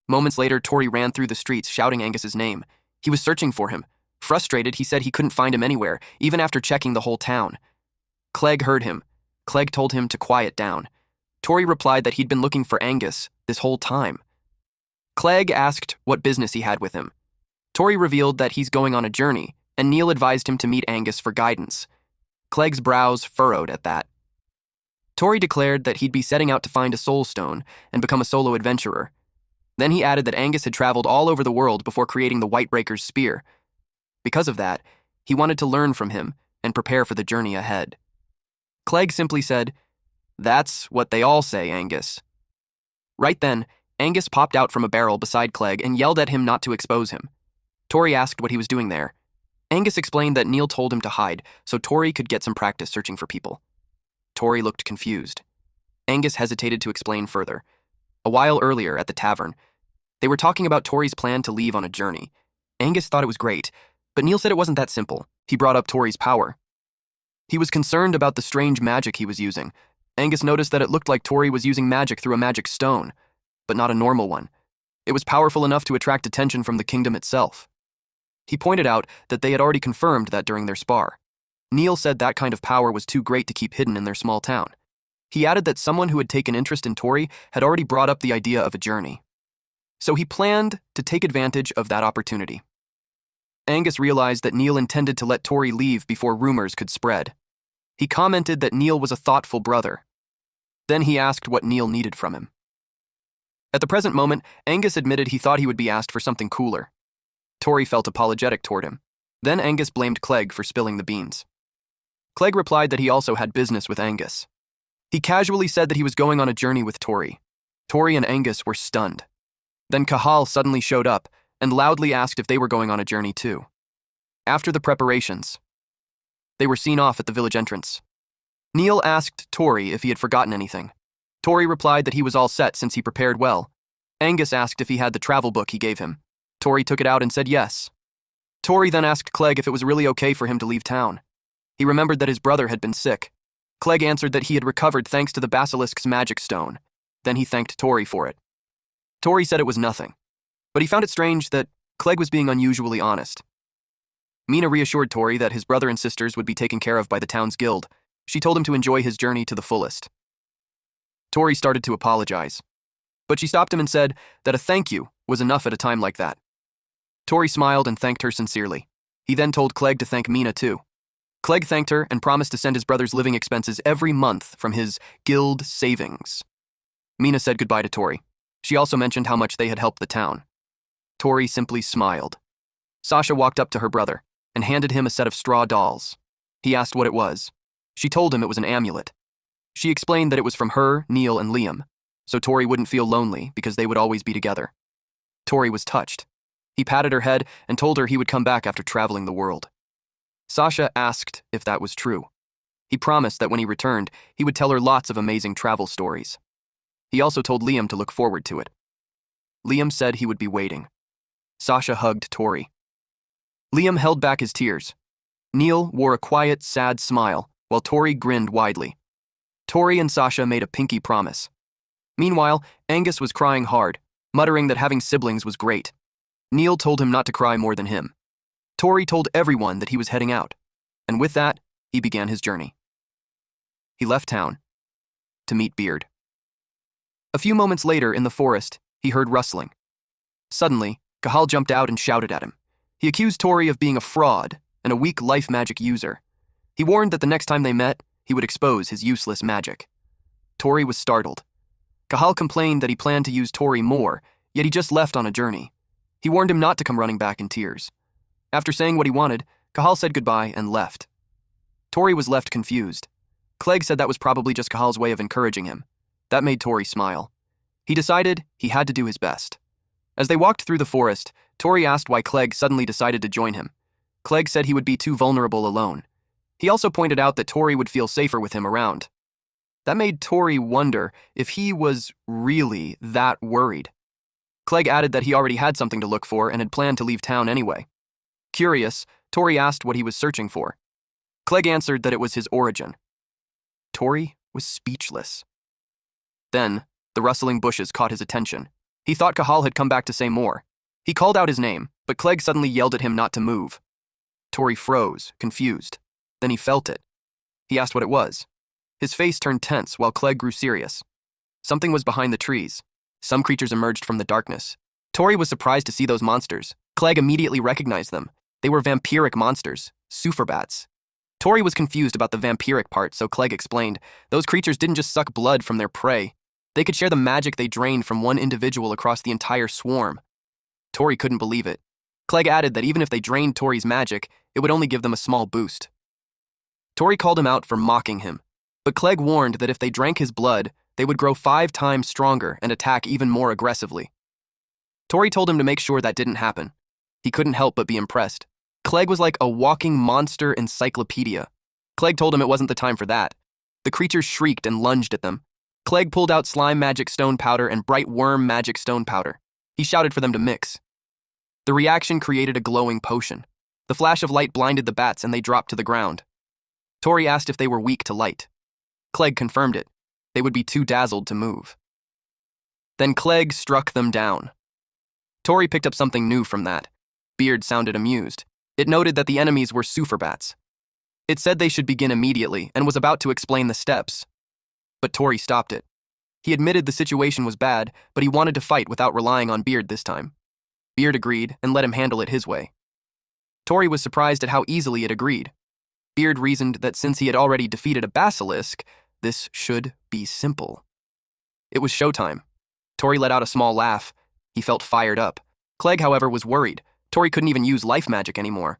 Moments later, Tori ran through the streets shouting Angus's name. He was searching for him. Frustrated, he said he couldn't find him anywhere, even after checking the whole town. Clegg heard him. Clegg told him to quiet down. Tori replied that he'd been looking for Angus this whole time. Clegg asked what business he had with him. Tori revealed that he's going on a journey, and Neil advised him to meet Angus for guidance. Clegg's brows furrowed at that. Tori declared that he'd be setting out to find a soul stone and become a solo adventurer. Then he added that Angus had traveled all over the world before creating the Whitebreaker's spear. Because of that, he wanted to learn from him and prepare for the journey ahead. Clegg simply said, "That's what they all say, Angus." Right then, Angus popped out from a barrel beside Clegg and yelled at him not to expose him. Tori asked what he was doing there. Angus explained that Neil told him to hide so Tori could get some practice searching for people. Tori looked confused. Angus hesitated to explain further. A while earlier, at the tavern, they were talking about Tori's plan to leave on a journey. Angus thought it was great, but Neil said it wasn't that simple. He brought up Tori's power. He was concerned about the strange magic he was using. Angus noticed that it looked like Tori was using magic through a magic stone, but not a normal one. It was powerful enough to attract attention from the kingdom itself. He pointed out that they had already confirmed that during their spar. Neil said that kind of power was too great to keep hidden in their small town. He added that someone who had taken interest in Tori had already brought up the idea of a journey. So he planned to take advantage of that opportunity. Angus realized that Neil intended to let Tori leave before rumors could spread. He commented that Neil was a thoughtful brother. Then he asked what Neil needed from him. At the present moment, Angus admitted he thought he would be asked for something cooler. Tori felt apologetic toward him. Then Angus blamed Clegg for spilling the beans. Clegg replied that he also had business with Angus. He casually said that he was going on a journey with Tori. Tori and Angus were stunned. Then Cahal suddenly showed up and loudly asked if they were going on a journey too. After the preparations, they were seen off at the village entrance. Neil asked Tori if he had forgotten anything. Tori replied that he was all set since he prepared well. Angus asked if he had the travel book he gave him. Tori took it out and said yes. Tori then asked Clegg if it was really okay for him to leave town. He remembered that his brother had been sick. Clegg answered that he had recovered thanks to the basilisk's magic stone. Then he thanked Tori for it. Tori said it was nothing, but he found it strange that Clegg was being unusually honest. Mina reassured Tori that his brother and sisters would be taken care of by the town's guild. She told him to enjoy his journey to the fullest. Tori started to apologize, but she stopped him and said that a thank you was enough at a time like that. Tori smiled and thanked her sincerely. He then told Clegg to thank Mina too. Clegg thanked her and promised to send his brother's living expenses every month from his guild savings. Mina said goodbye to Tori. She also mentioned how much they had helped the town. Tori simply smiled. Sasha walked up to her brother and handed him a set of straw dolls. He asked what it was. She told him it was an amulet. She explained that it was from her, Neil, and Liam, so Tori wouldn't feel lonely because they would always be together. Tori was touched. He patted her head and told her he would come back after traveling the world. Sasha asked if that was true. He promised that when he returned, he would tell her lots of amazing travel stories. He also told Liam to look forward to it. Liam said he would be waiting. Sasha hugged Tori. Liam held back his tears. Neil wore a quiet, sad smile, while Tori grinned widely. Tori and Sasha made a pinky promise. Meanwhile, Angus was crying hard, muttering that having siblings was great. Neil told him not to cry more than him. Tori told everyone that he was heading out, and with that, he began his journey. He left town to meet Beard. A few moments later, in the forest, he heard rustling. Suddenly, Cahal jumped out and shouted at him. He accused Tori of being a fraud and a weak life magic user. He warned that the next time they met, he would expose his useless magic. Tori was startled. Cahal complained that he planned to use Tori more, yet he just left on a journey. He warned him not to come running back in tears. After saying what he wanted, Cahal said goodbye and left. Tori was left confused. Clegg said that was probably just Cahal's way of encouraging him. That made Tori smile. He decided he had to do his best. As they walked through the forest, Tori asked why Clegg suddenly decided to join him. Clegg said he would be too vulnerable alone. He also pointed out that Tori would feel safer with him around. That made Tori wonder if he was really that worried. Clegg added that he already had something to look for and had planned to leave town anyway. Curious, Tori asked what he was searching for. Clegg answered that it was his origin. Tori was speechless. Then, the rustling bushes caught his attention. He thought Cahal had come back to say more. He called out his name, but Clegg suddenly yelled at him not to move. Tori froze, confused. Then he felt it. He asked what it was. His face turned tense while Clegg grew serious. Something was behind the trees. Some creatures emerged from the darkness. Tori was surprised to see those monsters. Clegg immediately recognized them. They were vampiric monsters, superbats. Tori was confused about the vampiric part, so Clegg explained, those creatures didn't just suck blood from their prey. They could share the magic they drained from one individual across the entire swarm. Tori couldn't believe it. Clegg added that even if they drained Tori's magic, it would only give them a small boost. Tori called him out for mocking him, but Clegg warned that if they drank his blood, they would grow 5 times stronger and attack even more aggressively. Tori told him to make sure that didn't happen. He couldn't help but be impressed. Clegg was like a walking monster encyclopedia. Clegg told him it wasn't the time for that. The creatures shrieked and lunged at them. Clegg pulled out slime magic stone powder and bright worm magic stone powder. He shouted for them to mix. The reaction created a glowing potion. The flash of light blinded the bats and they dropped to the ground. Tori asked if they were weak to light. Clegg confirmed it. They would be too dazzled to move. Then Clegg struck them down. Tori picked up something new from that. Beard sounded amused. It noted that the enemies were super bats. It said they should begin immediately and was about to explain the steps. But Tori stopped it. He admitted the situation was bad, but he wanted to fight without relying on Beard this time. Beard agreed and let him handle it his way. Tori was surprised at how easily it agreed. Beard reasoned that since he had already defeated a basilisk, this should be simple. It was showtime. Tori let out a small laugh. He felt fired up. Clegg, however, was worried. Tori couldn't even use life magic anymore.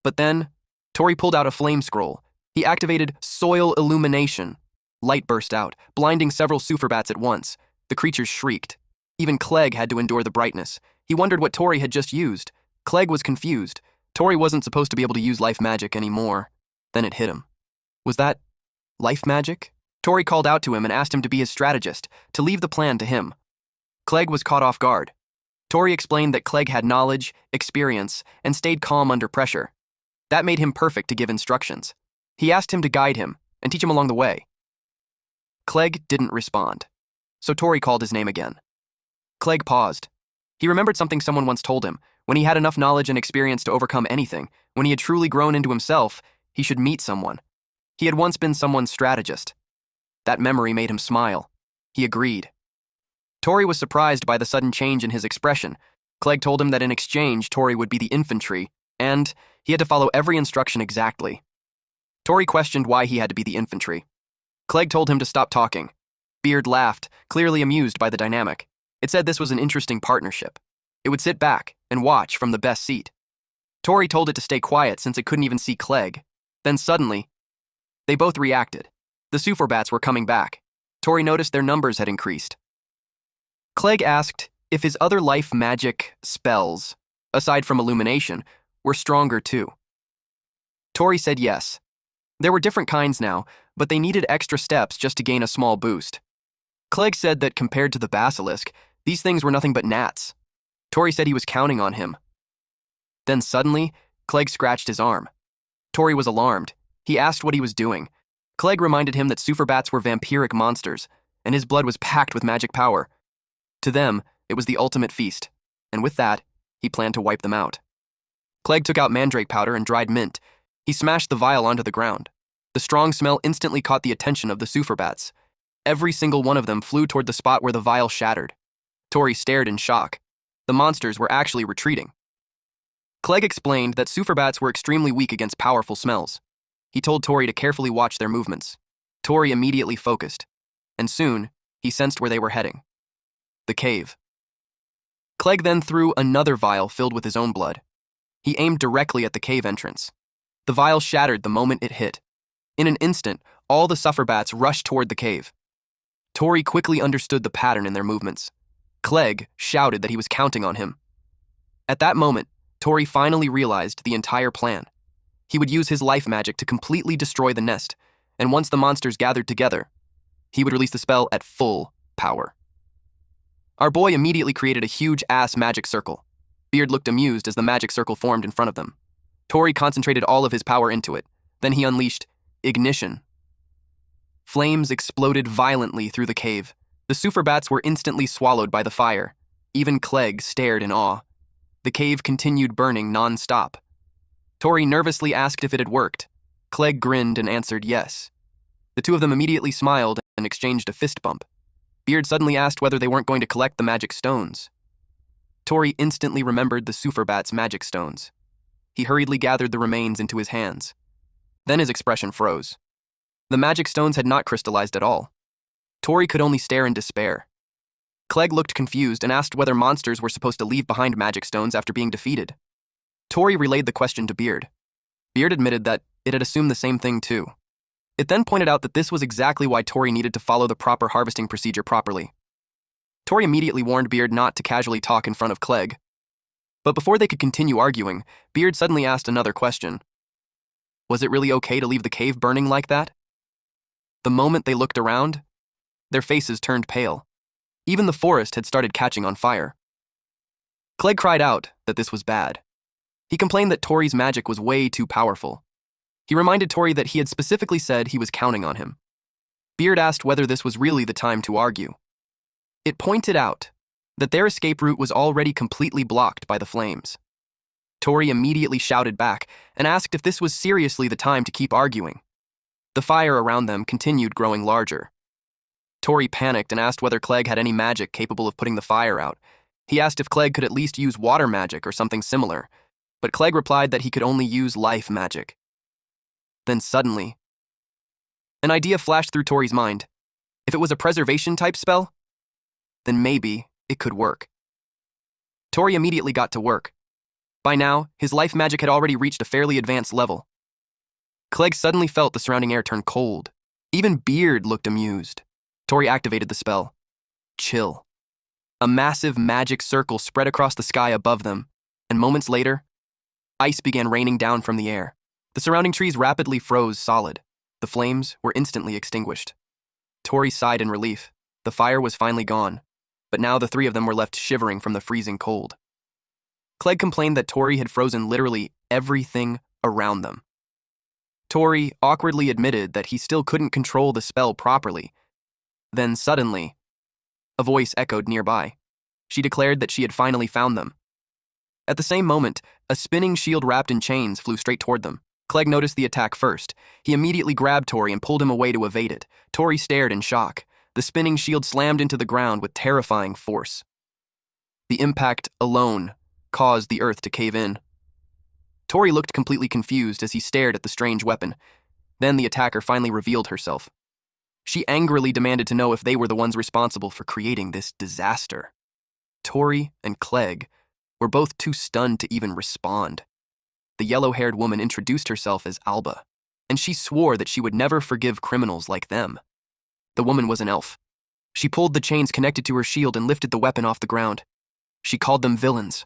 But then, Tori pulled out a flame scroll. He activated soil illumination. Light burst out, blinding several superbats at once. The creatures shrieked. Even Clegg had to endure the brightness. He wondered what Tori had just used. Clegg was confused. Tori wasn't supposed to be able to use life magic anymore. Then it hit him. Was that life magic? Tori called out to him and asked him to be his strategist, to leave the plan to him. Clegg was caught off guard. Tori explained that Clegg had knowledge, experience, and stayed calm under pressure. That made him perfect to give instructions. He asked him to guide him and teach him along the way. Clegg didn't respond, so Tori called his name again. Clegg paused. He remembered something someone once told him. When he had enough knowledge and experience to overcome anything, when he had truly grown into himself, he should meet someone. He had once been someone's strategist. That memory made him smile. He agreed. Tori was surprised by the sudden change in his expression. Clegg told him that in exchange, Tori would be the infantry, and he had to follow every instruction exactly. Tori questioned why he had to be the infantry. Clegg told him to stop talking. Beard laughed, clearly amused by the dynamic. It said this was an interesting partnership. It would sit back and watch from the best seat. Tori told it to stay quiet since it couldn't even see Clegg. Then suddenly, they both reacted. The superbats were coming back. Tori noticed their numbers had increased. Clegg asked if his other life magic spells, aside from illumination, were stronger too. Tori said yes. There were different kinds now, but they needed extra steps just to gain a small boost. Clegg said that compared to the basilisk, these things were nothing but gnats. Tori said he was counting on him. Then suddenly, Clegg scratched his arm. Tori was alarmed. He asked what he was doing. Clegg reminded him that superbats were vampiric monsters, and his blood was packed with magic power. To them, it was the ultimate feast, and with that, he planned to wipe them out. Clegg took out mandrake powder and dried mint. He smashed the vial onto the ground. The strong smell instantly caught the attention of the superbats. Every single one of them flew toward the spot where the vial shattered. Tori stared in shock. The monsters were actually retreating. Clegg explained that superbats were extremely weak against powerful smells. He told Tori to carefully watch their movements. Tori immediately focused, and soon, he sensed where they were heading. The cave. Clegg then threw another vial filled with his own blood. He aimed directly at the cave entrance. The vial shattered the moment it hit. In an instant, all the sufferbats rushed toward the cave. Tori quickly understood the pattern in their movements. Clegg shouted that he was counting on him. At that moment, Tori finally realized the entire plan. He would use his life magic to completely destroy the nest, and once the monsters gathered together, he would release the spell at full power. Our boy immediately created a huge-ass magic circle. Beard looked amused as the magic circle formed in front of them. Tori concentrated all of his power into it. Then he unleashed ignition. Flames exploded violently through the cave. The superbats were instantly swallowed by the fire. Even Clegg stared in awe. The cave continued burning non-stop. Tori nervously asked if it had worked. Clegg grinned and answered yes. The two of them immediately smiled and exchanged a fist bump. Beard suddenly asked whether they weren't going to collect the magic stones. Tori instantly remembered the superbat's magic stones. He hurriedly gathered the remains into his hands. Then his expression froze. The magic stones had not crystallized at all. Tori could only stare in despair. Clegg looked confused and asked whether monsters were supposed to leave behind magic stones after being defeated. Tori relayed the question to Beard. Beard admitted that it had assumed the same thing too. It then pointed out that this was exactly why Tori needed to follow the proper harvesting procedure properly. Tori immediately warned Beard not to casually talk in front of Clegg. But before they could continue arguing, Beard suddenly asked another question. Was it really okay to leave the cave burning like that? The moment they looked around, Their faces turned pale. Even the forest had started catching on fire. Clegg cried out that this was bad. He complained that Tori's magic was way too powerful. He reminded Tori that he had specifically said he was counting on him. Beard asked whether this was really the time to argue. It pointed out that their escape route was already completely blocked by the flames. Tori immediately shouted back and asked if this was seriously the time to keep arguing. The fire around them continued growing larger. Tori panicked and asked whether Clegg had any magic capable of putting the fire out. He asked if Clegg could at least use water magic or something similar, but Clegg replied that he could only use life magic. Then suddenly, an idea flashed through Tori's mind. If it was a preservation-type spell, then maybe it could work. Tori immediately got to work. By now, his life magic had already reached a fairly advanced level. Clegg suddenly felt the surrounding air turn cold. Even Beard looked amused. Tori activated the spell. Chill. A massive magic circle spread across the sky above them, and moments later, ice began raining down from the air. The surrounding trees rapidly froze solid. The flames were instantly extinguished. Tori sighed in relief. The fire was finally gone, but now the three of them were left shivering from the freezing cold. Clegg complained that Tori had frozen literally everything around them. Tori awkwardly admitted that he still couldn't control the spell properly. Then suddenly, a voice echoed nearby. She declared that she had finally found them. At the same moment, a spinning shield wrapped in chains flew straight toward them. Clegg noticed the attack first. He immediately grabbed Tori and pulled him away to evade it. Tori stared in shock. The spinning shield slammed into the ground with terrifying force. The impact alone caused the earth to cave in. Tori looked completely confused as he stared at the strange weapon. Then the attacker finally revealed herself. She angrily demanded to know if they were the ones responsible for creating this disaster. Tori and Clegg were both too stunned to even respond. The yellow-haired woman introduced herself as Alba, and she swore that she would never forgive criminals like them. The woman was an elf. She pulled the chains connected to her shield and lifted the weapon off the ground. She called them villains.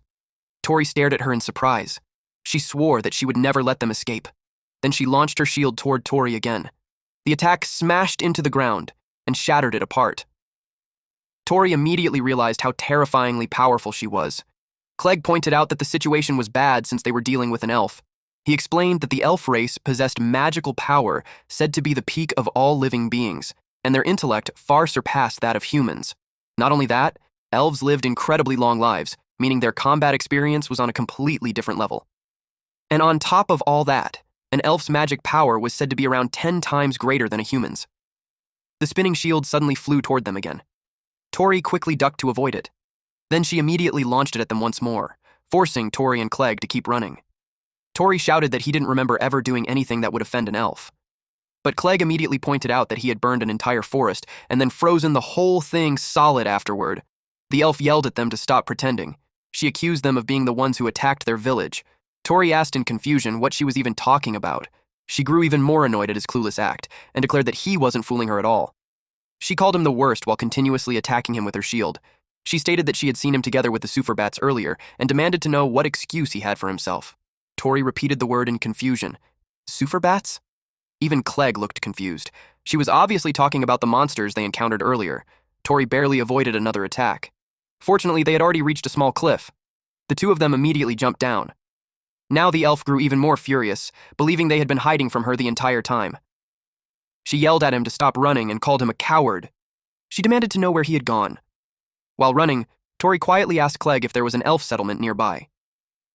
Tori stared at her in surprise. She swore that she would never let them escape. Then she launched her shield toward Tori again. The attack smashed into the ground and shattered it apart. Tori immediately realized how terrifyingly powerful she was. Clegg pointed out that the situation was bad since they were dealing with an elf. He explained that the elf race possessed magical power said to be the peak of all living beings, and their intellect far surpassed that of humans. Not only that, elves lived incredibly long lives, meaning their combat experience was on a completely different level. And on top of all that, an elf's magic power was said to be around 10 times greater than a human's. The spinning shield suddenly flew toward them again. Tori quickly ducked to avoid it. Then she immediately launched it at them once more, forcing Tori and Clegg to keep running. Tori shouted that he didn't remember ever doing anything that would offend an elf. But Clegg immediately pointed out that he had burned an entire forest and then frozen the whole thing solid afterward. The elf yelled at them to stop pretending. She accused them of being the ones who attacked their village. Tori asked in confusion what she was even talking about. She grew even more annoyed at his clueless act and declared that he wasn't fooling her at all. She called him the worst while continuously attacking him with her shield. She stated that she had seen him together with the Superbats earlier and demanded to know what excuse he had for himself. Tori repeated the word in confusion. Superbats? Even Clegg looked confused. She was obviously talking about the monsters they encountered earlier. Tori barely avoided another attack. Fortunately, they had already reached a small cliff. The two of them immediately jumped down. Now the elf grew even more furious, believing they had been hiding from her the entire time. She yelled at him to stop running and called him a coward. She demanded to know where he had gone. While running, Tori quietly asked Clegg if there was an elf settlement nearby.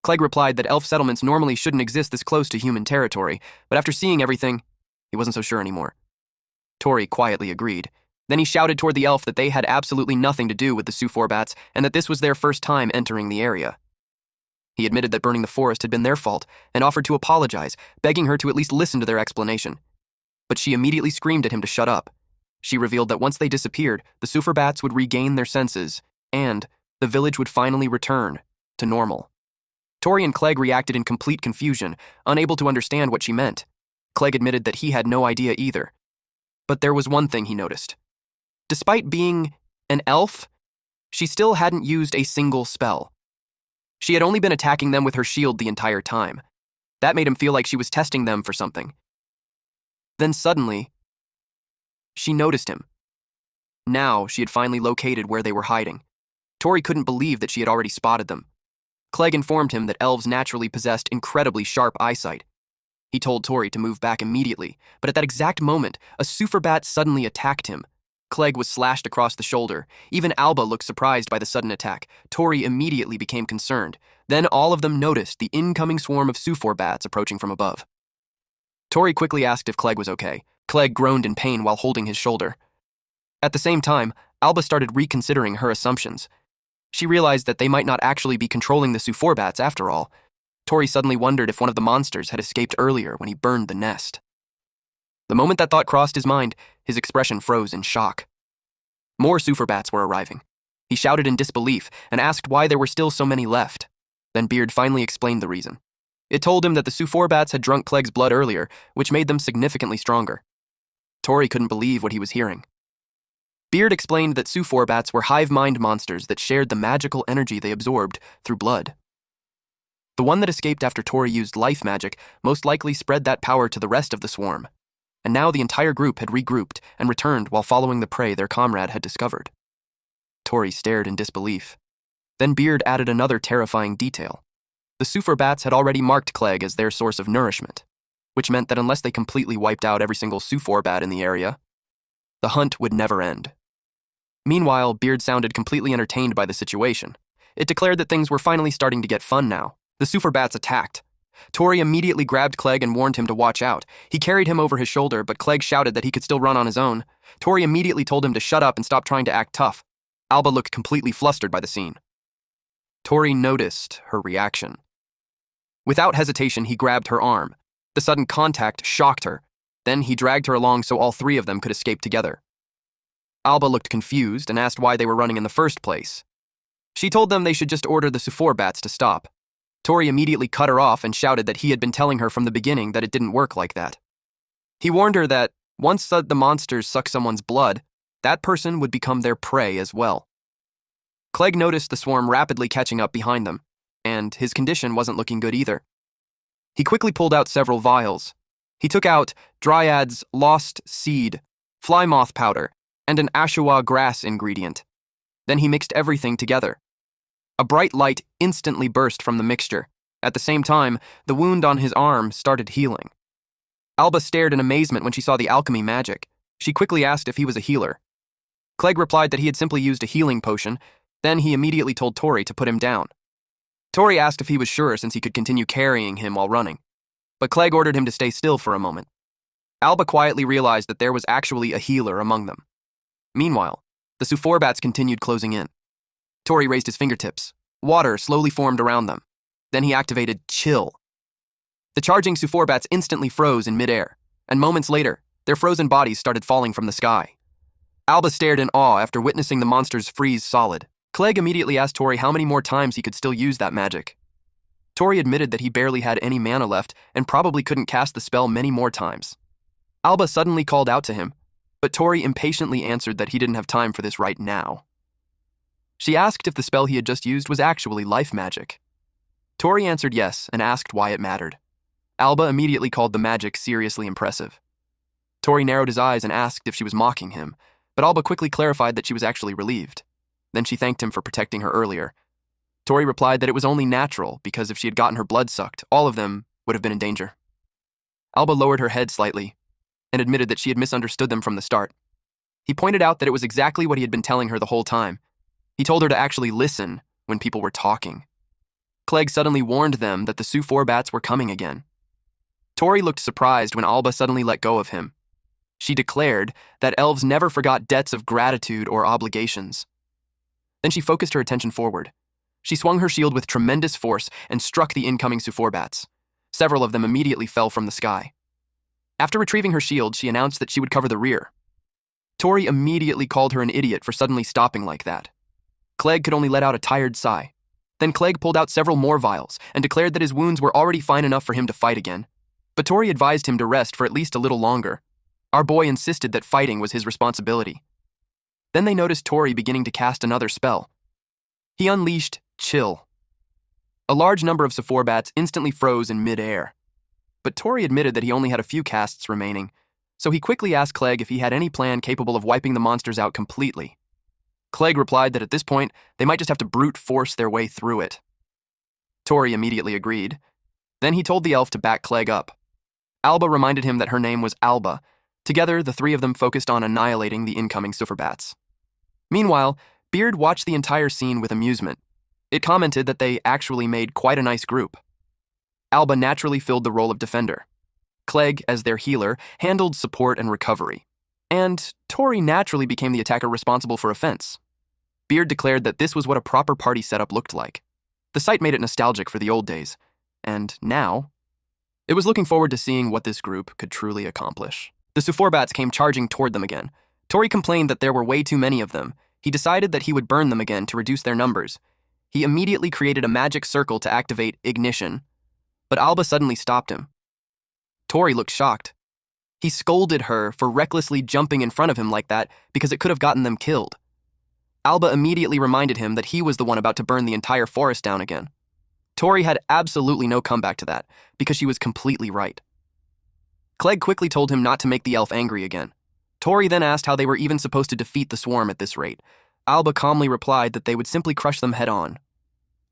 Clegg replied that elf settlements normally shouldn't exist this close to human territory, but after seeing everything, he wasn't so sure anymore. Tori quietly agreed. Then he shouted toward the elf that they had absolutely nothing to do with the Superbats and that this was their first time entering the area. He admitted that burning the forest had been their fault and offered to apologize, begging her to at least listen to their explanation. But she immediately screamed at him to shut up. She revealed that once they disappeared, the Superbats would regain their senses, and the village would finally return to normal. Tori and Clegg reacted in complete confusion, unable to understand what she meant. Clegg admitted that he had no idea either. But there was one thing he noticed. Despite being an elf, she still hadn't used a single spell. She had only been attacking them with her shield the entire time. That made him feel like she was testing them for something. Then suddenly, she noticed him. Now, she had finally located where they were hiding. Tori couldn't believe that she had already spotted them. Clegg informed him that elves naturally possessed incredibly sharp eyesight. He told Tori to move back immediately, but at that exact moment, a superbat suddenly attacked him. Clegg was slashed across the shoulder. Even Alba looked surprised by the sudden attack. Tori immediately became concerned. Then all of them noticed the incoming swarm of bats approaching from above. Tori quickly asked if Clegg was okay. Clegg groaned in pain while holding his shoulder. At the same time, Alba started reconsidering her assumptions. She realized that they might not actually be controlling the bats after all. Tori suddenly wondered if one of the monsters had escaped earlier when he burned the nest. The moment that thought crossed his mind, his expression froze in shock. More bats were arriving. He shouted in disbelief and asked why there were still so many left. Then Beard finally explained the reason. It told him that the bats had drunk Clegg's blood earlier, which made them significantly stronger. Tori couldn't believe what he was hearing. Beard explained that bats were hive-mind monsters that shared the magical energy they absorbed through blood. The one that escaped after Tori used life magic most likely spread that power to the rest of the swarm, and now the entire group had regrouped and returned while following the prey their comrade had discovered. Tori stared in disbelief. Then Beard added another terrifying detail. The bats had already marked Clegg as their source of nourishment, which meant that unless they completely wiped out every single bat in the area, the hunt would never end. Meanwhile, Beard sounded completely entertained by the situation. It declared that things were finally starting to get fun now. The bats attacked. Tori immediately grabbed Clegg and warned him to watch out. He carried him over his shoulder, but Clegg shouted that he could still run on his own. Tori immediately told him to shut up and stop trying to act tough. Alba looked completely flustered by the scene. Tori noticed her reaction. Without hesitation, he grabbed her arm. The sudden contact shocked her. Then he dragged her along so all three of them could escape together. Alba looked confused and asked why they were running in the first place. She told them they should just order the bats to stop. Tori immediately cut her off and shouted that he had been telling her from the beginning that it didn't work like that. He warned her that once the monsters suck someone's blood, that person would become their prey as well. Clegg noticed the swarm rapidly catching up behind them, and his condition wasn't looking good either. He quickly pulled out several vials. He took out Dryad's lost seed, fly moth powder, and an Ashawa grass ingredient. Then he mixed everything together. A bright light instantly burst from the mixture. At the same time, the wound on his arm started healing. Alba stared in amazement when she saw the alchemy magic. She quickly asked if he was a healer. Clegg replied that he had simply used a healing potion. Then he immediately told Tori to put him down. Tori asked if he was sure since he could continue carrying him while running, but Clegg ordered him to stay still for a moment. Alba quietly realized that there was actually a healer among them. Meanwhile, the bats continued closing in. Tori raised his fingertips. Water slowly formed around them. Then he activated Chill. The charging bats instantly froze in midair, and moments later, their frozen bodies started falling from the sky. Alba stared in awe after witnessing the monsters freeze solid. Clegg immediately asked Tori how many more times he could still use that magic. Tori admitted that he barely had any mana left and probably couldn't cast the spell many more times. Alba suddenly called out to him, but Tori impatiently answered that he didn't have time for this right now. She asked if the spell he had just used was actually life magic. Tori answered yes and asked why it mattered. Alba immediately called the magic seriously impressive. Tori narrowed his eyes and asked if she was mocking him, but Alba quickly clarified that she was actually relieved. Then she thanked him for protecting her earlier. Tori replied that it was only natural because if she had gotten her blood sucked, all of them would have been in danger. Alba lowered her head slightly and admitted that she had misunderstood them from the start. He pointed out that it was exactly what he had been telling her the whole time. He told her to actually listen when people were talking. Clegg suddenly warned them that the bats were coming again. Tori looked surprised when Alba suddenly let go of him. She declared that elves never forgot debts of gratitude or obligations. Then she focused her attention forward. She swung her shield with tremendous force and struck the incoming bats. Several of them immediately fell from the sky. After retrieving her shield, she announced that she would cover the rear. Tori immediately called her an idiot for suddenly stopping like that. Clegg could only let out a tired sigh. Then Clegg pulled out several more vials and declared that his wounds were already fine enough for him to fight again. But Tori advised him to rest for at least a little longer. Our boy insisted that fighting was his responsibility. Then they noticed Tori beginning to cast another spell. He unleashed Chill. A large number of bats instantly froze in mid-air. But Tori admitted that he only had a few casts remaining, so he quickly asked Clegg if he had any plan capable of wiping the monsters out completely. Clegg replied that at this point, they might just have to brute force their way through it. Tori immediately agreed. Then he told the elf to back Clegg up. Alba reminded him that her name was Alba. Together, the three of them focused on annihilating the incoming Sufferbats. Meanwhile, Beard watched the entire scene with amusement. It commented that they actually made quite a nice group. Alba naturally filled the role of defender. Clegg, as their healer, handled support and recovery. And Tori naturally became the attacker responsible for offense. Beard declared that this was what a proper party setup looked like. The sight made it nostalgic for the old days. And now, it was looking forward to seeing what this group could truly accomplish. The Sufferbats came charging toward them again. Tori complained that there were way too many of them. He decided that he would burn them again to reduce their numbers. He immediately created a magic circle to activate ignition, but Alba suddenly stopped him. Tori looked shocked. He scolded her for recklessly jumping in front of him like that because it could have gotten them killed. Alba immediately reminded him that he was the one about to burn the entire forest down again. Tori had absolutely no comeback to that because she was completely right. Clegg quickly told him not to make the elf angry again. Tori then asked how they were even supposed to defeat the swarm at this rate. Alba calmly replied that they would simply crush them head-on.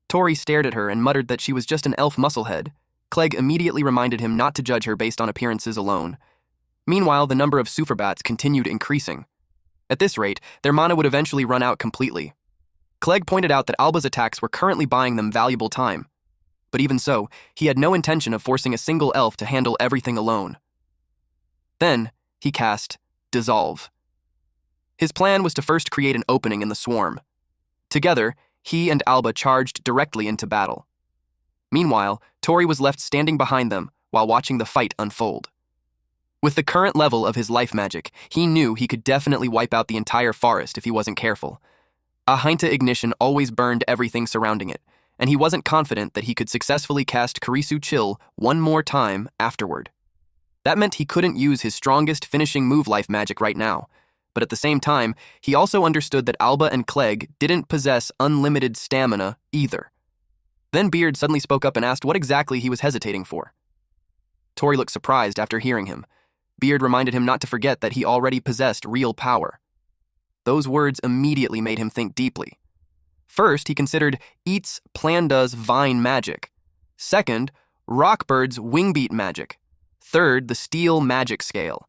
Tori stared at her and muttered that she was just an elf musclehead. Clegg immediately reminded him not to judge her based on appearances alone. Meanwhile, the number of Sufferbats continued increasing. At this rate, their mana would eventually run out completely. Clegg pointed out that Alba's attacks were currently buying them valuable time. But even so, he had no intention of forcing a single elf to handle everything alone. Then, he cast Dissolve. His plan was to first create an opening in the swarm. Together, he and Alba charged directly into battle. Meanwhile, Tori was left standing behind them while watching the fight unfold. With the current level of his life magic, he knew he could definitely wipe out the entire forest if he wasn't careful. A Heinta ignition always burned everything surrounding it, and he wasn't confident that he could successfully cast Kurisu Chill one more time afterward. That meant he couldn't use his strongest finishing move life magic right now, but at the same time, he also understood that Alba and Clegg didn't possess unlimited stamina either. Then Beard suddenly spoke up and asked what exactly he was hesitating for. Tori looked surprised after hearing him. Beard reminded him not to forget that he already possessed real power. Those words immediately made him think deeply. First, he considered Eat's Planda's Vine magic. Second, Rockbird's Wingbeat magic. Third, the Steel magic scale.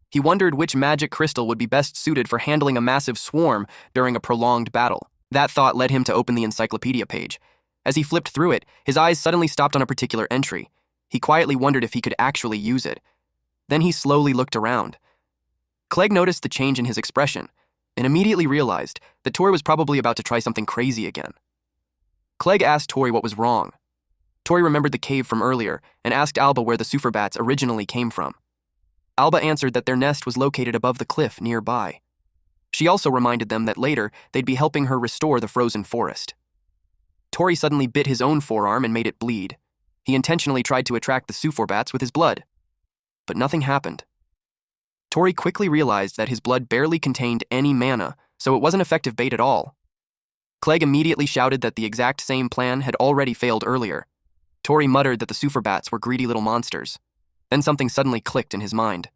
He wondered which magic crystal would be best suited for handling a massive swarm during a prolonged battle. That thought led him to open the encyclopedia page. As he flipped through it, his eyes suddenly stopped on a particular entry. He quietly wondered if he could actually use it. Then he slowly looked around. Clegg noticed the change in his expression and immediately realized that Tori was probably about to try something crazy again. Clegg asked Tori what was wrong. Tori remembered the cave from earlier and asked Alba where the Sufferbats originally came from. Alba answered that their nest was located above the cliff nearby. She also reminded them that later they'd be helping her restore the frozen forest. Tori suddenly bit his own forearm and made it bleed. He intentionally tried to attract the Sufferbats with his blood, but nothing happened. Tori quickly realized that his blood barely contained any mana, so it wasn't effective bait at all. Clegg immediately shouted that the exact same plan had already failed earlier. Tori muttered that the Sufferbats were greedy little monsters. Then something suddenly clicked in his mind.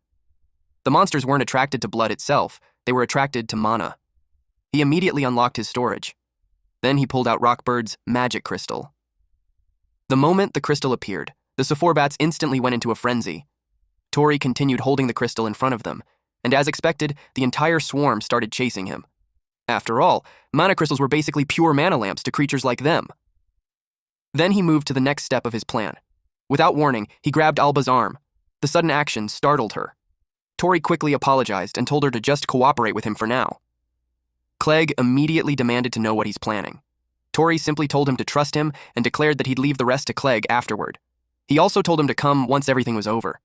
The monsters weren't attracted to blood itself, they were attracted to mana. He immediately unlocked his storage. Then he pulled out Rockbird's magic crystal. The moment the crystal appeared, the Sufferbats instantly went into a frenzy. Tori continued holding the crystal in front of them, and as expected, the entire swarm started chasing him. After all, mana crystals were basically pure mana lamps to creatures like them. Then he moved to the next step of his plan. Without warning, he grabbed Alba's arm. The sudden action startled her. Tori quickly apologized and told her to just cooperate with him for now. Clegg immediately demanded to know what he's planning. Tori simply told him to trust him and declared that he'd leave the rest to Clegg afterward. He also told him to come once everything was over.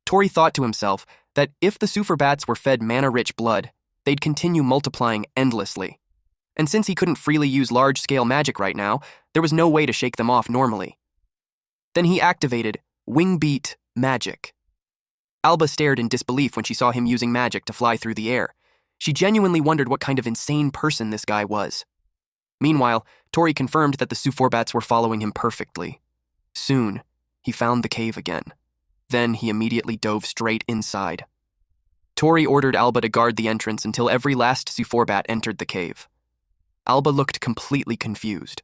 Tori thought to himself that if the Sufferbats were fed mana-rich blood, they'd continue multiplying endlessly. And since he couldn't freely use large-scale magic right now, there was no way to shake them off normally. Then he activated Wingbeat magic. Alba stared in disbelief when she saw him using magic to fly through the air. She genuinely wondered what kind of insane person this guy was. Meanwhile, Tori confirmed that the Sufferbats were following him perfectly. Soon, he found the cave again. Then he immediately dove straight inside. Tori ordered Alba to guard the entrance until every last Suforbat entered the cave. Alba looked completely confused.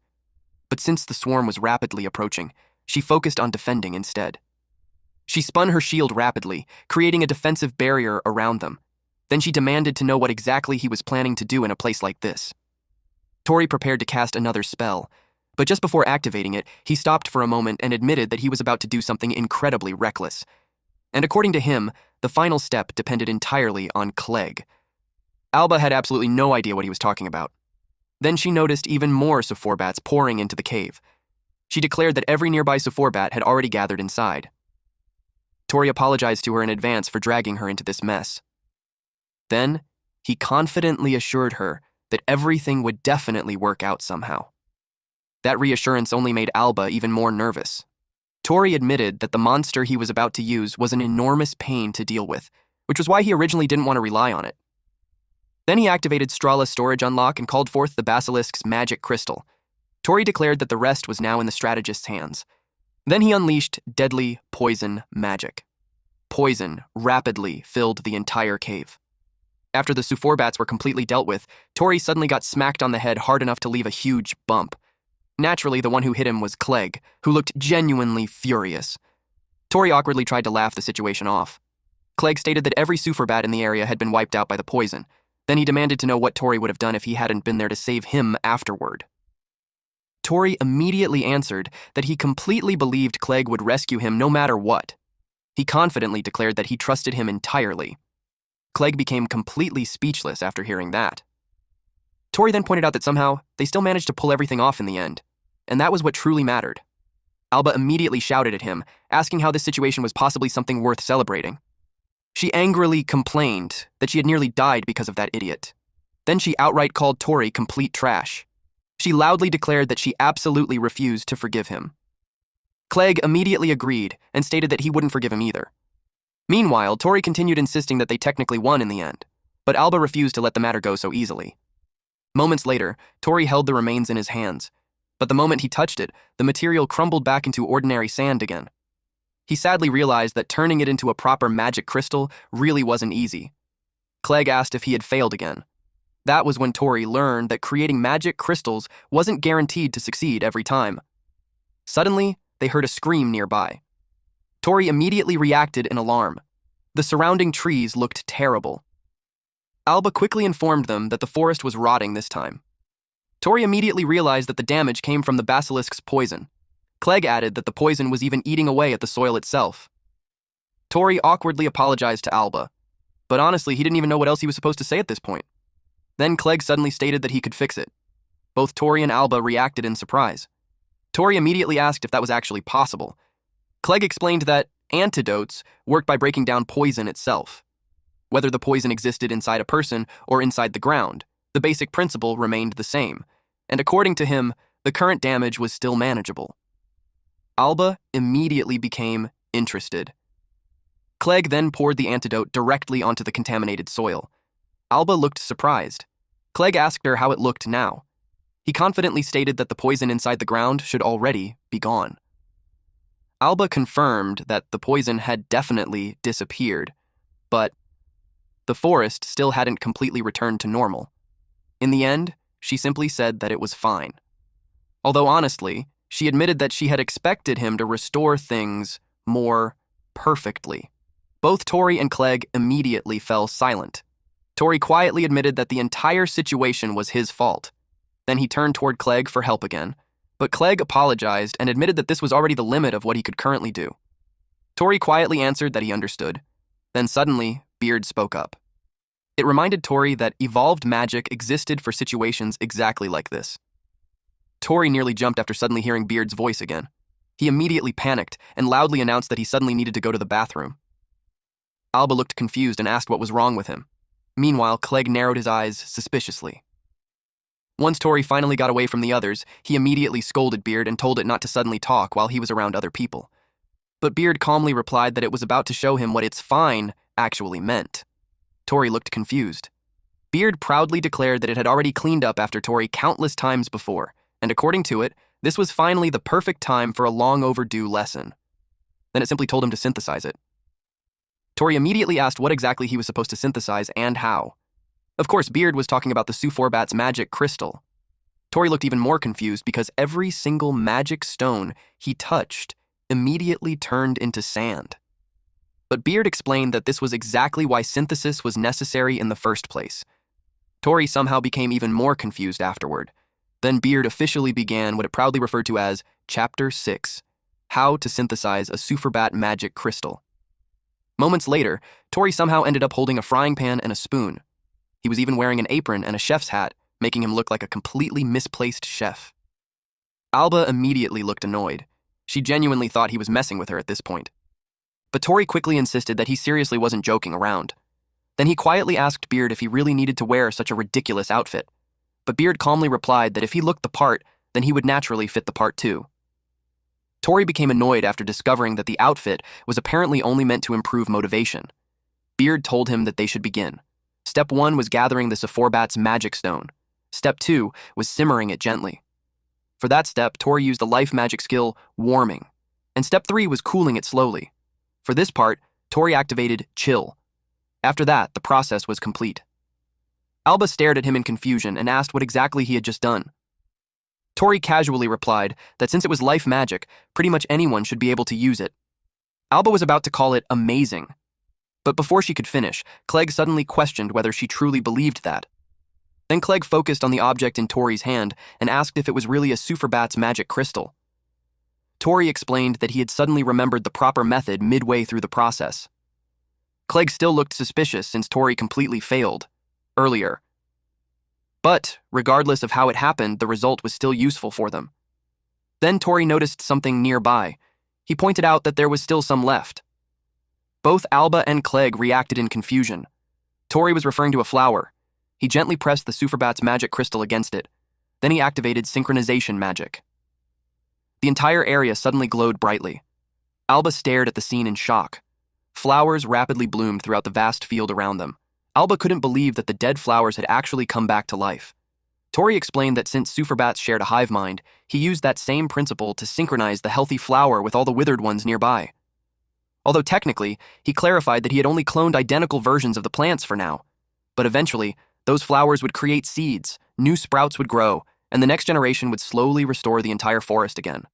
But since the swarm was rapidly approaching, she focused on defending instead. She spun her shield rapidly, creating a defensive barrier around them. Then she demanded to know what exactly he was planning to do in a place like this. Tori prepared to cast another spell, but just before activating it, he stopped for a moment and admitted that he was about to do something incredibly reckless. And according to him, the final step depended entirely on Clegg. Alba had absolutely no idea what he was talking about. Then she noticed even more Suforbats pouring into the cave. She declared that every nearby Suforbat had already gathered inside. Tori apologized to her in advance for dragging her into this mess. Then, he confidently assured her that everything would definitely work out somehow. That reassurance only made Alba even more nervous. Tori admitted that the monster he was about to use was an enormous pain to deal with, which was why he originally didn't want to rely on it. Then he activated Strala's storage unlock and called forth the basilisk's magic crystal. Tori declared that the rest was now in the strategist's hands. Then he unleashed deadly poison magic. Poison rapidly filled the entire cave. After the Suforbats were completely dealt with, Tori suddenly got smacked on the head hard enough to leave a huge bump. Naturally, the one who hit him was Clegg, who looked genuinely furious. Tori awkwardly tried to laugh the situation off. Clegg stated that every Suforbat in the area had been wiped out by the poison. Then he demanded to know what Tori would have done if he hadn't been there to save him afterward. Tori immediately answered that he completely believed Clegg would rescue him no matter what. He confidently declared that he trusted him entirely. Clegg became completely speechless after hearing that. Tori then pointed out that somehow they still managed to pull everything off in the end, and that was what truly mattered. Alba immediately shouted at him, asking how this situation was possibly something worth celebrating. She angrily complained that she had nearly died because of that idiot. Then she outright called Tori complete trash. She loudly declared that she absolutely refused to forgive him. Clegg immediately agreed and stated that he wouldn't forgive him either. Meanwhile, Tori continued insisting that they technically won in the end, but Alba refused to let the matter go so easily. Moments later, Tori held the remains in his hands, but the moment he touched it, the material crumbled back into ordinary sand again. He sadly realized that turning it into a proper magic crystal really wasn't easy. Clegg asked if he had failed again. That was when Tori learned that creating magic crystals wasn't guaranteed to succeed every time. Suddenly, they heard a scream nearby. Tori immediately reacted in alarm. The surrounding trees looked terrible. Alba quickly informed them that the forest was rotting this time. Tori immediately realized that the damage came from the basilisk's poison. Clegg added that the poison was even eating away at the soil itself. Tori awkwardly apologized to Alba, but honestly, he didn't even know what else he was supposed to say at this point. Then Clegg suddenly stated that he could fix it. Both Tori and Alba reacted in surprise. Tori immediately asked if that was actually possible. Clegg explained that antidotes worked by breaking down poison itself. Whether the poison existed inside a person or inside the ground, the basic principle remained the same, and according to him, the current damage was still manageable. Alba immediately became interested. Clegg then poured the antidote directly onto the contaminated soil. Alba looked surprised. Clegg asked her how it looked now. He confidently stated that the poison inside the ground should already be gone. Alba confirmed that the poison had definitely disappeared, but the forest still hadn't completely returned to normal. In the end, she simply said that it was fine. Although honestly, she admitted that she had expected him to restore things more perfectly. Both Tori and Clegg immediately fell silent. Tori quietly admitted that the entire situation was his fault. Then he turned toward Clegg for help again, but Clegg apologized and admitted that this was already the limit of what he could currently do. Tori quietly answered that he understood. Then suddenly, Beard spoke up. It reminded Tori that evolved magic existed for situations exactly like this. Tori nearly jumped after suddenly hearing Beard's voice again. He immediately panicked and loudly announced that he suddenly needed to go to the bathroom. Alba looked confused and asked what was wrong with him. Meanwhile, Clegg narrowed his eyes suspiciously. Once Tori finally got away from the others, he immediately scolded Beard and told it not to suddenly talk while he was around other people. But Beard calmly replied that it was about to show him what "it's fine" actually meant. Tori looked confused. Beard proudly declared that it had already cleaned up after Tori countless times before, and according to it, this was finally the perfect time for a long overdue lesson. Then it simply told him to synthesize it. Tori immediately asked what exactly he was supposed to synthesize and how. Of course, Beard was talking about the Suforbat's magic crystal. Tori looked even more confused because every single magic stone he touched immediately turned into sand. But Beard explained that this was exactly why synthesis was necessary in the first place. Tori somehow became even more confused afterward. Then Beard officially began what it proudly referred to as Chapter 6, How to Synthesize a Suforbat Magic Crystal. Moments later, Tori somehow ended up holding a frying pan and a spoon. He was even wearing an apron and a chef's hat, making him look like a completely misplaced chef. Alba immediately looked annoyed. She genuinely thought he was messing with her at this point. But Tori quickly insisted that he seriously wasn't joking around. Then he quietly asked Beard if he really needed to wear such a ridiculous outfit. But Beard calmly replied that if he looked the part, then he would naturally fit the part too. Tori became annoyed after discovering that the outfit was apparently only meant to improve motivation. Beard told him that they should begin. Step 1 was gathering the Suforbat's magic stone. Step 2 was simmering it gently. For that step, Tori used the life magic skill, warming. And step 3 was cooling it slowly. For this part, Tori activated chill. After that, the process was complete. Alba stared at him in confusion and asked what exactly he had just done. Tori casually replied that since it was life magic, pretty much anyone should be able to use it. Alba was about to call it amazing. But before she could finish, Clegg suddenly questioned whether she truly believed that. Then Clegg focused on the object in Tori's hand and asked if it was really a Suforbat's magic crystal. Tori explained that he had suddenly remembered the proper method midway through the process. Clegg still looked suspicious since Tori completely failed earlier. But, regardless of how it happened, the result was still useful for them. Then Tori noticed something nearby. He pointed out that there was still some left. Both Alba and Clegg reacted in confusion. Tori was referring to a flower. He gently pressed the Suforbat's magic crystal against it. Then he activated synchronization magic. The entire area suddenly glowed brightly. Alba stared at the scene in shock. Flowers rapidly bloomed throughout the vast field around them. Alba couldn't believe that the dead flowers had actually come back to life. Tori explained that since Suforbats shared a hive mind, he used that same principle to synchronize the healthy flower with all the withered ones nearby. Although technically, he clarified that he had only cloned identical versions of the plants for now. But eventually, those flowers would create seeds, new sprouts would grow, and the next generation would slowly restore the entire forest again.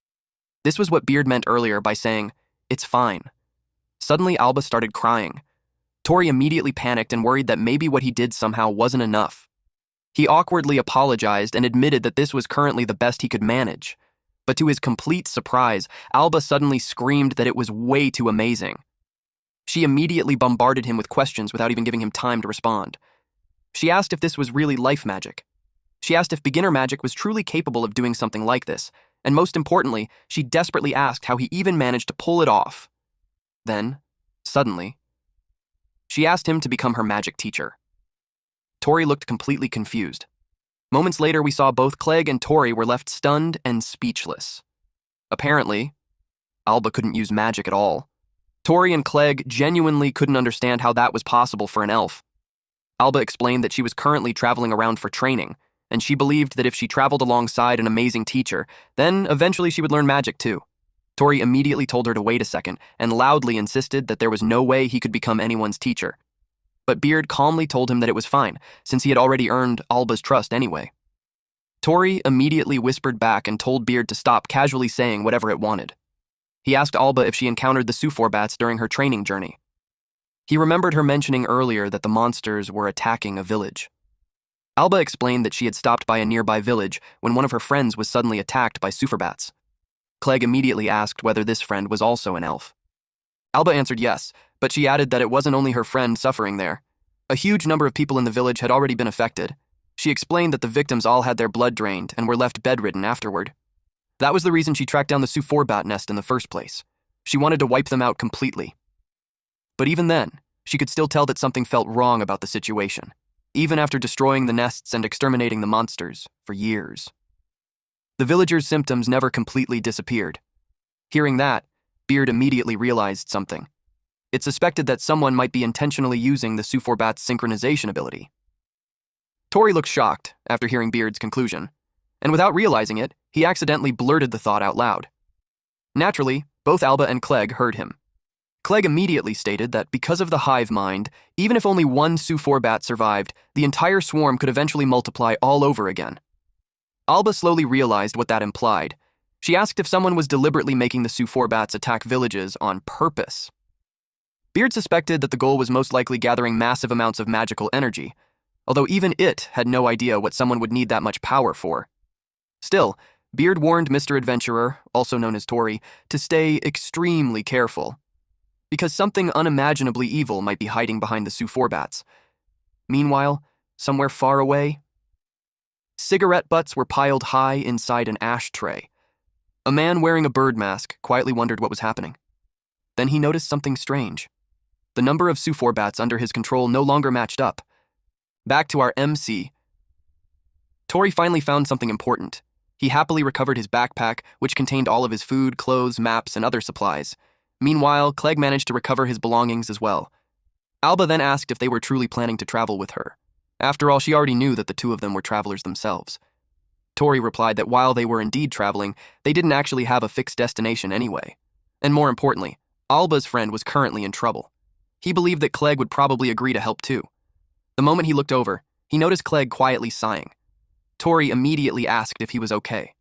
This was what Beard meant earlier by saying, "It's fine." Suddenly, Alba started crying. Tori immediately panicked and worried that maybe what he did somehow wasn't enough. He awkwardly apologized and admitted that this was currently the best he could manage. But to his complete surprise, Alba suddenly screamed that it was way too amazing. She immediately bombarded him with questions without even giving him time to respond. She asked if this was really life magic. She asked if beginner magic was truly capable of doing something like this, and most importantly, she desperately asked how he even managed to pull it off. Then, suddenly, she asked him to become her magic teacher. Tori looked completely confused. Moments later, we saw both Clegg and Tori were left stunned and speechless. Apparently, Alba couldn't use magic at all. Tori and Clegg genuinely couldn't understand how that was possible for an elf. Alba explained that she was currently traveling around for training, and she believed that if she traveled alongside an amazing teacher, then eventually she would learn magic too. Tori immediately told her to wait a second and loudly insisted that there was no way he could become anyone's teacher. But Beard calmly told him that it was fine, since he had already earned Alba's trust anyway. Tori immediately whispered back and told Beard to stop casually saying whatever it wanted. He asked Alba if she encountered the Suforbats during her training journey. He remembered her mentioning earlier that the monsters were attacking a village. Alba explained that she had stopped by a nearby village when one of her friends was suddenly attacked by Suforbats. Clegg immediately asked whether this friend was also an elf. Alba answered yes, but she added that it wasn't only her friend suffering there. A huge number of people in the village had already been affected. She explained that the victims all had their blood drained and were left bedridden afterward. That was the reason she tracked down the Suforbat nest in the first place. She wanted to wipe them out completely. But even then, she could still tell that something felt wrong about the situation, even after destroying the nests and exterminating the monsters for years. The villagers' symptoms never completely disappeared. Hearing that, Beard immediately realized something. It suspected that someone might be intentionally using the Suforbat's synchronization ability. Tori looked shocked after hearing Beard's conclusion, and without realizing it, he accidentally blurted the thought out loud. Naturally, both Alba and Clegg heard him. Clegg immediately stated that because of the hive mind, even if only one Su-4 bat survived, the entire swarm could eventually multiply all over again. Alba slowly realized what that implied. She asked if someone was deliberately making the Su-4 bats attack villages on purpose. Beard suspected that the goal was most likely gathering massive amounts of magical energy, although even it had no idea what someone would need that much power for. Still, Beard warned Mr. Adventurer, also known as Tori, to stay extremely careful, because something unimaginably evil might be hiding behind the Su-4 bats. Meanwhile, somewhere far away, cigarette butts were piled high inside an ashtray. A man wearing a bird mask quietly wondered what was happening. Then he noticed something strange. The number of Su-4 bats under his control no longer matched up. Back to our MC. Tori finally found something important. He happily recovered his backpack, which contained all of his food, clothes, maps, and other supplies. Meanwhile, Clegg managed to recover his belongings as well. Alba then asked if they were truly planning to travel with her. After all, she already knew that the two of them were travelers themselves. Tori replied that while they were indeed traveling, they didn't actually have a fixed destination anyway. And more importantly, Alba's friend was currently in trouble. He believed that Clegg would probably agree to help too. The moment he looked over, he noticed Clegg quietly sighing. Tori immediately asked if he was okay.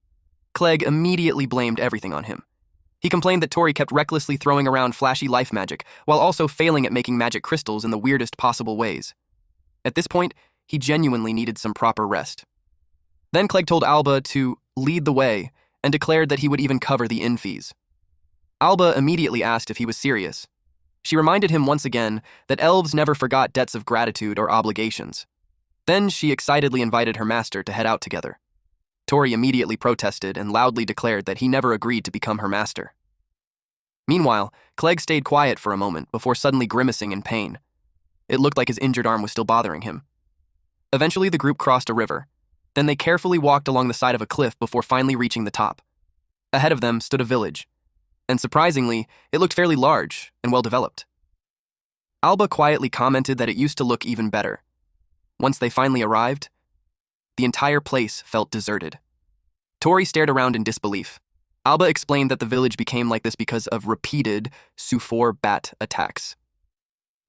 Clegg immediately blamed everything on him. He complained that Tori kept recklessly throwing around flashy life magic, while also failing at making magic crystals in the weirdest possible ways. At this point, he genuinely needed some proper rest. Then Clegg told Alba to lead the way, and declared that he would even cover the inn fees. Alba immediately asked if he was serious. She reminded him once again that elves never forgot debts of gratitude or obligations. Then she excitedly invited her master to head out together. Tori immediately protested and loudly declared that he never agreed to become her master. Meanwhile, Clegg stayed quiet for a moment before suddenly grimacing in pain. It looked like his injured arm was still bothering him. Eventually, the group crossed a river. Then they carefully walked along the side of a cliff before finally reaching the top. Ahead of them stood a village, and surprisingly, it looked fairly large and well-developed. Alba quietly commented that it used to look even better. Once they finally arrived, the entire place felt deserted. Tori stared around in disbelief. Alba explained that the village became like this because of repeated Su-4 bat attacks.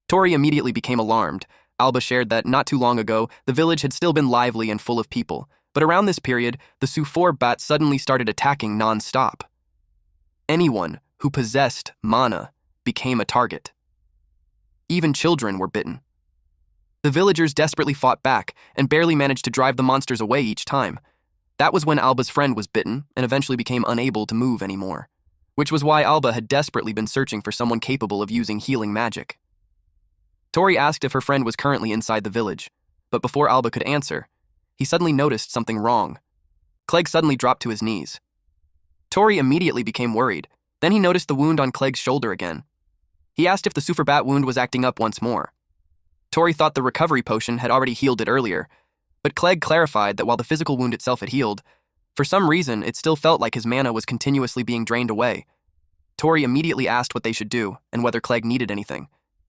Tori immediately became alarmed. Alba shared that not too long ago, the village had still been lively and full of people, but around this period, the Su-4 bat suddenly started attacking non-stop. Anyone who possessed mana became a target. Even children were bitten. The villagers desperately fought back and barely managed to drive the monsters away each time. That was when Alba's friend was bitten and eventually became unable to move anymore, which was why Alba had desperately been searching for someone capable of using healing magic. Tori asked if her friend was currently inside the village, but before Alba could answer, he suddenly noticed something wrong. Clegg suddenly dropped to his knees. Tori immediately became worried. Then he noticed the wound on Clegg's shoulder again. He asked if the Su-4 bat wound was acting up once more. Tori thought the recovery potion had already healed it earlier, but Clegg clarified that while the physical wound itself had healed, for some reason it still felt like his mana was continuously being drained away. Tori immediately asked what they should do and whether Clegg needed anything.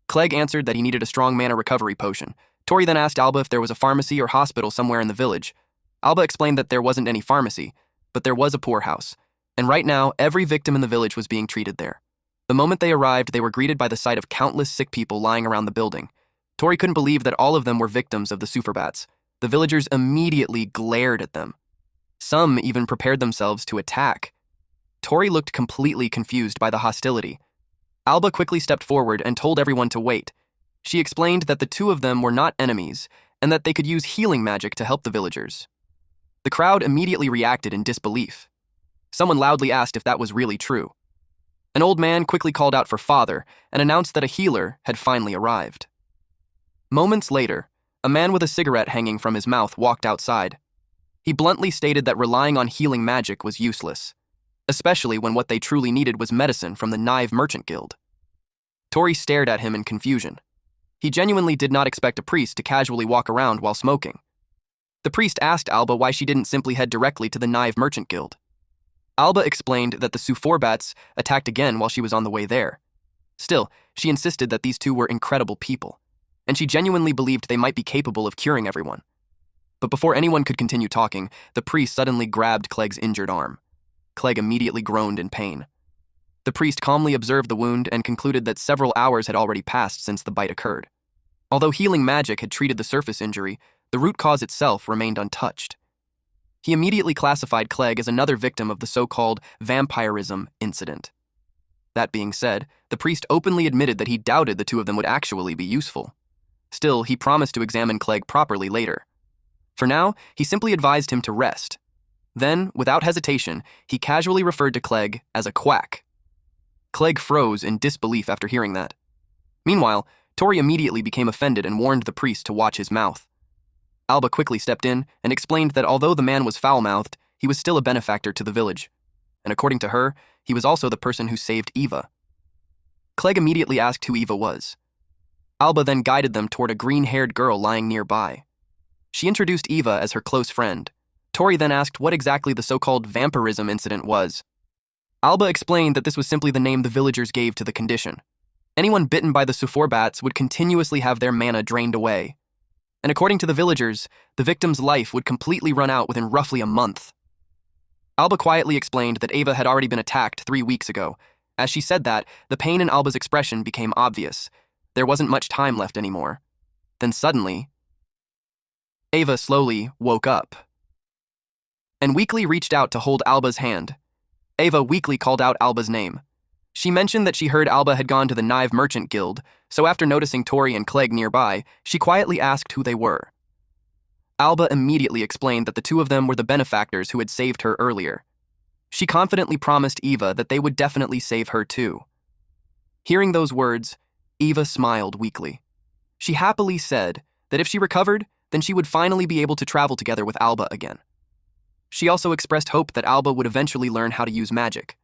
Clegg answered that he needed a strong mana recovery potion. Tori then asked Alba if there was a pharmacy or hospital somewhere in the village. Alba explained that there wasn't any pharmacy, but there was a poorhouse, and right now every victim in the village was being treated there. The moment they arrived, they were greeted by the sight of countless sick people lying around the building. Tori couldn't believe that all of them were victims of the Su-4 bats. The villagers immediately glared at them. Some even prepared themselves to attack. Tori looked completely confused by the hostility. Alba quickly stepped forward and told everyone to wait. She explained that the two of them were not enemies and that they could use healing magic to help the villagers. The crowd immediately reacted in disbelief. Someone loudly asked if that was really true. An old man quickly called out for Father and announced that a healer had finally arrived. Moments later, a man with a cigarette hanging from his mouth walked outside. He bluntly stated that relying on healing magic was useless, especially when what they truly needed was medicine from the Knive Merchant Guild. Tori stared at him in confusion. He genuinely did not expect a priest to casually walk around while smoking. The priest asked Alba why she didn't simply head directly to the Knive Merchant Guild. Alba explained that the Su-4 bats attacked again while she was on the way there. Still, she insisted that these two were incredible people, and she genuinely believed they might be capable of curing everyone. But before anyone could continue talking, the priest suddenly grabbed Clegg's injured arm. Clegg immediately groaned in pain. The The priest calmly observed the wound and concluded that several hours had already passed since the bite occurred. Although healing magic had treated the surface injury, the root cause itself remained untouched. He immediately classified Clegg as another victim of the so-called vampirism incident. That being said, the priest openly admitted that he doubted the two of them would actually be useful. Still, he promised to examine Clegg properly later. For now, he simply advised him to rest. Then, without hesitation, he casually referred to Clegg as a quack. Clegg froze in disbelief after hearing that. Meanwhile, Tori immediately became offended and warned the priest to watch his mouth. Alba quickly stepped in and explained that although the man was foul-mouthed, he was still a benefactor to the village. And according to her, he was also the person who saved Eva. Clegg immediately asked who Eva was. Alba then guided them toward a green-haired girl lying nearby. She introduced Eva as her close friend. Tori then asked what exactly the so-called vampirism incident was. Alba explained that this was simply the name the villagers gave to the condition. Anyone bitten by the Sufor bats would continuously have their mana drained away. And according to the villagers, the victim's life would completely run out within roughly a month. Alba quietly explained that Eva had already been attacked 3 weeks ago. As she said that, the pain in Alba's expression became obvious. There wasn't much time left anymore. Then suddenly, Eva slowly woke up and weakly reached out to hold Alba's hand. Eva weakly called out Alba's name. She mentioned that she heard Alba had gone to the Knive Merchant Guild, so after noticing Tori and Clegg nearby, she quietly asked who they were. Alba immediately explained that the two of them were the benefactors who had saved her earlier. She confidently promised Eva that they would definitely save her too. Hearing those words, Eva smiled weakly. She happily said that if she recovered, then she would finally be able to travel together with Alba again. She also expressed hope that Alba would eventually learn how to use magic.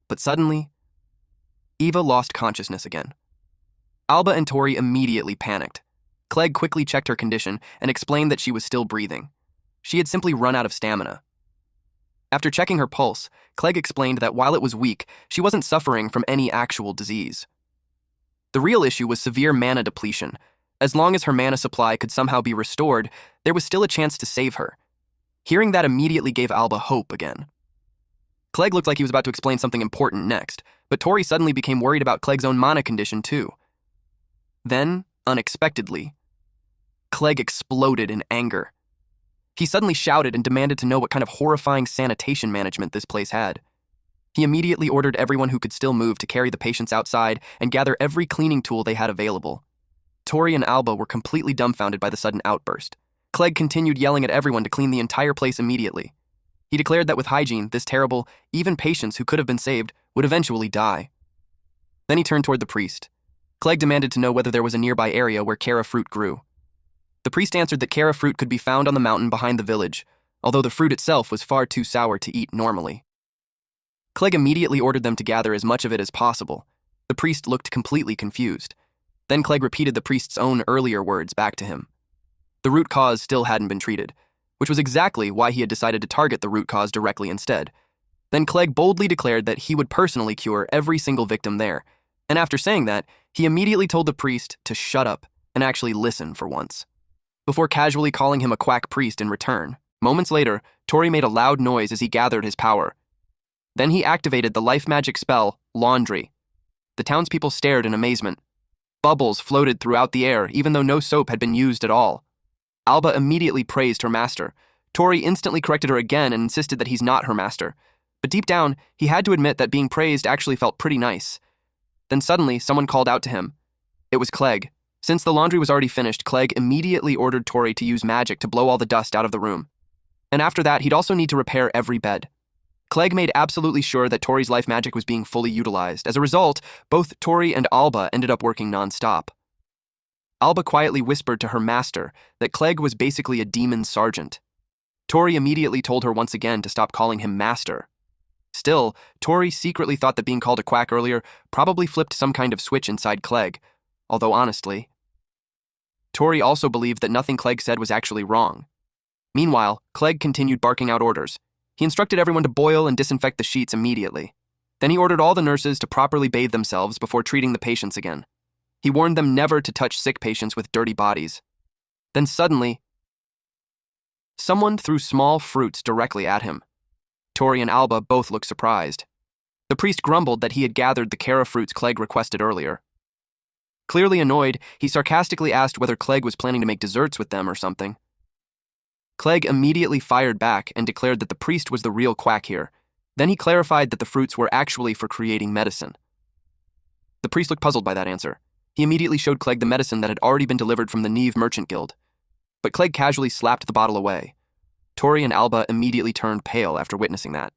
But suddenly, Eva lost consciousness again. Alba and Tori immediately panicked. Clegg quickly checked her condition and explained that she was still breathing. She had simply run out of stamina. After checking her pulse, Clegg explained that while it was weak, she wasn't suffering from any actual disease. The real issue was severe mana depletion. As long as her mana supply could somehow be restored, there was still a chance to save her. Hearing that immediately gave Alba hope again. Clegg looked like he was about to explain something important next, but Tori suddenly became worried about Clegg's own mana condition too. Then, unexpectedly, Clegg exploded in anger. He suddenly shouted and demanded to know what kind of horrifying sanitation management this place had. He immediately ordered everyone who could still move to carry the patients outside and gather every cleaning tool they had available. Tori and Alba were completely dumbfounded by the sudden outburst. Clegg continued yelling at everyone to clean the entire place immediately. He declared that with hygiene, this terrible, even patients who could have been saved would eventually die. Then he turned toward the priest. Clegg demanded to know whether there was a nearby area where Kara fruit grew. The priest answered that Kara fruit could be found on the mountain behind the village, although the fruit itself was far too sour to eat normally. Clegg immediately ordered them to gather as much of it as possible. The priest looked completely confused. Then Clegg repeated the priest's own earlier words back to him. The root cause still hadn't been treated, which was exactly why he had decided to target the root cause directly instead. Then Clegg boldly declared that he would personally cure every single victim there, and after saying that, he immediately told the priest to shut up and actually listen for once. Before casually calling him a quack priest in return, moments later, Tori made a loud noise as he gathered his power. Then he activated the life magic spell, Laundry. The townspeople stared in amazement. Bubbles floated throughout the air, even though no soap had been used at all. Alba immediately praised her master. Tori instantly corrected her again and insisted that he's not her master. But deep down, he had to admit that being praised actually felt pretty nice. Then suddenly, someone called out to him. It was Clegg. Since the laundry was already finished, Clegg immediately ordered Tori to use magic to blow all the dust out of the room. And after that, he'd also need to repair every bed. Clegg made absolutely sure that Tori's life magic was being fully utilized. As a result, both Tori and Alba ended up working non-stop. Alba quietly whispered to her master that Clegg was basically a demon sergeant. Tori immediately told her once again to stop calling him master. Still, Tori secretly thought that being called a quack earlier probably flipped some kind of switch inside Clegg, although honestly, Tori also believed that nothing Clegg said was actually wrong. Meanwhile, Clegg continued barking out orders. He instructed everyone to boil and disinfect the sheets immediately. Then he ordered all the nurses to properly bathe themselves before treating the patients again. He warned them never to touch sick patients with dirty bodies. Then suddenly, someone threw small fruits directly at him. Tori and Alba both looked surprised. The priest grumbled that he had gathered the Kara fruits Clegg requested earlier. Clearly annoyed, he sarcastically asked whether Clegg was planning to make desserts with them or something. Clegg immediately fired back and declared that the priest was the real quack here. Then he clarified that the fruits were actually for creating medicine. The priest looked puzzled by that answer. He immediately showed Clegg the medicine that had already been delivered from the Neve Merchant Guild. But Clegg casually slapped the bottle away. Tori and Alba immediately turned pale after witnessing that.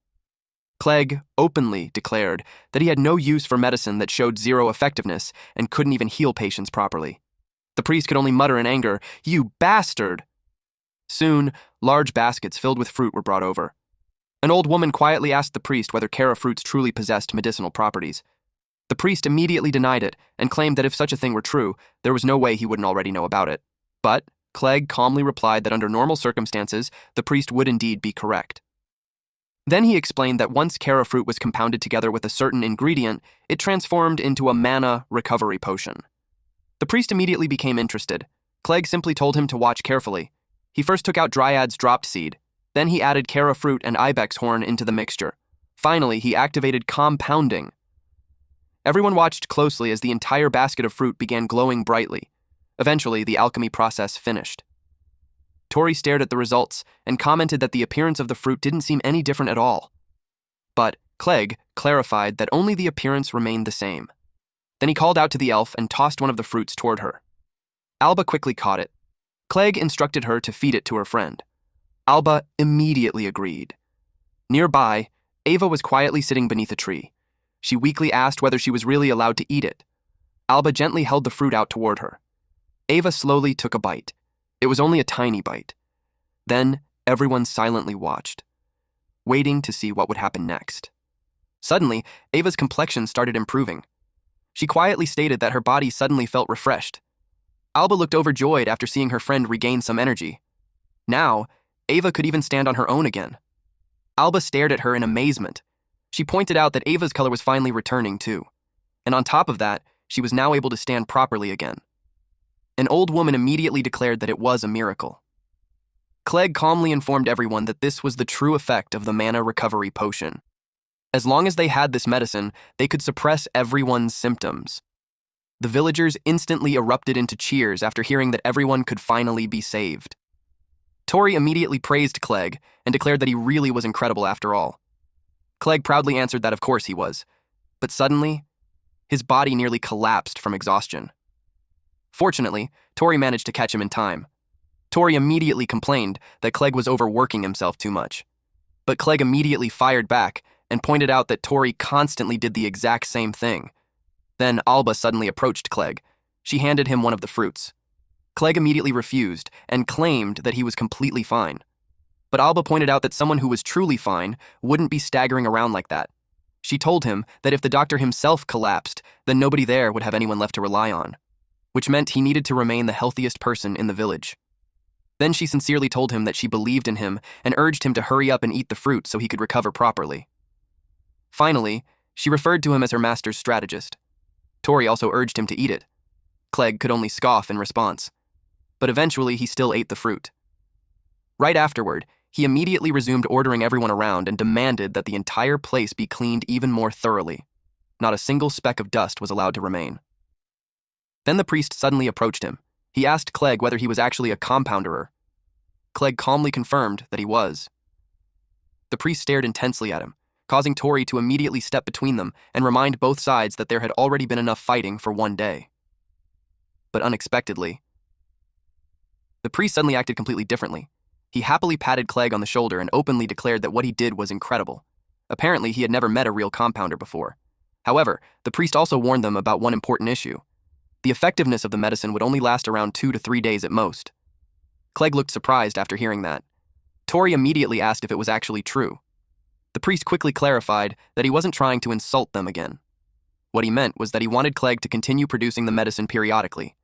Clegg openly declared that he had no use for medicine that showed zero effectiveness and couldn't even heal patients properly. The priest could only mutter in anger, "You bastard!" Soon, large baskets filled with fruit were brought over. An old woman quietly asked the priest whether Kara fruits truly possessed medicinal properties. The priest immediately denied it and claimed that if such a thing were true, there was no way he wouldn't already know about it. But Clegg calmly replied that under normal circumstances, the priest would indeed be correct. Then he explained that once Kara fruit was compounded together with a certain ingredient, it transformed into a mana recovery potion. The priest immediately became interested. Clegg simply told him to watch carefully. He first took out Dryad's dropped seed. Then he added Kara fruit and ibex horn into the mixture. Finally, he activated compounding. Everyone watched closely as the entire basket of fruit began glowing brightly. Eventually, the alchemy process finished. Tori stared at the results and commented that the appearance of the fruit didn't seem any different at all. But Clegg clarified that only the appearance remained the same. Then he called out to the elf and tossed one of the fruits toward her. Alba quickly caught it. Clegg instructed her to feed it to her friend. Alba immediately agreed. Nearby, Ava was quietly sitting beneath a tree. She weakly asked whether she was really allowed to eat it. Alba gently held the fruit out toward her. Ava slowly took a bite. It was only a tiny bite. Then everyone silently watched, waiting to see what would happen next. Suddenly, Ava's complexion started improving. She quietly stated that her body suddenly felt refreshed. Alba looked overjoyed after seeing her friend regain some energy. Now, Ava could even stand on her own again. Alba stared at her in amazement. She pointed out that Ava's color was finally returning too. And on top of that, she was now able to stand properly again. An old woman immediately declared that it was a miracle. Clegg calmly informed everyone that this was the true effect of the mana recovery potion. As long as they had this medicine, they could suppress everyone's symptoms. The villagers instantly erupted into cheers after hearing that everyone could finally be saved. Tori immediately praised Clegg and declared that he really was incredible after all. Clegg proudly answered that of course he was, but suddenly, his body nearly collapsed from exhaustion. Fortunately, Tori managed to catch him in time. Tori immediately complained that Clegg was overworking himself too much. But Clegg immediately fired back and pointed out that Tori constantly did the exact same thing. Then Alba suddenly approached Clegg. She handed him one of the fruits. Clegg immediately refused and claimed that he was completely fine. But Alba pointed out that someone who was truly fine wouldn't be staggering around like that. She told him that if the doctor himself collapsed, then nobody there would have anyone left to rely on, which meant he needed to remain the healthiest person in the village. Then she sincerely told him that she believed in him and urged him to hurry up and eat the fruit so he could recover properly. Finally, she referred to him as her master's strategist. Tori also urged him to eat it. Clegg could only scoff in response. But eventually he still ate the fruit. Right afterward, he immediately resumed ordering everyone around and demanded that the entire place be cleaned even more thoroughly. Not a single speck of dust was allowed to remain. Then the priest suddenly approached him. He asked Clegg whether he was actually a compounderer. Clegg calmly confirmed that he was. The priest stared intensely at him, causing Tori to immediately step between them and remind both sides that there had already been enough fighting for one day. But unexpectedly, the priest suddenly acted completely differently. He happily patted Clegg on the shoulder and openly declared that what he did was incredible. Apparently, he had never met a real compounder before. However, the priest also warned them about one important issue. The effectiveness of the medicine would only last around 2 to 3 days at most. Clegg looked surprised after hearing that. Tori immediately asked if it was actually true. The priest quickly clarified that he wasn't trying to insult them again. What he meant was that he wanted Clegg to continue producing the medicine periodically.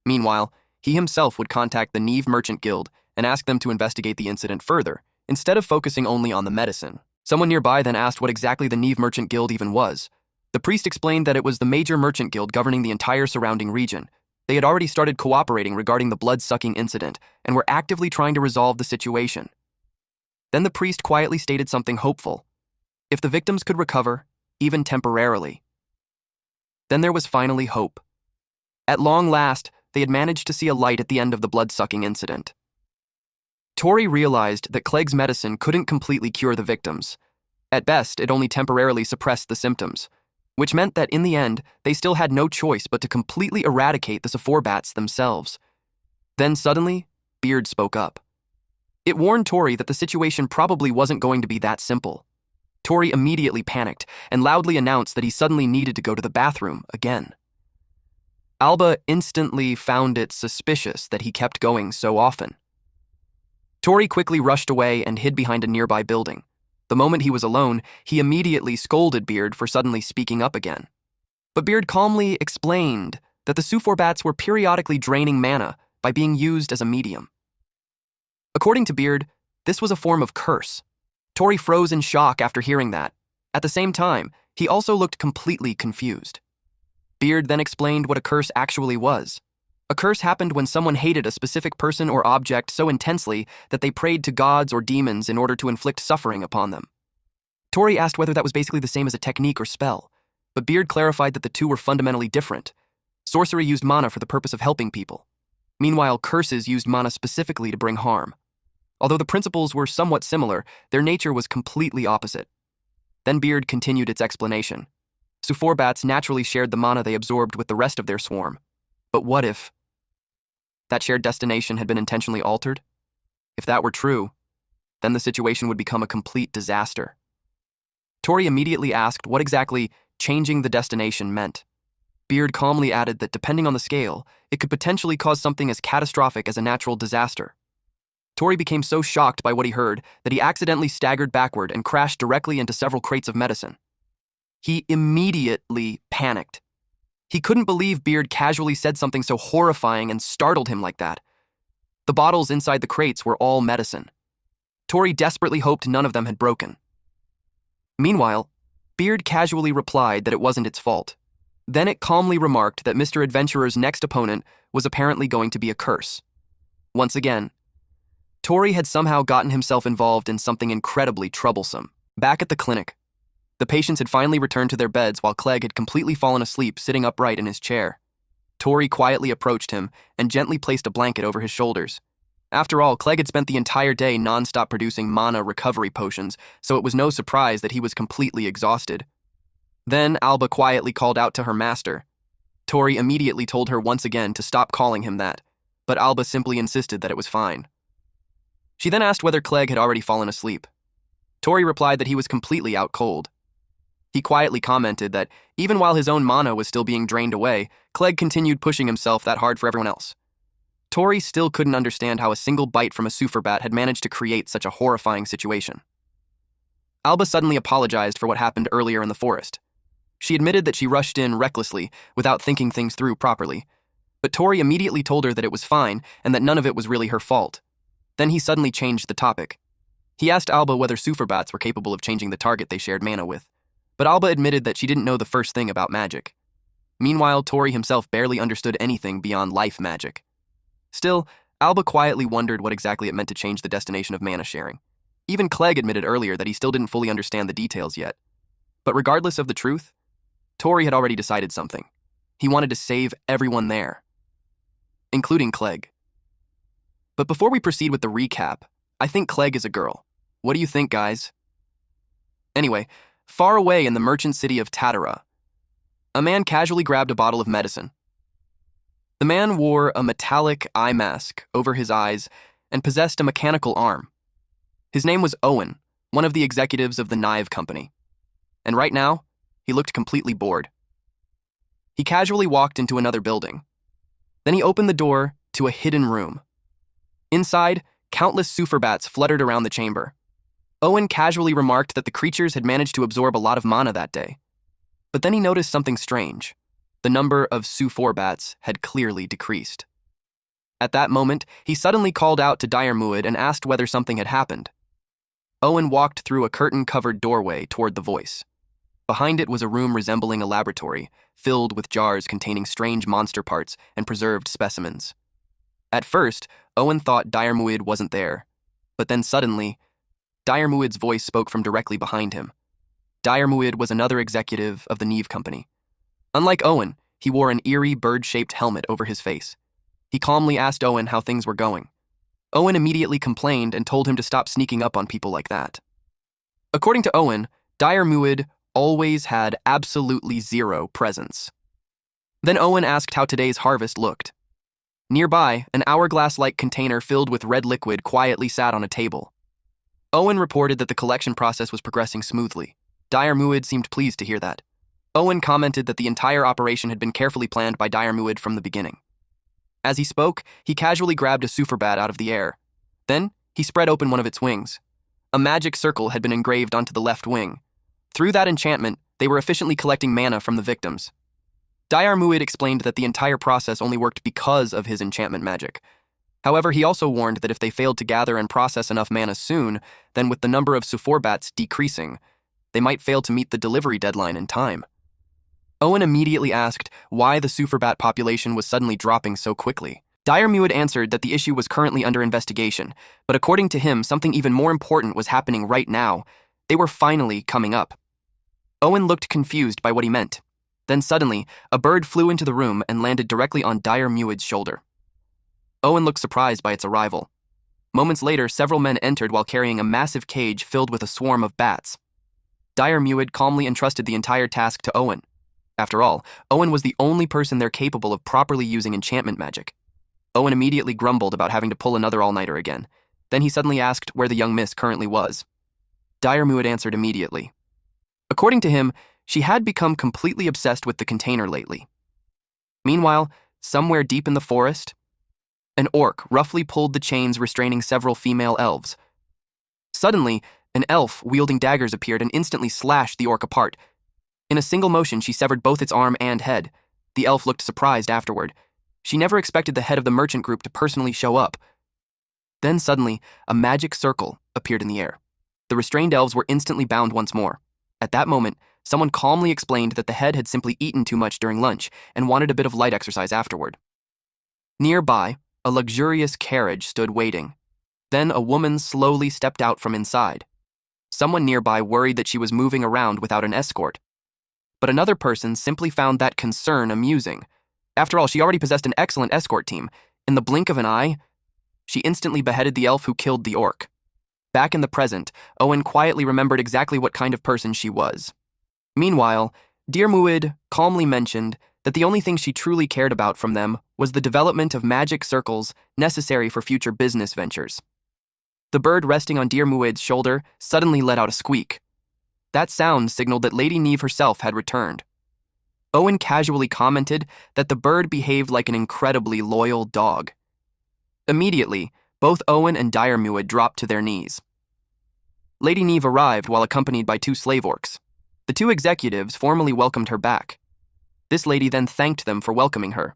Meanwhile, he himself would contact the Neve Merchant Guild and ask them to investigate the incident further, instead of focusing only on the medicine. Someone nearby then asked what exactly the Neve Merchant Guild even was. The priest explained that it was the major merchant guild governing the entire surrounding region. They had already started cooperating regarding the blood-sucking incident and were actively trying to resolve the situation. Then the priest quietly stated something hopeful. If the victims could recover, even temporarily. Then there was finally hope. At long last, they had managed to see a light at the end of the blood-sucking incident. Tori realized that Clegg's medicine couldn't completely cure the victims. At best, it only temporarily suppressed the symptoms, which meant that in the end, they still had no choice but to completely eradicate the Suphorbats themselves. Then suddenly, Beard spoke up. It warned Tori that the situation probably wasn't going to be that simple. Tori immediately panicked and loudly announced that he suddenly needed to go to the bathroom again. Alba instantly found it suspicious that he kept going so often. Tori quickly rushed away and hid behind a nearby building. The moment he was alone, he immediately scolded Beard for suddenly speaking up again. But Beard calmly explained that the Suphorbats were periodically draining mana by being used as a medium. According to Beard, this was a form of curse. Tori froze in shock after hearing that. At the same time, he also looked completely confused. Beard then explained what a curse actually was. A curse happened when someone hated a specific person or object so intensely that they prayed to gods or demons in order to inflict suffering upon them. Tori asked whether that was basically the same as a technique or spell, but Beard clarified that the two were fundamentally different. Sorcery used mana for the purpose of helping people. Meanwhile, curses used mana specifically to bring harm. Although the principles were somewhat similar, their nature was completely opposite. Then Beard continued its explanation. Suphorbats naturally shared the mana they absorbed with the rest of their swarm. But what if that shared destination had been intentionally altered? If that were true, then the situation would become a complete disaster. Tori immediately asked what exactly changing the destination meant. Beard calmly added that depending on the scale, it could potentially cause something as catastrophic as a natural disaster. Tori became so shocked by what he heard that he accidentally staggered backward and crashed directly into several crates of medicine. He immediately panicked. He couldn't believe Beard casually said something so horrifying and startled him like that. The bottles inside the crates were all medicine. Tori desperately hoped none of them had broken. Meanwhile, Beard casually replied that it wasn't its fault. Then it calmly remarked that Mr. Adventurer's next opponent was apparently going to be a curse. Once again, Tori had somehow gotten himself involved in something incredibly troublesome. Back at the clinic, the patients had finally returned to their beds while Clegg had completely fallen asleep sitting upright in his chair. Tori quietly approached him and gently placed a blanket over his shoulders. After all, Clegg had spent the entire day non-stop producing mana recovery potions, so it was no surprise that he was completely exhausted. Then Alba quietly called out to her master. Tori immediately told her once again to stop calling him that, but Alba simply insisted that it was fine. She then asked whether Clegg had already fallen asleep. Tori replied that he was completely out cold. He quietly commented that even while his own mana was still being drained away, Clegg continued pushing himself that hard for everyone else. Tori still couldn't understand how a single bite from a Suphobat had managed to create such a horrifying situation. Alba suddenly apologized for what happened earlier in the forest. She admitted that she rushed in recklessly without thinking things through properly, but Tori immediately told her that it was fine and that none of it was really her fault. Then he suddenly changed the topic. He asked Alba whether Suphorbats were capable of changing the target they shared mana with, but Alba admitted that she didn't know the first thing about magic. Meanwhile, Tori himself barely understood anything beyond life magic. Still, Alba quietly wondered what exactly it meant to change the destination of mana sharing. Even Clegg admitted earlier that he still didn't fully understand the details yet. But regardless of the truth, Tori had already decided something. He wanted to save everyone there, including Clegg. But before we proceed with the recap, I think Clegg is a girl. What do you think, guys? Anyway, far away in the merchant city of Tatara, a man casually grabbed a bottle of medicine. The man wore a metallic eye mask over his eyes and possessed a mechanical arm. His name was Owen, one of the executives of the knife company. And right now, he looked completely bored. He casually walked into another building. Then he opened the door to a hidden room. Inside, countless Suphorbats fluttered around the chamber. Owen casually remarked that the creatures had managed to absorb a lot of mana that day. But then he noticed something strange. The number of Suphorbats had clearly decreased. At that moment, he suddenly called out to Diarmuid and asked whether something had happened. Owen walked through a curtain-covered doorway toward the voice. Behind it was a room resembling a laboratory, filled with jars containing strange monster parts and preserved specimens. At first, Owen thought Diarmuid wasn't there, but then suddenly, Diarmuid's voice spoke from directly behind him. Muid was another executive of the Neve Company. Unlike Owen, he wore an eerie bird-shaped helmet over his face. He calmly asked Owen how things were going. Owen immediately complained and told him to stop sneaking up on people like that. According to Owen, Muid always had absolutely zero presence. Then Owen asked how today's harvest looked. Nearby, an hourglass-like container filled with red liquid quietly sat on a table. Owen reported that the collection process was progressing smoothly. Muid seemed pleased to hear that. Owen commented that the entire operation had been carefully planned by Muid from the beginning. As he spoke, he casually grabbed a super bat out of the air. Then, he spread open one of its wings. A magic circle had been engraved onto the left wing. Through that enchantment, they were efficiently collecting mana from the victims. Muid explained that the entire process only worked because of his enchantment magic. However, he also warned that if they failed to gather and process enough mana soon, then with the number of Suforbats decreasing, they might fail to meet the delivery deadline in time. Owen immediately asked why the Suforbat population was suddenly dropping so quickly. Muid answered that the issue was currently under investigation, but according to him, something even more important was happening right now. They were finally coming up. Owen looked confused by what he meant. Then suddenly, a bird flew into the room and landed directly on Muid's shoulder. Owen looked surprised by its arrival. Moments later, several men entered while carrying a massive cage filled with a swarm of bats. Muid calmly entrusted the entire task to Owen. After all, Owen was the only person there capable of properly using enchantment magic. Owen immediately grumbled about having to pull another all-nighter again. Then he suddenly asked where the young miss currently was. Muid answered immediately. According to him, she had become completely obsessed with the container lately. Meanwhile, somewhere deep in the forest, an orc roughly pulled the chains restraining several female elves. Suddenly, an elf wielding daggers appeared and instantly slashed the orc apart. In a single motion, she severed both its arm and head. The elf looked surprised afterward. She never expected the head of the merchant group to personally show up. Then suddenly, a magic circle appeared in the air. The restrained elves were instantly bound once more. At that moment, someone calmly explained that the head had simply eaten too much during lunch and wanted a bit of light exercise afterward. Nearby, a luxurious carriage stood waiting. Then a woman slowly stepped out from inside. Someone nearby worried that she was moving around without an escort. But another person simply found that concern amusing. After all, she already possessed an excellent escort team. In the blink of an eye, she instantly beheaded the elf who killed the orc. Back in the present, Owen quietly remembered exactly what kind of person she was. Meanwhile, Muid calmly mentioned that the only thing she truly cared about from them was the development of magic circles necessary for future business ventures. The bird resting on Muid's shoulder suddenly let out a squeak. That sound signaled that Lady Neve herself had returned. Owen casually commented that the bird behaved like an incredibly loyal dog. Immediately, both Owen and Muid dropped to their knees. Lady Neve arrived while accompanied by 2 slave orcs. The 2 executives formally welcomed her back. This lady then thanked them for welcoming her.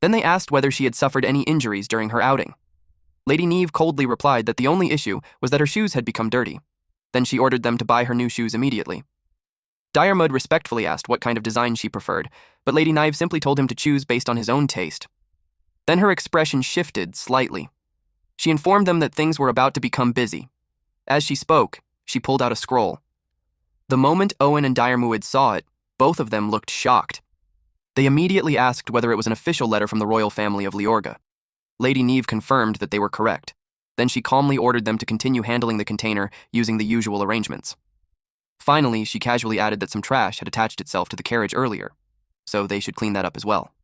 Then they asked whether she had suffered any injuries during her outing. Lady Neve coldly replied that the only issue was that her shoes had become dirty. Then she ordered them to buy her new shoes immediately. Muid respectfully asked what kind of design she preferred, but Lady Neve simply told him to choose based on his own taste. Then her expression shifted slightly. She informed them that things were about to become busy. As she spoke, she pulled out a scroll. The moment Owen and Muid saw it, both of them looked shocked. They immediately asked whether it was an official letter from the royal family of Leorga. Lady Neve confirmed that they were correct. Then she calmly ordered them to continue handling the container using the usual arrangements. Finally, she casually added that some trash had attached itself to the carriage earlier, so they should clean that up as well.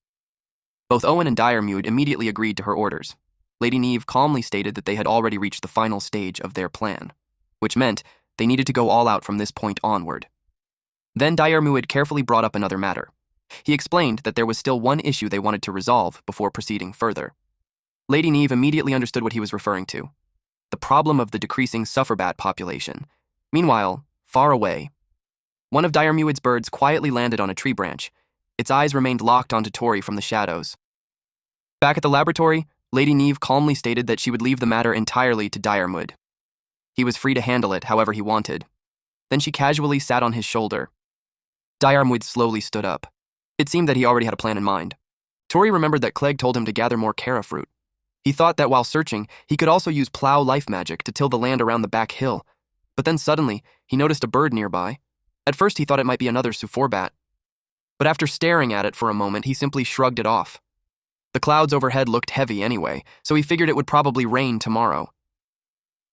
Both Owen and Muid immediately agreed to her orders. Lady Neve calmly stated that they had already reached the final stage of their plan, which meant they needed to go all out from this point onward. Then Muid carefully brought up another matter. He explained that there was still one issue they wanted to resolve before proceeding further. Lady Neve immediately understood what he was referring to: the problem of the decreasing Suforbat population. Meanwhile, far away, one of Muid's birds quietly landed on a tree branch. Its eyes remained locked onto Tori from the shadows. Back at the laboratory, Lady Neve calmly stated that she would leave the matter entirely to Muid. He was free to handle it however he wanted. Then she casually sat on his shoulder. Muid slowly stood up. It seemed that he already had a plan in mind. Tori remembered that Clegg told him to gather more Kara fruit. He thought that while searching, he could also use plow life magic to till the land around the back hill. But then suddenly, he noticed a bird nearby. At first he thought it might be another Suforbat, but after staring at it for a moment, he simply shrugged it off. The clouds overhead looked heavy anyway, so he figured it would probably rain tomorrow.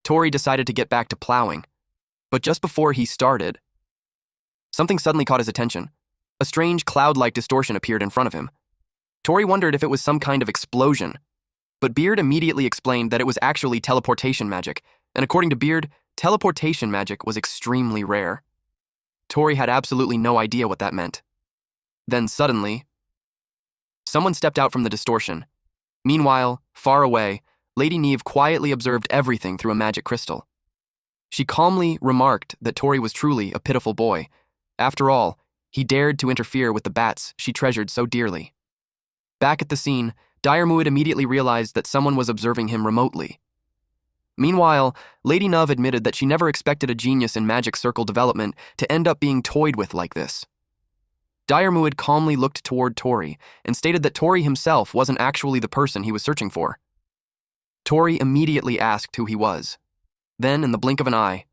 Tori decided to get back to plowing, but just before he started, something suddenly caught his attention. A strange cloud-like distortion appeared in front of him. Tori wondered if it was some kind of explosion, but Beard immediately explained that it was actually teleportation magic, and according to Beard, teleportation magic was extremely rare. Tori had absolutely no idea what that meant. Then suddenly, someone stepped out from the distortion. Meanwhile, far away, Lady Neve quietly observed everything through a magic crystal. She calmly remarked that Tori was truly a pitiful boy. After all, he dared to interfere with the bats she treasured so dearly. Back at the scene, Diarmuid immediately realized that someone was observing him remotely. Meanwhile, Lady Neve admitted that she never expected a genius in magic circle development to end up being toyed with like this. Diarmuid calmly looked toward Tori and stated that Tori himself wasn't actually the person he was searching for. Tori immediately asked who he was. Then, in the blink of an eye,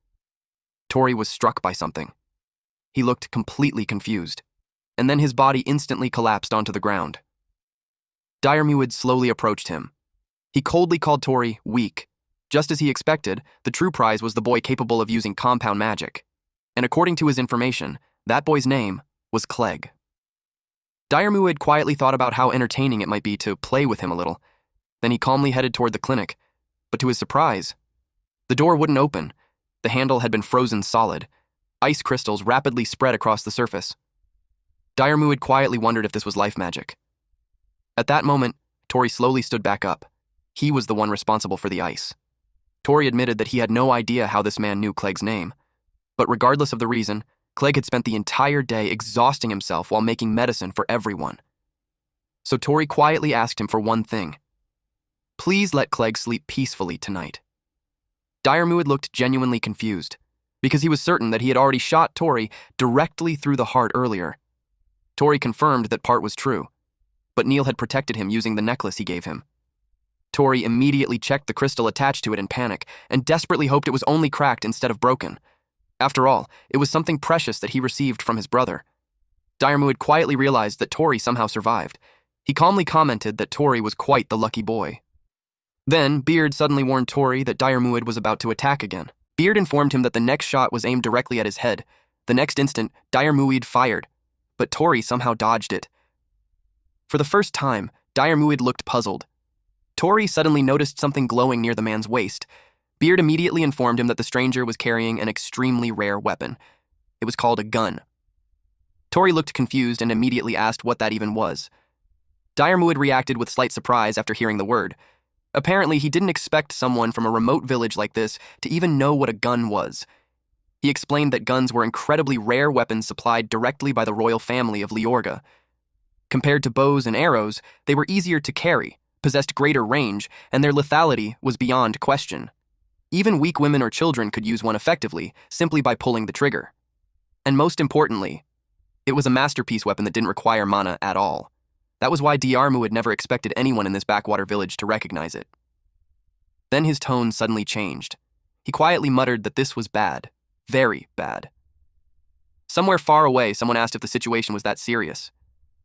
Tori was struck by something. He looked completely confused, and then his body instantly collapsed onto the ground. Diarmuid slowly approached him. He coldly called Tori weak. Just as he expected, the true prize was the boy capable of using compound magic. And according to his information, that boy's name was Clegg. Diarmuid quietly thought about how entertaining it might be to play with him a little. Then he calmly headed toward the clinic. But to his surprise, the door wouldn't open. The handle had been frozen solid. Ice crystals rapidly spread across the surface. Diarmuid quietly wondered if this was life magic. At that moment, Tori slowly stood back up. He was the one responsible for the ice. Tori admitted that he had no idea how this man knew Clegg's name. But regardless of the reason, Clegg had spent the entire day exhausting himself while making medicine for everyone. So Tori quietly asked him for one thing. Please let Clegg sleep peacefully tonight. Diarmuid looked genuinely confused, because he was certain that he had already shot Tori directly through the heart earlier. Tori confirmed that part was true, but Neil had protected him using the necklace he gave him. Tori immediately checked the crystal attached to it in panic and desperately hoped it was only cracked instead of broken. After all, it was something precious that he received from his brother. Diarmuid quietly realized that Tori somehow survived. He calmly commented that Tori was quite the lucky boy. Then, Beard suddenly warned Tori that Diarmuid was about to attack again. Beard informed him that the next shot was aimed directly at his head. The next instant, Diarmuid fired, but Tori somehow dodged it. For the first time, Diarmuid looked puzzled. Tori suddenly noticed something glowing near the man's waist. Beard immediately informed him that the stranger was carrying an extremely rare weapon. It was called a gun. Tori looked confused and immediately asked what that even was. Diarmuid reacted with slight surprise after hearing the word. Apparently, he didn't expect someone from a remote village like this to even know what a gun was. He explained that guns were incredibly rare weapons supplied directly by the royal family of Leorga. Compared to bows and arrows, they were easier to carry, possessed greater range, and their lethality was beyond question. Even weak women or children could use one effectively, simply by pulling the trigger. And most importantly, it was a masterpiece weapon that didn't require mana at all. That was why Diarmuid never expected anyone in this backwater village to recognize it. Then his tone suddenly changed. He quietly muttered that this was bad. Very bad. Somewhere far away, someone asked if the situation was that serious.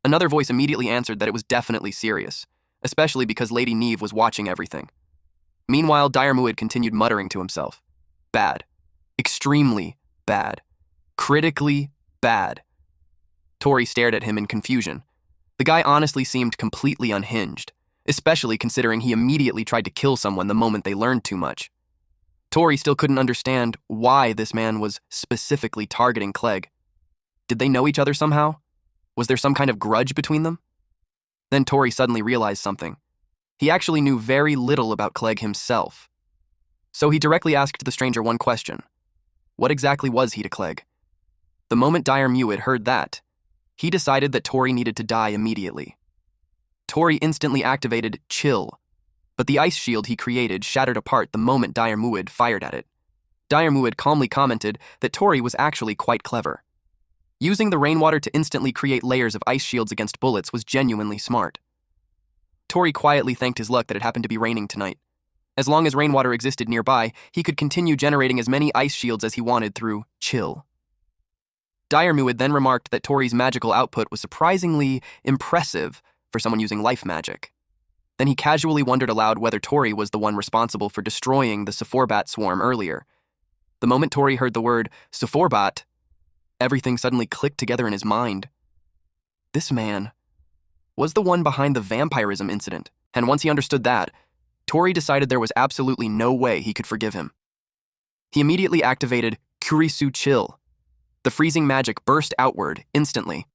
Another voice immediately answered that it was definitely serious, especially because Lady Neve was watching everything. Meanwhile, Diarmuid continued muttering to himself. Bad. Extremely bad. Critically bad. Tori stared at him in confusion. The guy honestly seemed completely unhinged, especially considering he immediately tried to kill someone the moment they learned too much. Tori still couldn't understand why this man was specifically targeting Clegg. Did they know each other somehow? Was there some kind of grudge between them? Then Tori suddenly realized something. He actually knew very little about Clegg himself. So he directly asked the stranger one question. What exactly was he to Clegg? The moment Diarmuid heard that, he decided that Tori needed to die immediately. Tori instantly activated Chill, but the ice shield he created shattered apart the moment Diarmuid fired at it. Diarmuid calmly commented that Tori was actually quite clever. Using the rainwater to instantly create layers of ice shields against bullets was genuinely smart. Tori quietly thanked his luck that it happened to be raining tonight. As long as rainwater existed nearby, he could continue generating as many ice shields as he wanted through Chill. Muid then remarked that Tori's magical output was surprisingly impressive for someone using life magic. Then he casually wondered aloud whether Tori was the one responsible for destroying the Sephorabat swarm earlier. The moment Tori heard the word Sephorabat, everything suddenly clicked together in his mind. This man was the one behind the vampirism incident, and once he understood that, Tori decided there was absolutely no way he could forgive him. He immediately activated Kurisu Chill. The freezing magic burst outward instantly.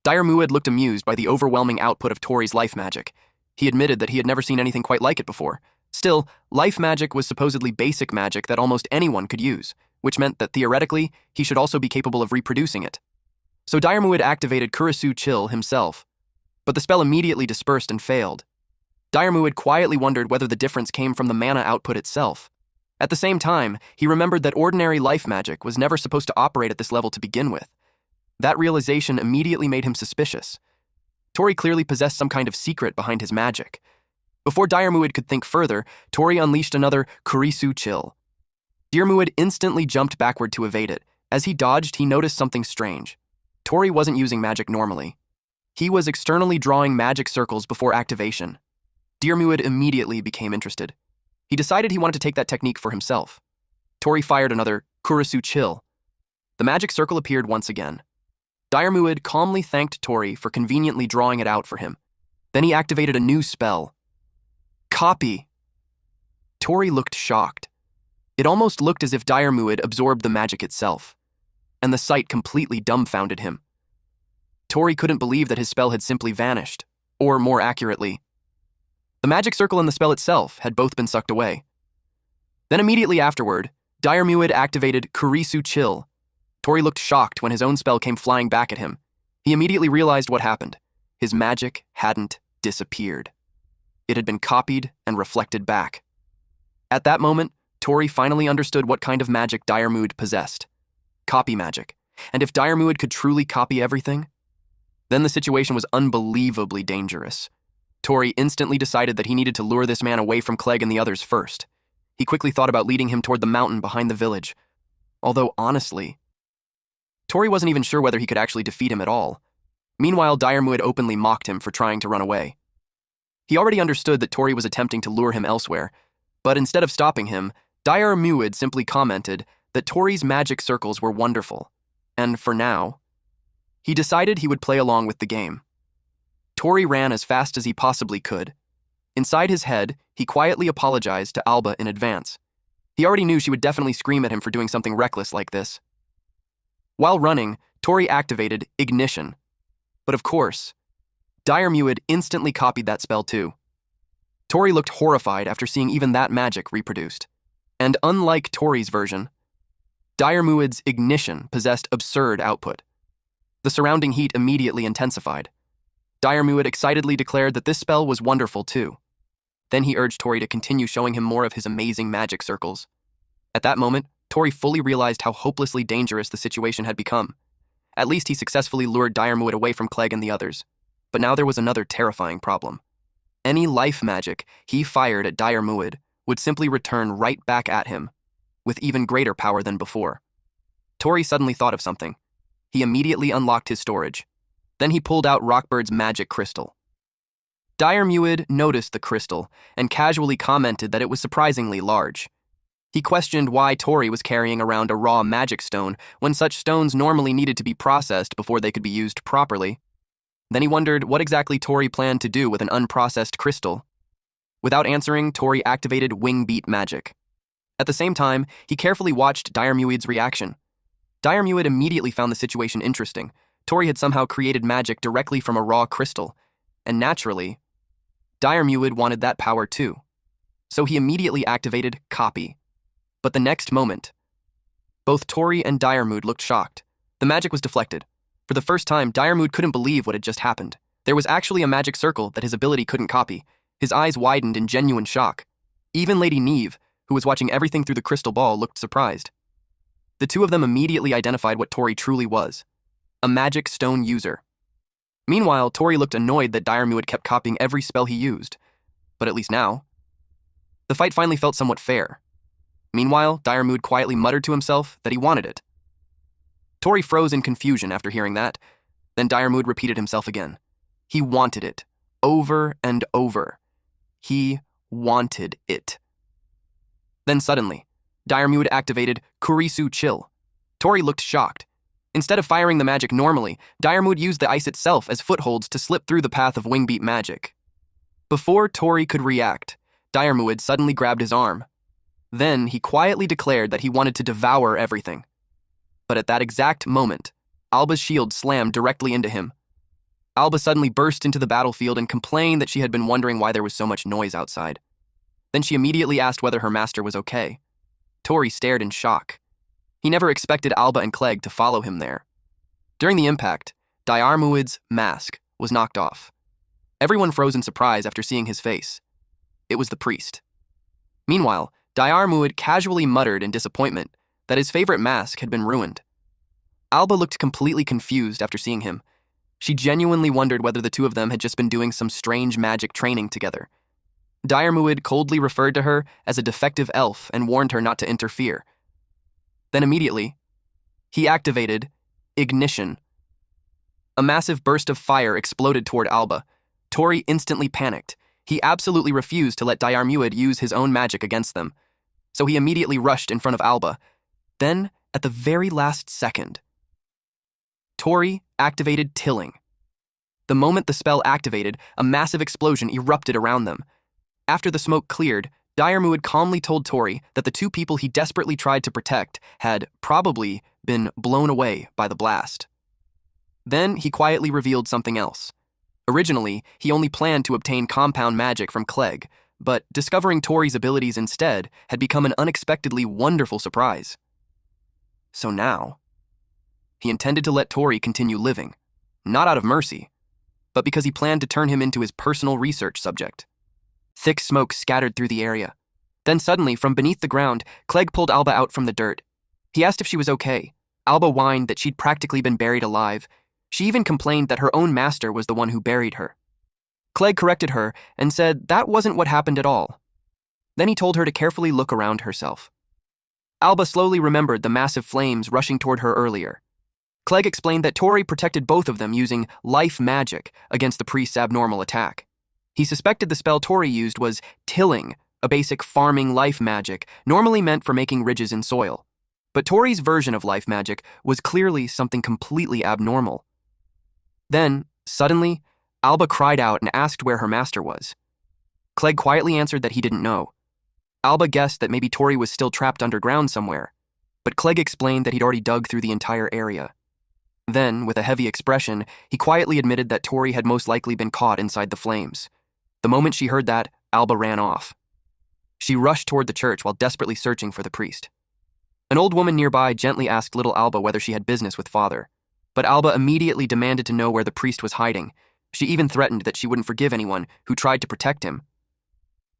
Muid looked amused by the overwhelming output of Tori's life magic. He admitted that he had never seen anything quite like it before. Still, life magic was supposedly basic magic that almost anyone could use, which meant that theoretically, he should also be capable of reproducing it. So Muid activated Kurisu Chill himself, but the spell immediately dispersed and failed. Muid quietly wondered whether the difference came from the mana output itself. At the same time, he remembered that ordinary life magic was never supposed to operate at this level to begin with. That realization immediately made him suspicious. Tori clearly possessed some kind of secret behind his magic. Before Muid could think further, Tori unleashed another Kurisu Chill. Muid instantly jumped backward to evade it. As he dodged, he noticed something strange. Tori wasn't using magic normally. He was externally drawing magic circles before activation. Muid immediately became interested. He decided he wanted to take that technique for himself. Tori fired another Kurisu Chill. The magic circle appeared once again. Muid calmly thanked Tori for conveniently drawing it out for him. Then he activated a new spell. Copy. Tori looked shocked. It almost looked as if Muid absorbed the magic itself, and the sight completely dumbfounded him. Tori couldn't believe that his spell had simply vanished, or more accurately, the magic circle and the spell itself had both been sucked away. Then immediately afterward, Muid activated Kurisu Chill. Tori looked shocked when his own spell came flying back at him. He immediately realized what happened. His magic hadn't disappeared. It had been copied and reflected back. At that moment, Tori finally understood what kind of magic Muid possessed. Copy magic. And if Muid could truly copy everything, then the situation was unbelievably dangerous. Tori instantly decided that he needed to lure this man away from Clegg and the others first. He quickly thought about leading him toward the mountain behind the village. Although, honestly, Tori wasn't even sure whether he could actually defeat him at all. Meanwhile, Muid openly mocked him for trying to run away. He already understood that Tori was attempting to lure him elsewhere, but instead of stopping him, Muid simply commented that Tori's magic circles were wonderful, and for now, he decided he would play along with the game. Tori ran as fast as he possibly could. Inside his head, he quietly apologized to Alba in advance. He already knew she would definitely scream at him for doing something reckless like this. While running, Tori activated Ignition. But of course, Muid instantly copied that spell too. Tori looked horrified after seeing even that magic reproduced. And unlike Tori's version, Muid's Ignition possessed absurd output. The surrounding heat immediately intensified. Muid excitedly declared that this spell was wonderful too. Then he urged Tori to continue showing him more of his amazing magic circles. At that moment, Tori fully realized how hopelessly dangerous the situation had become. At least he successfully lured Muid away from Clegg and the others. But now there was another terrifying problem. Any life magic he fired at Muid would simply return right back at him, with even greater power than before. Tori suddenly thought of something. He immediately unlocked his storage. Then he pulled out Rockbird's magic crystal. Muid noticed the crystal and casually commented that it was surprisingly large. He questioned why Tori was carrying around a raw magic stone when such stones normally needed to be processed before they could be used properly. Then he wondered what exactly Tori planned to do with an unprocessed crystal. Without answering, Tori activated Wing Beat magic. At the same time, he carefully watched Muid's reaction. Muid immediately found the situation interesting. Tori had somehow created magic directly from a raw crystal, and naturally, Muid wanted that power too. So he immediately activated Copy. But the next moment, both Tori and Muid looked shocked. The magic was deflected. For the first time, Muid couldn't believe what had just happened. There was actually a magic circle that his ability couldn't copy. His eyes widened in genuine shock. Even Lady Neve, who was watching everything through the crystal ball, looked surprised. The two of them immediately identified what Tori truly was: a magic stone user. Meanwhile, Tori looked annoyed that Muid kept copying every spell he used. But at least now, the fight finally felt somewhat fair. Meanwhile, Muid quietly muttered to himself that he wanted it. Tori froze in confusion after hearing that. Then Diarmuid repeated himself again. He wanted it. Over and over. He wanted it. Then suddenly, Diarmuid activated Kurisu Chill. Tori looked shocked. Instead of firing the magic normally, Diarmuid used the ice itself as footholds to slip through the path of wingbeat magic. Before Tori could react, Diarmuid suddenly grabbed his arm. Then he quietly declared that he wanted to devour everything. But at that exact moment, Alba's shield slammed directly into him. Alba suddenly burst into the battlefield and complained that she had been wondering why there was so much noise outside. Then she immediately asked whether her master was okay. Tori stared in shock. He never expected Alba and Clegg to follow him there. During the impact, Diarmuid's mask was knocked off. Everyone froze in surprise after seeing his face. It was the priest. Meanwhile, Diarmuid casually muttered in disappointment that his favorite mask had been ruined. Alba looked completely confused after seeing him. She genuinely wondered whether the two of them had just been doing some strange magic training together. Diarmuid coldly referred to her as a defective elf and warned her not to interfere. Then immediately, he activated Ignition. A massive burst of fire exploded toward Alba. Tori instantly panicked. He absolutely refused to let Diarmuid use his own magic against them. So he immediately rushed in front of Alba. Then, at the very last second, Tori activated Tilling. The moment the spell activated, a massive explosion erupted around them. After the smoke cleared, Diarmuid calmly told Tori that the two people he desperately tried to protect had probably been blown away by the blast. Then he quietly revealed something else. Originally, he only planned to obtain compound magic from Clegg, but discovering Tori's abilities instead had become an unexpectedly wonderful surprise. So now, he intended to let Tori continue living, not out of mercy, but because he planned to turn him into his personal research subject. Thick smoke scattered through the area. Then suddenly, from beneath the ground, Clegg pulled Alba out from the dirt. He asked if she was okay. Alba whined that she'd practically been buried alive. She even complained that her own master was the one who buried her. Clegg corrected her and said that wasn't what happened at all. Then he told her to carefully look around herself. Alba slowly remembered the massive flames rushing toward her earlier. Clegg explained that Tori protected both of them using life magic against the priest's abnormal attack. He suspected the spell Tori used was tilling, a basic farming life magic normally meant for making ridges in soil. But Tori's version of life magic was clearly something completely abnormal. Then, suddenly, Alba cried out and asked where her master was. Clegg quietly answered that he didn't know. Alba guessed that maybe Tori was still trapped underground somewhere, but Clegg explained that he'd already dug through the entire area. Then, with a heavy expression, he quietly admitted that Tori had most likely been caught inside the flames. The moment she heard that, Alba ran off. She rushed toward the church while desperately searching for the priest. An old woman nearby gently asked little Alba whether she had business with Father, but Alba immediately demanded to know where the priest was hiding. She even threatened that she wouldn't forgive anyone who tried to protect him.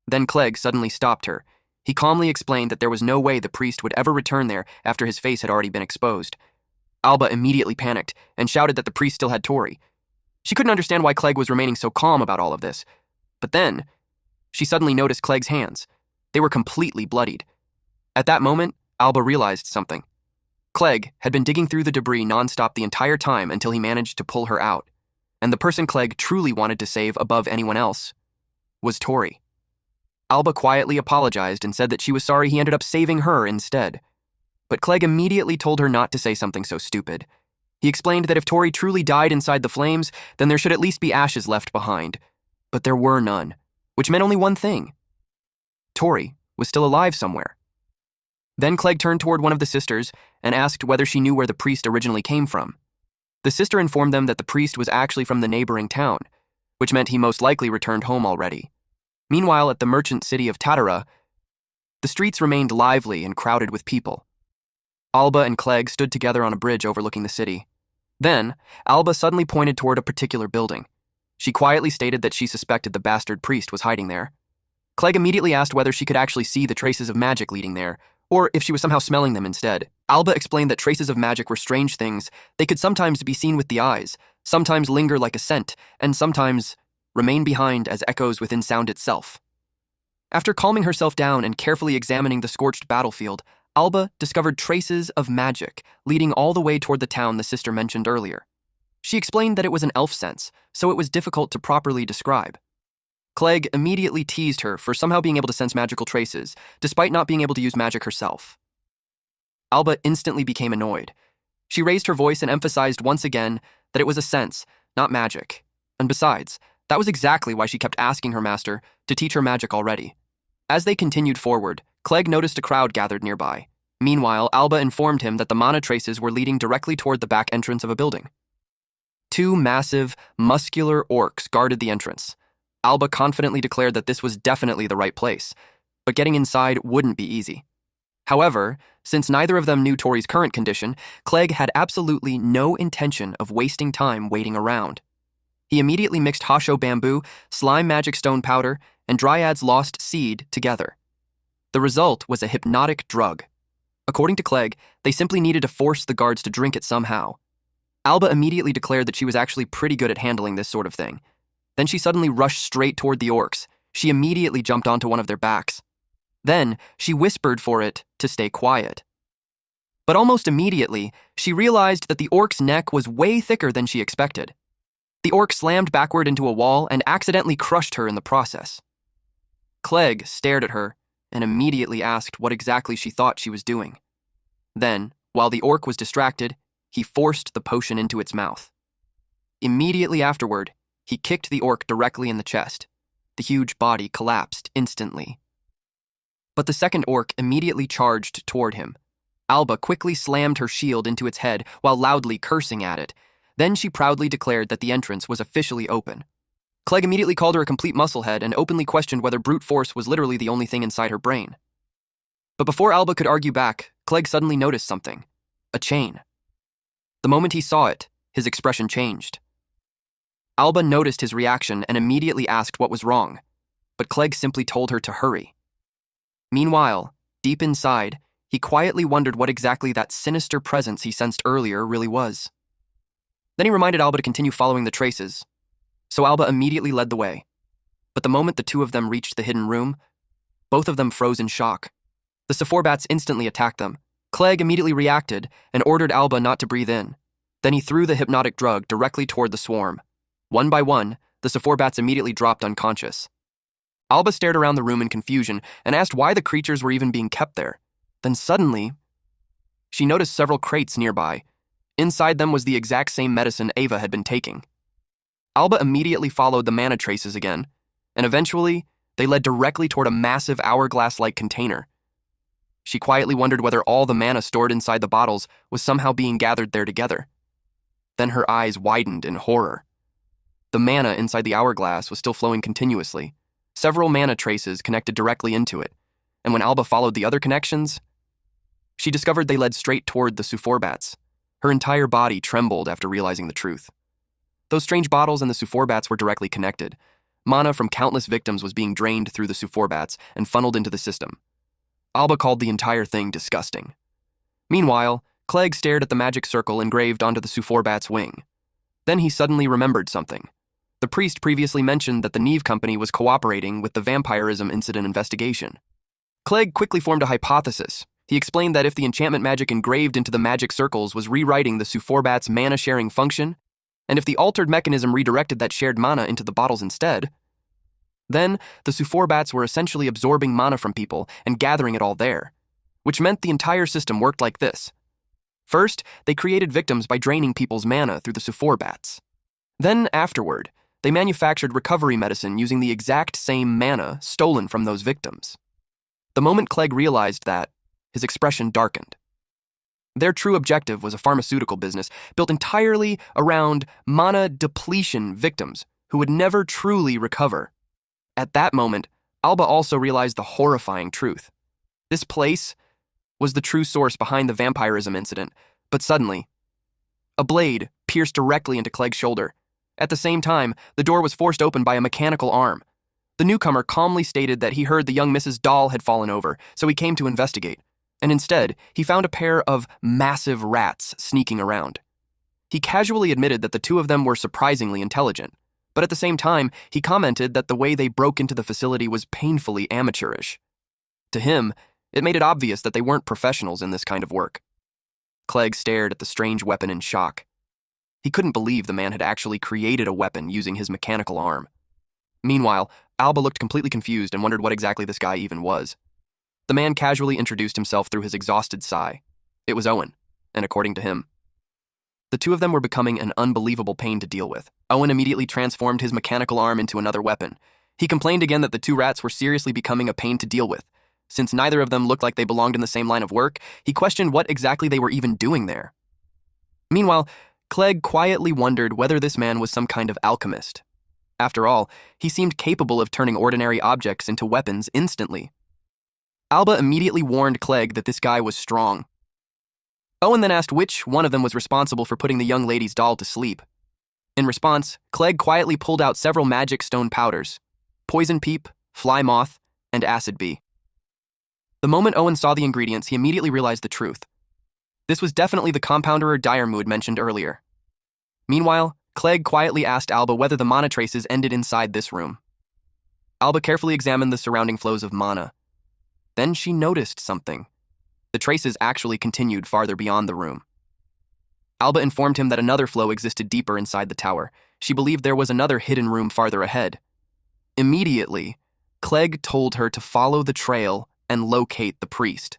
Then Clegg suddenly stopped her. He calmly explained that there was no way the priest would ever return there after his face had already been exposed. Alba immediately panicked and shouted that the priest still had Tori. She couldn't understand why Clegg was remaining so calm about all of this. But then, she suddenly noticed Clegg's hands. They were completely bloodied. At that moment, Alba realized something. Clegg had been digging through the debris nonstop the entire time until he managed to pull her out. And the person Clegg truly wanted to save above anyone else was Tori. Alba quietly apologized and said that she was sorry he ended up saving her instead. But Clegg immediately told her not to say something so stupid. He explained that if Tori truly died inside the flames, then there should at least be ashes left behind. But there were none, which meant only one thing. Tori was still alive somewhere. Then Clegg turned toward one of the sisters and asked whether she knew where the priest originally came from. The sister informed them that the priest was actually from the neighboring town, which meant he most likely returned home already. Meanwhile, at the merchant city of Tatara, the streets remained lively and crowded with people. Alba and Clegg stood together on a bridge overlooking the city. Then, Alba suddenly pointed toward a particular building. She quietly stated that she suspected the bastard priest was hiding there. Clegg immediately asked whether she could actually see the traces of magic leading there, or if she was somehow smelling them instead. Alba explained that traces of magic were strange things. They could sometimes be seen with the eyes, sometimes linger like a scent, and sometimes remain behind as echoes within sound itself. After calming herself down and carefully examining the scorched battlefield, Alba discovered traces of magic leading all the way toward the town the sister mentioned earlier. She explained that it was an elf sense, so it was difficult to properly describe. Clegg immediately teased her for somehow being able to sense magical traces, despite not being able to use magic herself. Alba instantly became annoyed. She raised her voice and emphasized once again that it was a sense, not magic. And besides, that was exactly why she kept asking her master to teach her magic already. As they continued forward, Clegg noticed a crowd gathered nearby. Meanwhile, Alba informed him that the mana traces were leading directly toward the back entrance of a building. Two massive, muscular orcs guarded the entrance. Alba confidently declared that this was definitely the right place, but getting inside wouldn't be easy. However, since neither of them knew Tori's current condition, Clegg had absolutely no intention of wasting time waiting around. He immediately mixed Hasho bamboo, slime magic stone powder, and Dryad's lost seed together. The result was a hypnotic drug. According to Clegg, they simply needed to force the guards to drink it somehow. Alba immediately declared that she was actually pretty good at handling this sort of thing. Then she suddenly rushed straight toward the orcs. She immediately jumped onto one of their backs. Then she whispered for it to stay quiet. But almost immediately, she realized that the orc's neck was way thicker than she expected. The orc slammed backward into a wall and accidentally crushed her in the process. Clegg stared at her and immediately asked what exactly she thought she was doing. Then, while the orc was distracted, he forced the potion into its mouth. Immediately afterward, he kicked the orc directly in the chest. The huge body collapsed instantly. But the second orc immediately charged toward him. Alba quickly slammed her shield into its head while loudly cursing at it. Then she proudly declared that the entrance was officially open. Clegg immediately called her a complete musclehead and openly questioned whether brute force was literally the only thing inside her brain. But before Alba could argue back, Clegg suddenly noticed something. A chain. The moment he saw it, his expression changed. Alba noticed his reaction and immediately asked what was wrong, but Clegg simply told her to hurry. Meanwhile, deep inside, he quietly wondered what exactly that sinister presence he sensed earlier really was. Then he reminded Alba to continue following the traces, so Alba immediately led the way. But the moment the two of them reached the hidden room, both of them froze in shock. The Sephorbats instantly attacked them. Clegg immediately reacted and ordered Alba not to breathe in. Then he threw the hypnotic drug directly toward the swarm. One by one, the Sephorbats immediately dropped unconscious. Alba stared around the room in confusion and asked why the creatures were even being kept there. Then suddenly, she noticed several crates nearby. Inside them was the exact same medicine Ava had been taking. Alba immediately followed the mana traces again, and eventually, they led directly toward a massive hourglass-like container. She quietly wondered whether all the mana stored inside the bottles was somehow being gathered there together. Then her eyes widened in horror. The mana inside the hourglass was still flowing continuously. Several mana traces connected directly into it, and when Alba followed the other connections, she discovered they led straight toward the Sephorbats. Her entire body trembled after realizing the truth. Those strange bottles and the Sephorbats were directly connected. Mana from countless victims was being drained through the Sephorbats and funneled into the system. Alba called the entire thing disgusting. Meanwhile, Clegg stared at the magic circle engraved onto the Sephorbats' wing. Then he suddenly remembered something. The priest previously mentioned that the Neve Company was cooperating with the vampirism incident investigation. Clegg quickly formed a hypothesis. He explained that if the enchantment magic engraved into the magic circles was rewriting the Sephorbats' mana-sharing function, and if the altered mechanism redirected that shared mana into the bottles instead, then the Sephorbats were essentially absorbing mana from people and gathering it all there, which meant the entire system worked like this. First, they created victims by draining people's mana through the Sephorbats. Then, afterward, they manufactured recovery medicine using the exact same mana stolen from those victims. The moment Clegg realized that, his expression darkened. Their true objective was a pharmaceutical business built entirely around mana depletion victims who would never truly recover. At that moment, Alba also realized the horrifying truth. This place was the true source behind the vampirism incident, but suddenly, a blade pierced directly into Clegg's shoulder. At the same time, the door was forced open by a mechanical arm. The newcomer calmly stated that he heard the young Mrs. Dahl had fallen over, so he came to investigate. And instead, he found a pair of massive rats sneaking around. He casually admitted that the two of them were surprisingly intelligent, but at the same time, he commented that the way they broke into the facility was painfully amateurish. To him, It made it obvious that they weren't professionals in this kind of work. Clegg stared at the strange weapon in shock. He couldn't believe the man had actually created a weapon using his mechanical arm. Meanwhile, Alba looked completely confused and wondered what exactly this guy even was. The man casually introduced himself through his exhausted sigh. It was Owen, and according to him, the two of them were becoming an unbelievable pain to deal with. Owen immediately transformed his mechanical arm into another weapon. He complained again that the two rats were seriously becoming a pain to deal with. Since neither of them looked like they belonged in the same line of work, he questioned what exactly they were even doing there. Meanwhile, Clegg quietly wondered whether this man was some kind of alchemist. After all, he seemed capable of turning ordinary objects into weapons instantly. Alba immediately warned Clegg that this guy was strong. Owen then asked which one of them was responsible for putting the young lady's doll to sleep. In response, Clegg quietly pulled out several magic stone powders: poison peep, fly moth, and acid bee. The moment Owen saw the ingredients, he immediately realized the truth. This was definitely the compounder or dire mood mentioned earlier. Meanwhile, Clegg quietly asked Alba whether the mana traces ended inside this room. Alba carefully examined the surrounding flows of mana. Then she noticed something. The traces actually continued farther beyond the room. Alba informed him that another flow existed deeper inside the tower. She believed there was another hidden room farther ahead. Immediately, Clegg told her to follow the trail and locate the priest.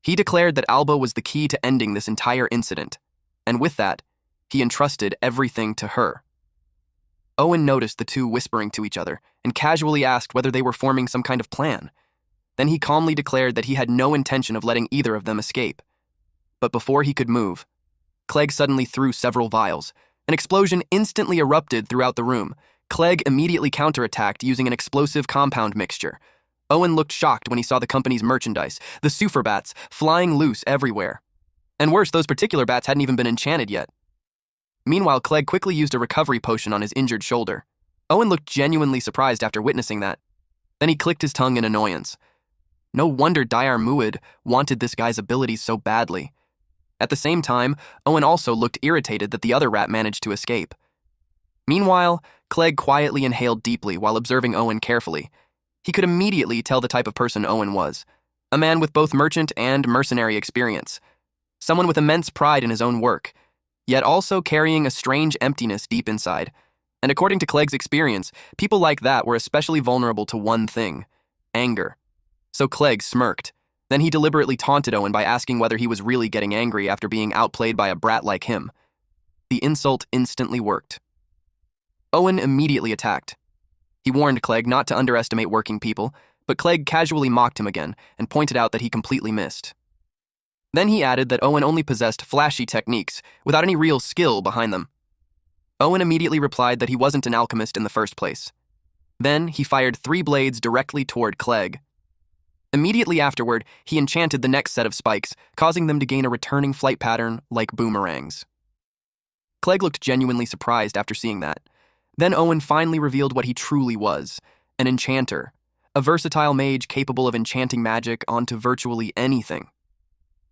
He declared that Alba was the key to ending this entire incident, and with that, he entrusted everything to her. Owen noticed the two whispering to each other and casually asked whether they were forming some kind of plan. Then he calmly declared that he had no intention of letting either of them escape. But before he could move, Clegg suddenly threw several vials. An explosion instantly erupted throughout the room. Clegg immediately counterattacked using an explosive compound mixture. Owen looked shocked when he saw the company's merchandise, the super bats, flying loose everywhere. And worse, those particular bats hadn't even been enchanted yet. Meanwhile, Clegg quickly used a recovery potion on his injured shoulder. Owen looked genuinely surprised after witnessing that. Then he clicked his tongue in annoyance. No wonder Dayar Muad wanted this guy's abilities so badly. At the same time, Owen also looked irritated that the other rat managed to escape. Meanwhile, Clegg quietly inhaled deeply while observing Owen carefully. He could immediately tell the type of person Owen was. A man with both merchant and mercenary experience. Someone with immense pride in his own work, yet also carrying a strange emptiness deep inside. And according to Clegg's experience, people like that were especially vulnerable to one thing: anger. So Clegg smirked. Then he deliberately taunted Owen by asking whether he was really getting angry after being outplayed by a brat like him. The insult instantly worked. Owen immediately attacked. He warned Clegg not to underestimate working people, but Clegg casually mocked him again and pointed out that he completely missed. Then he added that Owen only possessed flashy techniques without any real skill behind them. Owen immediately replied that he wasn't an alchemist in the first place. Then he fired 3 blades directly toward Clegg. Immediately afterward, he enchanted the next set of spikes, causing them to gain a returning flight pattern like boomerangs. Clegg looked genuinely surprised after seeing that. Then Owen finally revealed what he truly was: an enchanter, a versatile mage capable of enchanting magic onto virtually anything.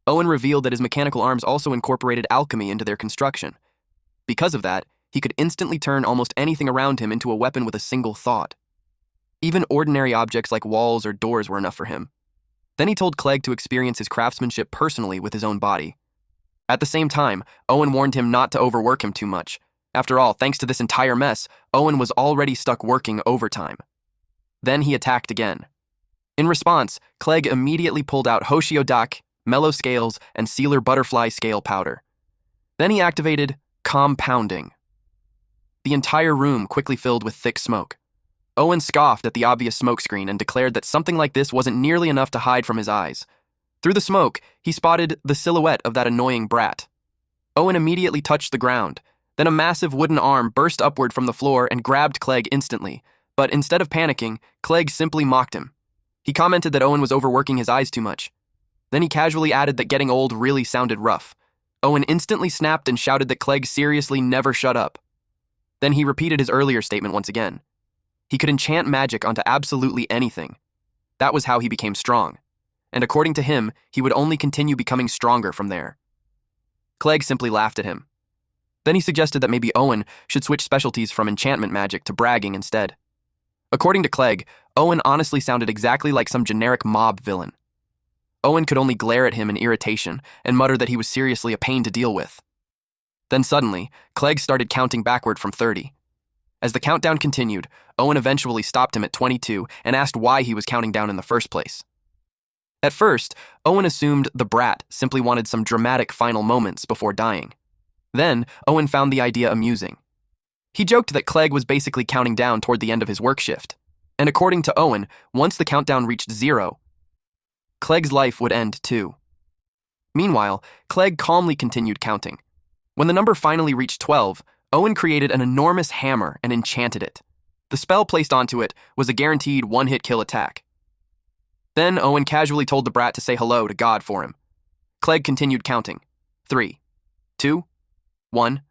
Owen revealed that his mechanical arms also incorporated alchemy into their construction. Because of that, he could instantly turn almost anything around him into a weapon with a single thought. Even ordinary objects like walls or doors were enough for him. Then he told Clegg to experience his craftsmanship personally with his own body. At the same time, Owen warned him not to overwork him too much. After all, thanks to this entire mess, Owen was already stuck working overtime. Then he attacked again. In response, Clegg immediately pulled out Hoshiodak, mellow scales, and sealer butterfly scale powder. Then he activated compounding. The entire room quickly filled with thick smoke. Owen scoffed at the obvious smokescreen and declared that something like this wasn't nearly enough to hide from his eyes. Through the smoke, he spotted the silhouette of that annoying brat. Owen immediately touched the ground. Then a massive wooden arm burst upward from the floor and grabbed Clegg instantly. But instead of panicking, Clegg simply mocked him. He commented that Owen was overworking his eyes too much. Then he casually added that getting old really sounded rough. Owen instantly snapped and shouted that Clegg seriously never shut up. Then he repeated his earlier statement once again. He could enchant magic onto absolutely anything. That was how he became strong. And according to him, he would only continue becoming stronger from there. Clegg simply laughed at him. Then he suggested that maybe Owen should switch specialties from enchantment magic to bragging instead. According to Clegg, Owen honestly sounded exactly like some generic mob villain. Owen could only glare at him in irritation and mutter that he was seriously a pain to deal with. Then suddenly, Clegg started counting backward from 30. As the countdown continued, Owen eventually stopped him at 22 and asked why he was counting down in the first place. At first, Owen assumed the brat simply wanted some dramatic final moments before dying. Then, Owen found the idea amusing. He joked that Clegg was basically counting down toward the end of his work shift, and according to Owen, once the countdown reached 0, Clegg's life would end too. Meanwhile, Clegg calmly continued counting. When the number finally reached 12, Owen created an enormous hammer and enchanted it. The spell placed onto it was a guaranteed one-hit kill attack. Then Owen casually told the brat to say hello to God for him. Clegg continued counting. 3, 2, 1.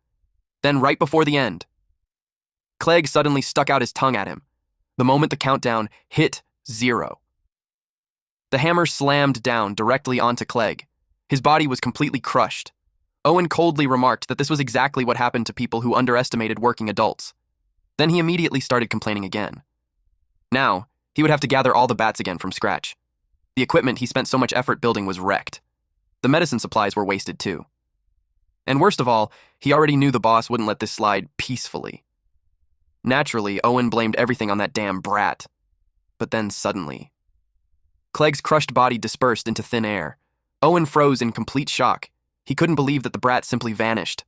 Then right before the end, Clegg suddenly stuck out his tongue at him. The moment the countdown hit 0. The hammer slammed down directly onto Clegg. His body was completely crushed. Owen coldly remarked that this was exactly what happened to people who underestimated working adults. Then he immediately started complaining again. Now, he would have to gather all the bats again from scratch. The equipment he spent so much effort building was wrecked. The medicine supplies were wasted too. And worst of all, he already knew the boss wouldn't let this slide peacefully. Naturally, Owen blamed everything on that damn brat. But then suddenly, Clegg's crushed body dispersed into thin air. Owen froze in complete shock. He couldn't believe that the brat simply vanished.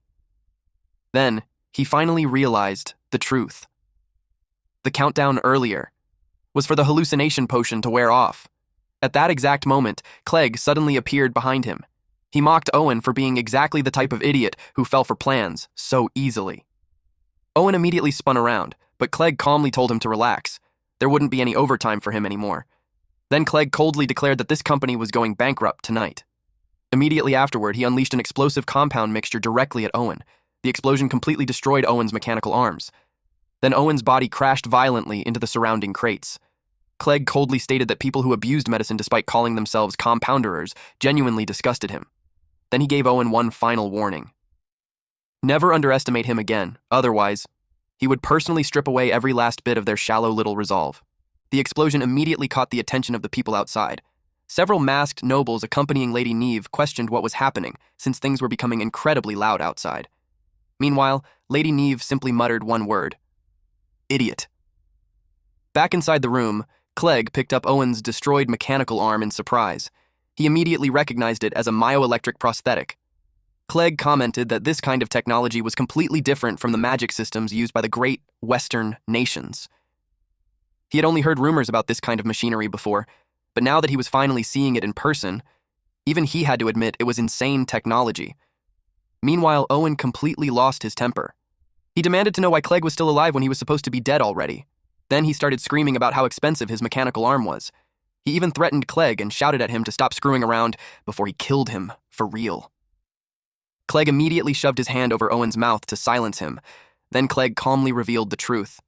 Then, he finally realized the truth. The countdown earlier was for the hallucination potion to wear off. At that exact moment, Clegg suddenly appeared behind him. He mocked Owen for being exactly the type of idiot who fell for plans so easily. Owen immediately spun around, but Clegg calmly told him to relax. There wouldn't be any overtime for him anymore. Then Clegg coldly declared that this company was going bankrupt tonight. Immediately afterward, he unleashed an explosive compound mixture directly at Owen. The explosion completely destroyed Owen's mechanical arms. Then Owen's body crashed violently into the surrounding crates. Clegg coldly stated that people who abused medicine despite calling themselves compounderers genuinely disgusted him. Then he gave Owen one final warning. Never underestimate him again, otherwise, he would personally strip away every last bit of their shallow little resolve. The explosion immediately caught the attention of the people outside. Several masked nobles accompanying Lady Neve questioned what was happening, since things were becoming incredibly loud outside. Meanwhile, Lady Neve simply muttered one word. Idiot. Back inside the room, Clegg picked up Owen's destroyed mechanical arm in surprise. He immediately recognized it as a myoelectric prosthetic. Clegg commented that this kind of technology was completely different from the magic systems used by the great Western nations. He had only heard rumors about this kind of machinery before, but now that he was finally seeing it in person, even he had to admit it was insane technology. Meanwhile, Owen completely lost his temper. He demanded to know why Clegg was still alive when he was supposed to be dead already. Then he started screaming about how expensive his mechanical arm was. He even threatened Clegg and shouted at him to stop screwing around before he killed him for real. Clegg immediately shoved his hand over Owen's mouth to silence him. Then Clegg calmly revealed the truth.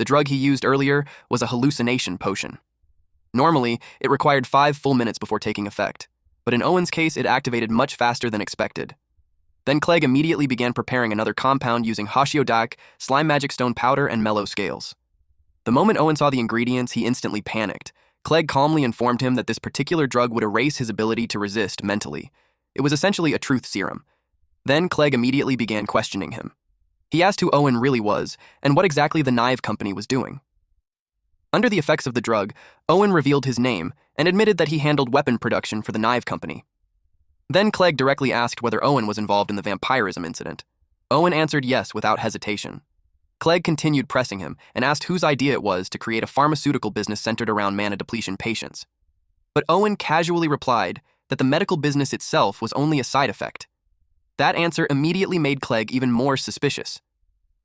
The drug he used earlier was a hallucination potion. Normally, it required 5 full minutes before taking effect, but in Owen's case, it activated much faster than expected. Then Clegg immediately began preparing another compound using Hashiodak, slime magic stone powder, and mellow scales. The moment Owen saw the ingredients, he instantly panicked. Clegg calmly informed him that this particular drug would erase his ability to resist mentally. It was essentially a truth serum. Then Clegg immediately began questioning him. He asked who Owen really was, and what exactly the Knive Company was doing. Under the effects of the drug, Owen revealed his name and admitted that he handled weapon production for the Knive Company. Then Clegg directly asked whether Owen was involved in the vampirism incident. Owen answered yes without hesitation. Clegg continued pressing him and asked whose idea it was to create a pharmaceutical business centered around mana depletion patients. But Owen casually replied that the medical business itself was only a side effect. That answer immediately made Clegg even more suspicious.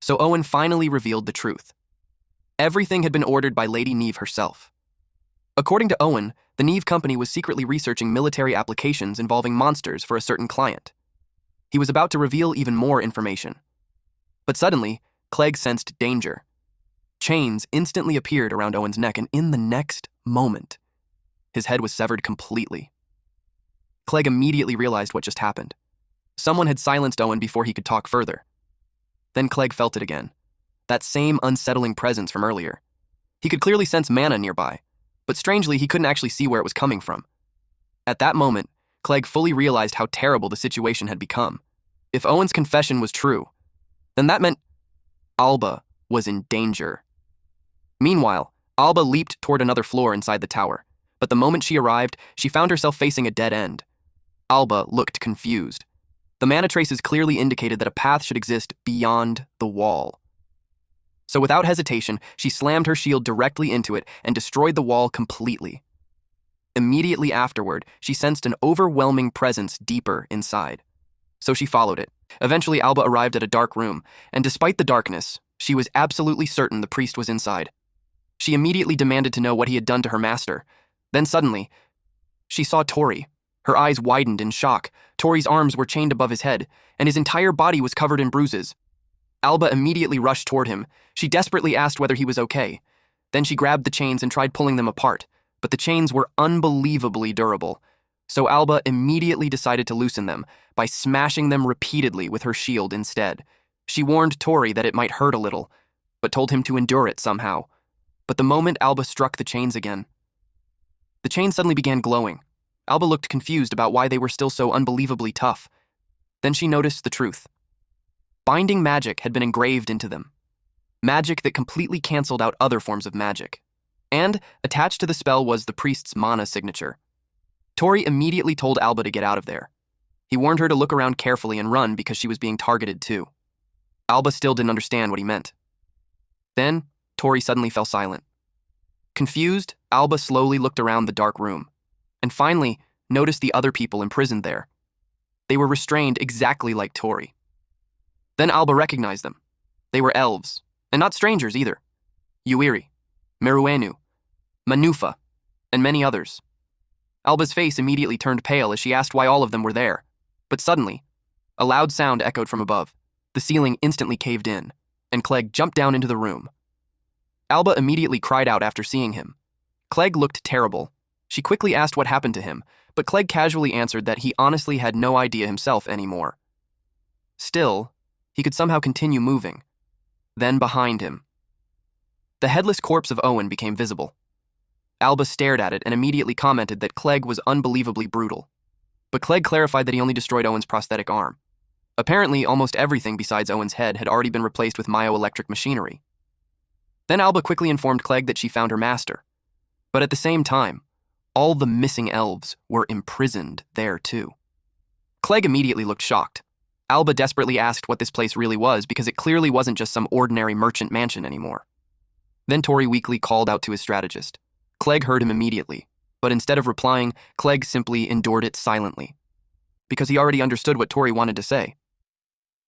So Owen finally revealed the truth. Everything had been ordered by Lady Neve herself. According to Owen, the Neve Company was secretly researching military applications involving monsters for a certain client. He was about to reveal even more information. But suddenly, Clegg sensed danger. Chains instantly appeared around Owen's neck, and in the next moment, his head was severed completely. Clegg immediately realized what just happened. Someone had silenced Owen before he could talk further. Then Clegg felt it again. That same unsettling presence from earlier. He could clearly sense mana nearby, but strangely he couldn't actually see where it was coming from. At that moment, Clegg fully realized how terrible the situation had become. If Owen's confession was true, then that meant Alba was in danger. Meanwhile, Alba leaped toward another floor inside the tower, but the moment she arrived, she found herself facing a dead end. Alba looked confused. The mana traces clearly indicated that a path should exist beyond the wall. So without hesitation, she slammed her shield directly into it and destroyed the wall completely. Immediately afterward, she sensed an overwhelming presence deeper inside. So she followed it. Eventually, Alba arrived at a dark room, and despite the darkness, she was absolutely certain the priest was inside. She immediately demanded to know what he had done to her master. Then suddenly, she saw Tori. Her eyes widened in shock. Tori's arms were chained above his head, and his entire body was covered in bruises. Alba immediately rushed toward him. She desperately asked whether he was okay. Then she grabbed the chains and tried pulling them apart, but the chains were unbelievably durable. So Alba immediately decided to loosen them by smashing them repeatedly with her shield instead. She warned Tori that it might hurt a little, but told him to endure it somehow. But the moment Alba struck the chains again, the chains suddenly began glowing. Alba looked confused about why they were still so unbelievably tough. Then she noticed the truth. Binding magic had been engraved into them. Magic that completely canceled out other forms of magic. And attached to the spell was the priest's mana signature. Tori immediately told Alba to get out of there. He warned her to look around carefully and run because she was being targeted too. Alba still didn't understand what he meant. Then, Tori suddenly fell silent. Confused, Alba slowly looked around the dark room, and finally noticed the other people imprisoned there. They were restrained exactly like Tori. Then Alba recognized them. They were elves, and not strangers either. Yuiri, Meruenu, Manufa, and many others. Alba's face immediately turned pale as she asked why all of them were there. But suddenly, a loud sound echoed from above. The ceiling instantly caved in, and Clegg jumped down into the room. Alba immediately cried out after seeing him. Clegg looked terrible. She quickly asked what happened to him, but Clegg casually answered that he honestly had no idea himself anymore. Still, he could somehow continue moving. Then behind him, the headless corpse of Owen became visible. Alba stared at it and immediately commented that Clegg was unbelievably brutal. But Clegg clarified that he only destroyed Owen's prosthetic arm. Apparently, almost everything besides Owen's head had already been replaced with myoelectric machinery. Then Alba quickly informed Clegg that she found her master. But at the same time, all the missing elves were imprisoned there too. Clegg immediately looked shocked. Alba desperately asked what this place really was because it clearly wasn't just some ordinary merchant mansion anymore. Then Tori weakly called out to his strategist. Clegg heard him immediately, but instead of replying, Clegg simply endured it silently, because he already understood what Tori wanted to say.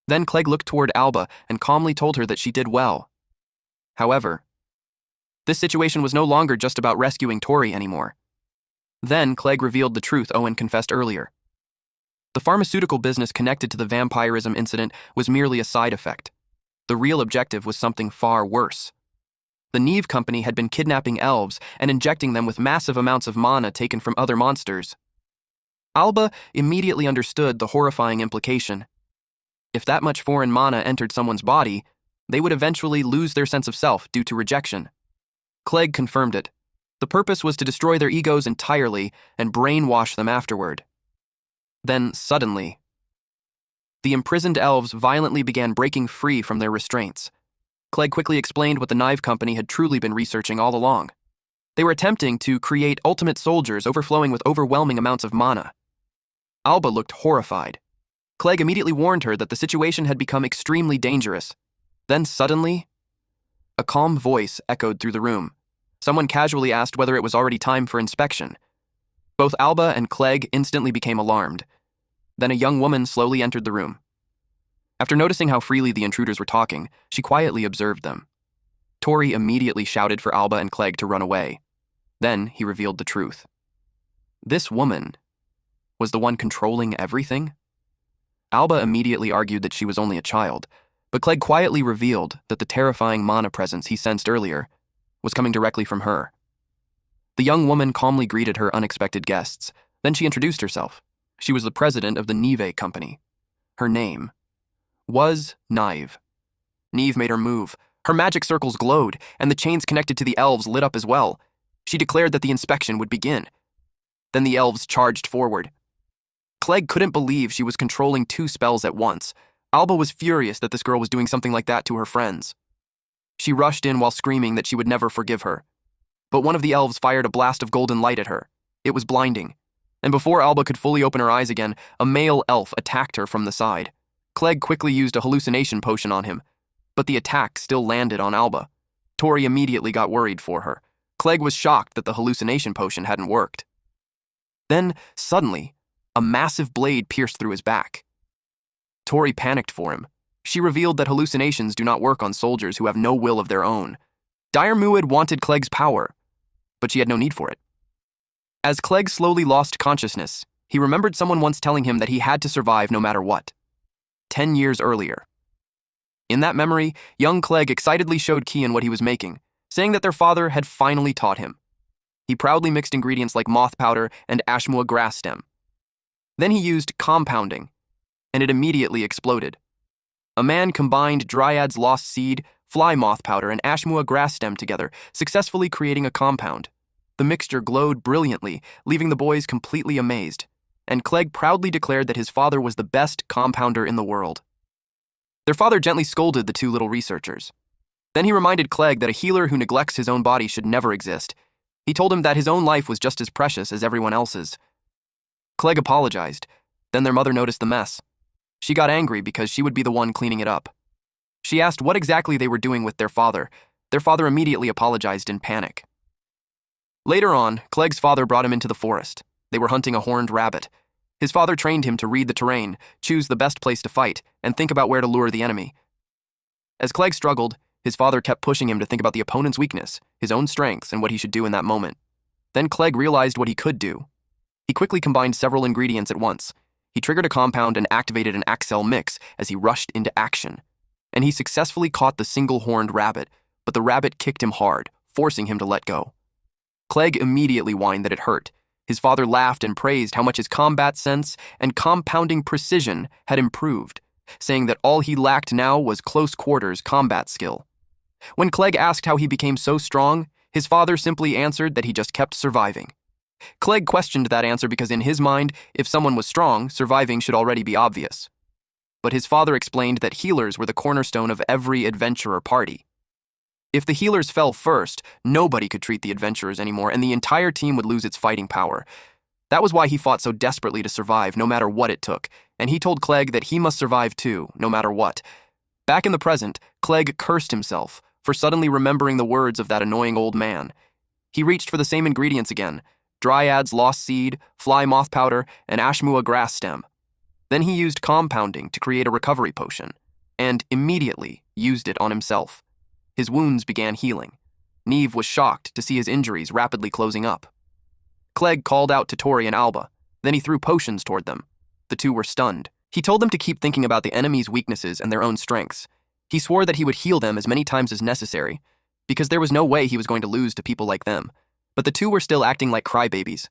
Then Clegg looked toward Alba and calmly told her that she did well. However, this situation was no longer just about rescuing Tori anymore. Then Clegg revealed the truth Owen confessed earlier. The pharmaceutical business connected to the vampirism incident was merely a side effect. The real objective was something far worse. The Neve company had been kidnapping elves and injecting them with massive amounts of mana taken from other monsters. Alba immediately understood the horrifying implication. If that much foreign mana entered someone's body, they would eventually lose their sense of self due to rejection. Clegg confirmed it. The purpose was to destroy their egos entirely and brainwash them afterward. Then, suddenly, the imprisoned elves violently began breaking free from their restraints. Clegg quickly explained what the Knife Company had truly been researching all along. They were attempting to create ultimate soldiers overflowing with overwhelming amounts of mana. Alba looked horrified. Clegg immediately warned her that the situation had become extremely dangerous. Then suddenly, a calm voice echoed through the room. Someone casually asked whether it was already time for inspection. Both Alba and Clegg instantly became alarmed. Then a young woman slowly entered the room. After noticing how freely the intruders were talking, she quietly observed them. Tori immediately shouted for Alba and Clegg to run away. Then he revealed the truth. This woman was the one controlling everything? Alba immediately argued that she was only a child, but Clegg quietly revealed that the terrifying mana presence he sensed earlier was coming directly from her. The young woman calmly greeted her unexpected guests. Then she introduced herself. She was the president of the Neve Company. Her name was Neve. Neve made her move. Her magic circles glowed, and the chains connected to the elves lit up as well. She declared that the inspection would begin. Then the elves charged forward. Clegg couldn't believe she was controlling 2 spells at once. Alba was furious that this girl was doing something like that to her friends. She rushed in while screaming that she would never forgive her. But one of the elves fired a blast of golden light at her. It was blinding. And before Alba could fully open her eyes again, a male elf attacked her from the side. Clegg quickly used a hallucination potion on him, but the attack still landed on Alba. Tori immediately got worried for her. Clegg was shocked that the hallucination potion hadn't worked. Then, suddenly, a massive blade pierced through his back. Tori panicked for him. She revealed that hallucinations do not work on soldiers who have no will of their own. Dire Muid wanted Clegg's power, but she had no need for it. As Clegg slowly lost consciousness, he remembered someone once telling him that he had to survive no matter what. 10 years earlier. In that memory, young Clegg excitedly showed Kian what he was making, saying that their father had finally taught him. He proudly mixed ingredients like moth powder and ashmua grass stem. Then he used compounding, and it immediately exploded. A man combined Dryad's lost seed, fly moth powder, and ashmua grass stem together, successfully creating a compound. The mixture glowed brilliantly, leaving the boys completely amazed, and Clegg proudly declared that his father was the best compounder in the world. Their father gently scolded the 2 little researchers. Then he reminded Clegg that a healer who neglects his own body should never exist. He told him that his own life was just as precious as everyone else's. Clegg apologized. Then their mother noticed the mess. She got angry because she would be the one cleaning it up. She asked what exactly they were doing with their father. Their father immediately apologized in panic. Later on, Clegg's father brought him into the forest. They were hunting a horned rabbit. His father trained him to read the terrain, choose the best place to fight, and think about where to lure the enemy. As Clegg struggled, his father kept pushing him to think about the opponent's weakness, his own strengths, and what he should do in that moment. Then Clegg realized what he could do. He quickly combined several ingredients at once. He triggered a compound and activated an Axel mix as he rushed into action. And he successfully caught the single-horned rabbit, but the rabbit kicked him hard, forcing him to let go. Clegg immediately whined that it hurt. His father laughed and praised how much his combat sense and compounding precision had improved, saying that all he lacked now was close-quarters combat skill. When Clegg asked how he became so strong, his father simply answered that he just kept surviving. Clegg questioned that answer because in his mind, if someone was strong, surviving should already be obvious. But his father explained that healers were the cornerstone of every adventurer party. If the healers fell first, nobody could treat the adventurers anymore, and the entire team would lose its fighting power. That was why he fought so desperately to survive, no matter what it took, and he told Clegg that he must survive too, no matter what. Back in the present, Clegg cursed himself for suddenly remembering the words of that annoying old man. He reached for the same ingredients again, Dryad's lost seed, fly moth powder, and ashmua grass stem. Then he used compounding to create a recovery potion, and immediately used it on himself. His wounds began healing. Neve was shocked to see his injuries rapidly closing up. Clegg called out to Tori and Alba. Then he threw potions toward them. The 2 were stunned. He told them to keep thinking about the enemy's weaknesses and their own strengths. He swore that he would heal them as many times as necessary, because there was no way he was going to lose to people like them. But the 2 were still acting like crybabies.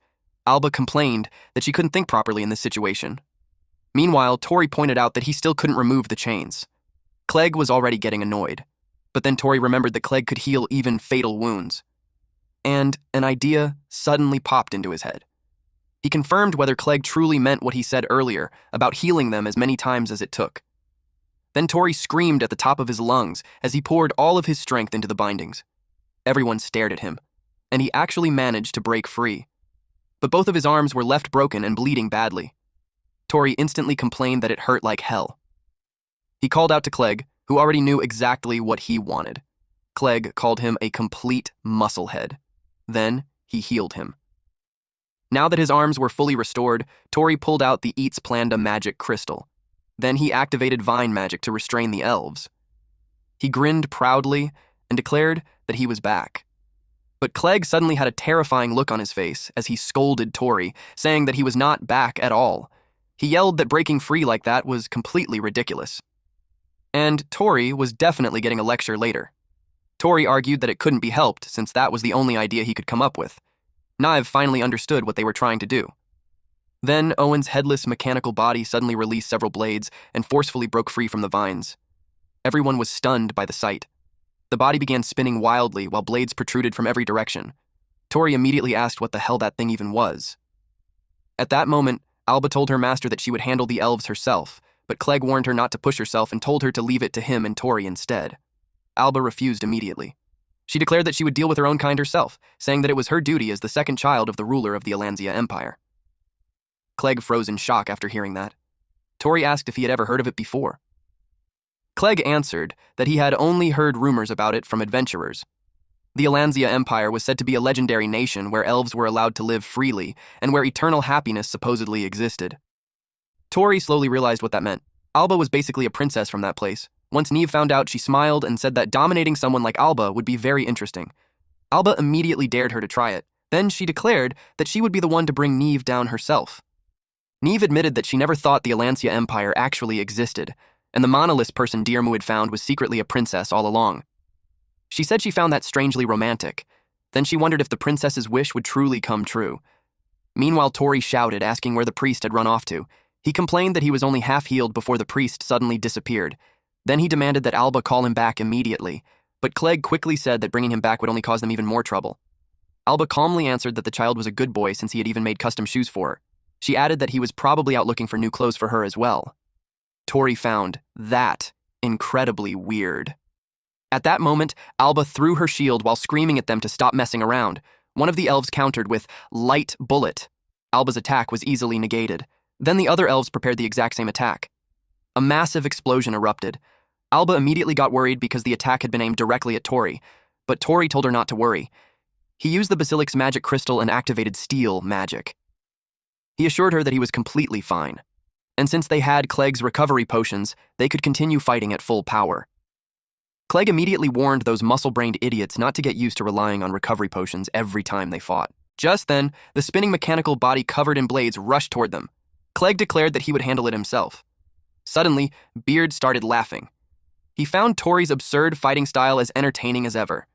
Alba complained that she couldn't think properly in this situation. Meanwhile, Tori pointed out that he still couldn't remove the chains. Clegg was already getting annoyed. But then Tori remembered that Clegg could heal even fatal wounds. And an idea suddenly popped into his head. He confirmed whether Clegg truly meant what he said earlier about healing them as many times as it took. Then Tori screamed at the top of his lungs as he poured all of his strength into the bindings. Everyone stared at him, and he actually managed to break free. But both of his arms were left broken and bleeding badly. Tori instantly complained that it hurt like hell. He called out to Clegg, who already knew exactly what he wanted. Clegg called him a complete musclehead. Then he healed him. Now that his arms were fully restored, Tori pulled out the Eats Planda magic crystal. Then he activated vine magic to restrain the elves. He grinned proudly and declared that he was back. But Clegg suddenly had a terrifying look on his face as he scolded Tori, saying that he was not back at all. He yelled that breaking free like that was completely ridiculous. And Tori was definitely getting a lecture later. Tori argued that it couldn't be helped since that was the only idea he could come up with. Nive finally understood what they were trying to do. Then Owen's headless mechanical body suddenly released several blades and forcefully broke free from the vines. Everyone was stunned by the sight. The body began spinning wildly while blades protruded from every direction. Tori immediately asked what the hell that thing even was. At that moment, Alba told her master that she would handle the elves herself, but Clegg warned her not to push herself and told her to leave it to him and Tori instead. Alba refused immediately. She declared that she would deal with her own kind herself, saying that it was her duty as the second child of the ruler of the Alanzia Empire. Clegg froze in shock after hearing that. Tori asked if he had ever heard of it before. Clegg answered that he had only heard rumors about it from adventurers. The Alanzia Empire was said to be a legendary nation where elves were allowed to live freely and where eternal happiness supposedly existed. Tori slowly realized what that meant. Alba was basically a princess from that place. Once Neve found out, she smiled and said that dominating someone like Alba would be very interesting. Alba immediately dared her to try it. Then she declared that she would be the one to bring Neve down herself. Neve admitted that she never thought the Alanzia Empire actually existed, and the monolith person Dirmu had found was secretly a princess all along. She said she found that strangely romantic. Then she wondered if the princess's wish would truly come true. Meanwhile, Tori shouted, asking where the priest had run off to. He complained that he was only half healed before the priest suddenly disappeared. Then he demanded that Alba call him back immediately, but Clegg quickly said that bringing him back would only cause them even more trouble. Alba calmly answered that the child was a good boy since he had even made custom shoes for her. She added that he was probably out looking for new clothes for her as well. Tori found that incredibly weird. At that moment, Alba threw her shield while screaming at them to stop messing around. One of the elves countered with light bullet. Alba's attack was easily negated. Then the other elves prepared the exact same attack. A massive explosion erupted. Alba immediately got worried because the attack had been aimed directly at Tori, but Tori told her not to worry. He used the basilic's magic crystal and activated steel magic. He assured her that he was completely fine, and since they had Clegg's recovery potions, they could continue fighting at full power. Clegg immediately warned those muscle-brained idiots not to get used to relying on recovery potions every time they fought. Just then, the spinning mechanical body covered in blades rushed toward them. Clegg declared that he would handle it himself. Suddenly, Beard started laughing. He found Tori's absurd fighting style as entertaining as ever.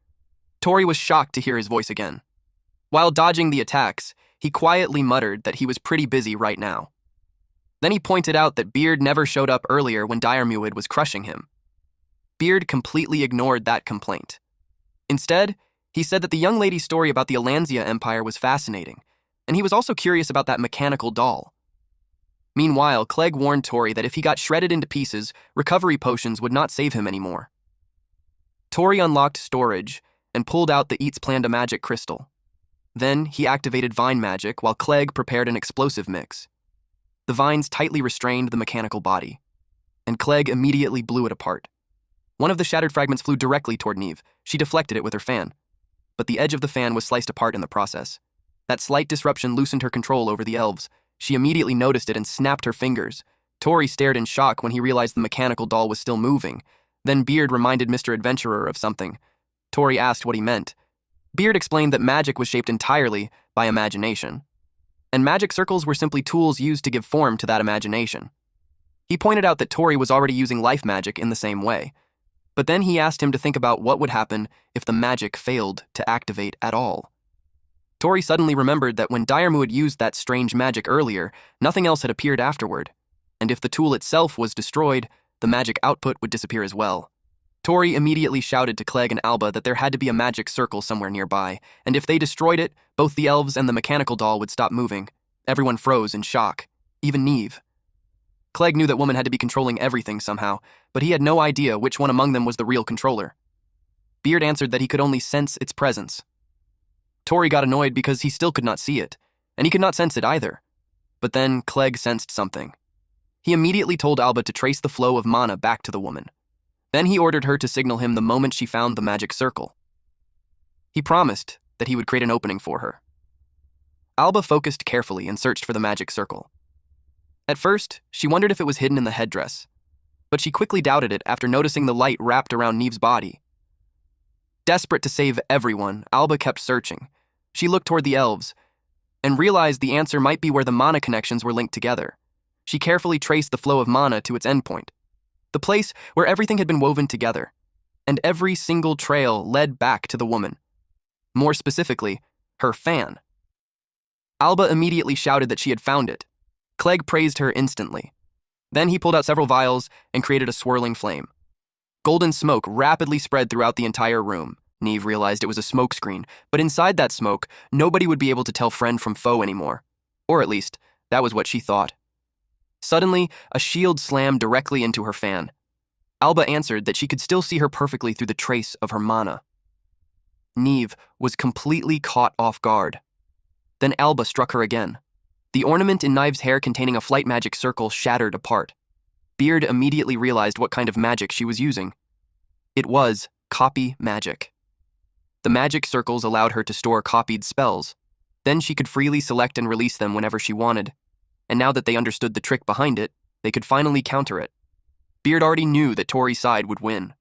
Tori was shocked to hear his voice again. While dodging the attacks, he quietly muttered that he was pretty busy right now. Then he pointed out that Beard never showed up earlier when Dirmuid was crushing him. Beard completely ignored that complaint. Instead, he said that the young lady's story about the Alanzia Empire was fascinating, and he was also curious about that mechanical doll. Meanwhile, Clegg warned Tori that if he got shredded into pieces, recovery potions would not save him anymore. Tori unlocked storage and pulled out the Eats Planned a Magic crystal. Then he activated vine magic while Clegg prepared an explosive mix. The vines tightly restrained the mechanical body, and Clegg immediately blew it apart. One of the shattered fragments flew directly toward Neve. She deflected it with her fan, but the edge of the fan was sliced apart in the process. That slight disruption loosened her control over the elves. She immediately noticed it and snapped her fingers. Tori stared in shock when he realized the mechanical doll was still moving. Then Beard reminded Mr. Adventurer of something. Tori asked what he meant. Beard explained that magic was shaped entirely by imagination, and magic circles were simply tools used to give form to that imagination. He pointed out that Tori was already using life magic in the same way, but then he asked him to think about what would happen if the magic failed to activate at all. Tori suddenly remembered that when Diremu had used that strange magic earlier, nothing else had appeared afterward, and if the tool itself was destroyed, the magic output would disappear as well. Tori immediately shouted to Clegg and Alba that there had to be a magic circle somewhere nearby, and if they destroyed it, both the elves and the mechanical doll would stop moving. Everyone froze in shock, even Neve. Clegg knew that woman had to be controlling everything somehow, but he had no idea which one among them was the real controller. Beard answered that he could only sense its presence. Tori got annoyed because he still could not see it, and he could not sense it either. But then Clegg sensed something. He immediately told Alba to trace the flow of mana back to the woman. Then he ordered her to signal him the moment she found the magic circle. He promised that he would create an opening for her. Alba focused carefully and searched for the magic circle. At first, she wondered if it was hidden in the headdress, but she quickly doubted it after noticing the light wrapped around Neve's body. Desperate to save everyone, Alba kept searching. She looked toward the elves and realized the answer might be where the mana connections were linked together. She carefully traced the flow of mana to its endpoint, the place where everything had been woven together, and every single trail led back to the woman. More specifically, her fan. Alba immediately shouted that she had found it. Clegg praised her instantly. Then he pulled out several vials and created a swirling flame. Golden smoke rapidly spread throughout the entire room. Neve realized it was a smoke screen, but inside that smoke, nobody would be able to tell friend from foe anymore. Or at least, That was what she thought. Suddenly, a shield slammed directly into her fan. Alba answered that she could still see her perfectly through the trace of her mana. Neve was completely caught off guard. Then Alba struck her again. The ornament in Nive's hair containing a flight magic circle shattered apart. Beard immediately realized what kind of magic she was using. It was copy magic. The magic circles allowed her to store copied spells. Then she could freely select and release them whenever she wanted. And now that they understood the trick behind it, they could finally counter it. Beard already knew that Tori's side would win.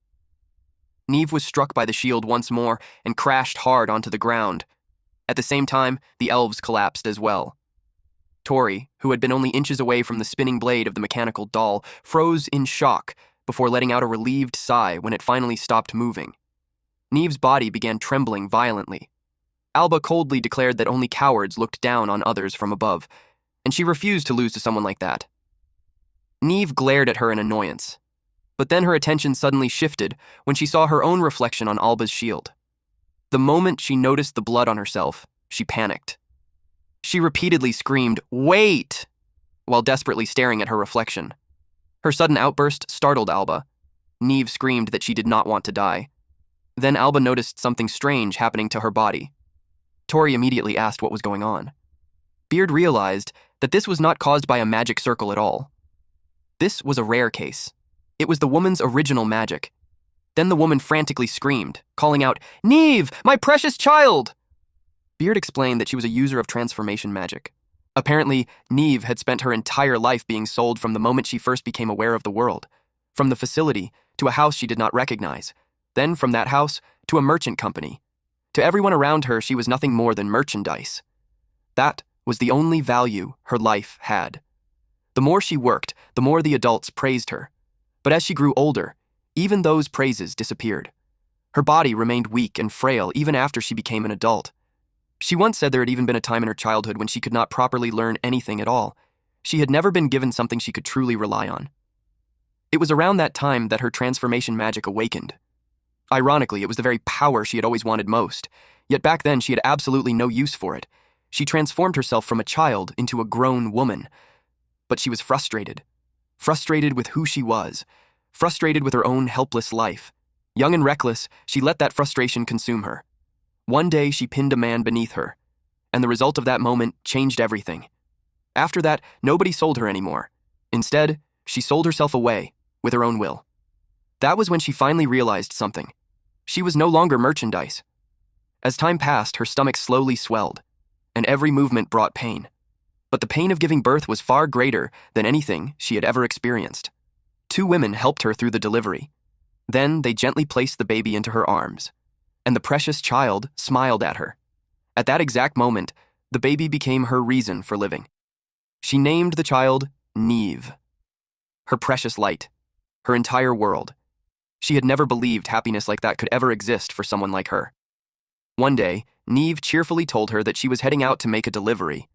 Neve was struck by the shield once more and crashed hard onto the ground. At the same time, the elves collapsed as well. Tori, who had been only inches away from the spinning blade of the mechanical doll, froze in shock before letting out a relieved sigh when it finally stopped moving. Neve's body began trembling violently. Alba coldly declared that only cowards looked down on others from above, and she refused to lose to someone like that. Neve glared at her in annoyance, but then her attention suddenly shifted when she saw her own reflection on Alba's shield. The moment she noticed the blood on herself, she panicked. She repeatedly screamed, "Wait!" while desperately staring at her reflection. Her sudden outburst startled Alba. Neve screamed that she did not want to die. Then Alba noticed something strange happening to her body. Tori immediately asked what was going on. Beard realized that this was not caused by a magic circle at all. This was a rare case. It was the woman's original magic. Then the woman frantically screamed, calling out, "Neve, my precious child!" Beard explained that she was a user of transformation magic. Apparently, Neve had spent her entire life being sold from the moment she first became aware of the world, from the facility to a house she did not recognize, then from that house to a merchant company. To everyone around her, she was nothing more than merchandise. That was the only value her life had. The more she worked, the more the adults praised her. But as she grew older, even those praises disappeared. Her body remained weak and frail even after she became an adult. She once said there had even been a time in her childhood when she could not properly learn anything at all. She had never been given something she could truly rely on. It was around that time that her transformation magic awakened. Ironically, it was the very power she had always wanted most, yet back then she had absolutely no use for it. She transformed herself from a child into a grown woman. But she was frustrated. Frustrated with who she was. Frustrated with her own helpless life. Young and reckless, she let that frustration consume her. One day, she pinned a man beneath her, and the result of that moment changed everything. After that, nobody sold her anymore. Instead, she sold herself away, with her own will. That was when she finally realized something. She was no longer merchandise. As time passed, her stomach slowly swelled, and every movement brought pain. But the pain of giving birth was far greater than anything she had ever experienced. 2 women helped her through the delivery. Then they gently placed the baby into her arms, and the precious child smiled at her. At that exact moment, the baby became her reason for living. She named the child Neve, her precious light, her entire world. She had never believed happiness like that could ever exist for someone like her. One day, Neve cheerfully told her that she was heading out to make a delivery,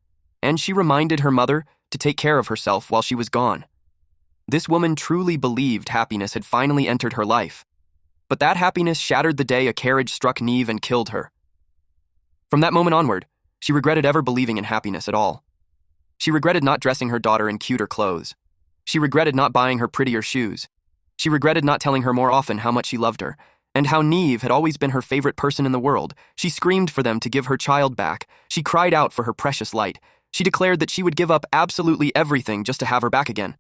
and she reminded her mother to take care of herself while she was gone. This woman truly believed happiness had finally entered her life. But that happiness shattered the day a carriage struck Neve and killed her. From that moment onward, she regretted ever believing in happiness at all. She regretted not dressing her daughter in cuter clothes. She regretted not buying her prettier shoes. She regretted not telling her more often how much she loved her, and how Neve had always been her favorite person in the world. She screamed for them to give her child back. She cried out for her precious light. She declared that she would give up absolutely everything just to have her back again.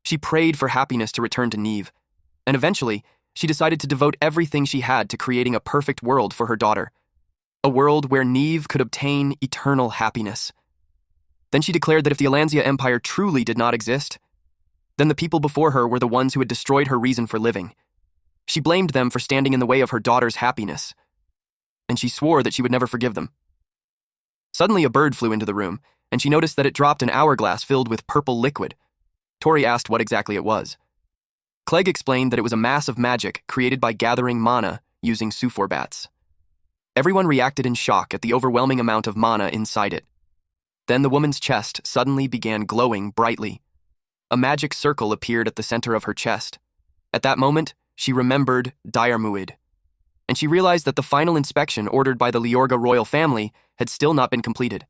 She prayed for happiness to return to Neve, and eventually, she decided to devote everything she had to creating a perfect world for her daughter. A world where Neve could obtain eternal happiness. Then she declared that if the Alanzia Empire truly did not exist, then the people before her were the ones who had destroyed her reason for living. She blamed them for standing in the way of her daughter's happiness, and she swore that she would never forgive them. Suddenly, a bird flew into the room, and she noticed that it dropped an hourglass filled with purple liquid. Tori asked what exactly it was. Clegg explained that it was a mass of magic created by gathering mana using Sufor bats. Everyone reacted in shock at the overwhelming amount of mana inside it. Then the woman's chest suddenly began glowing brightly. A magic circle appeared at the center of her chest. At that moment, she remembered Diarmuid, and she realized that the final inspection ordered by the Liorga royal family had still not been completed.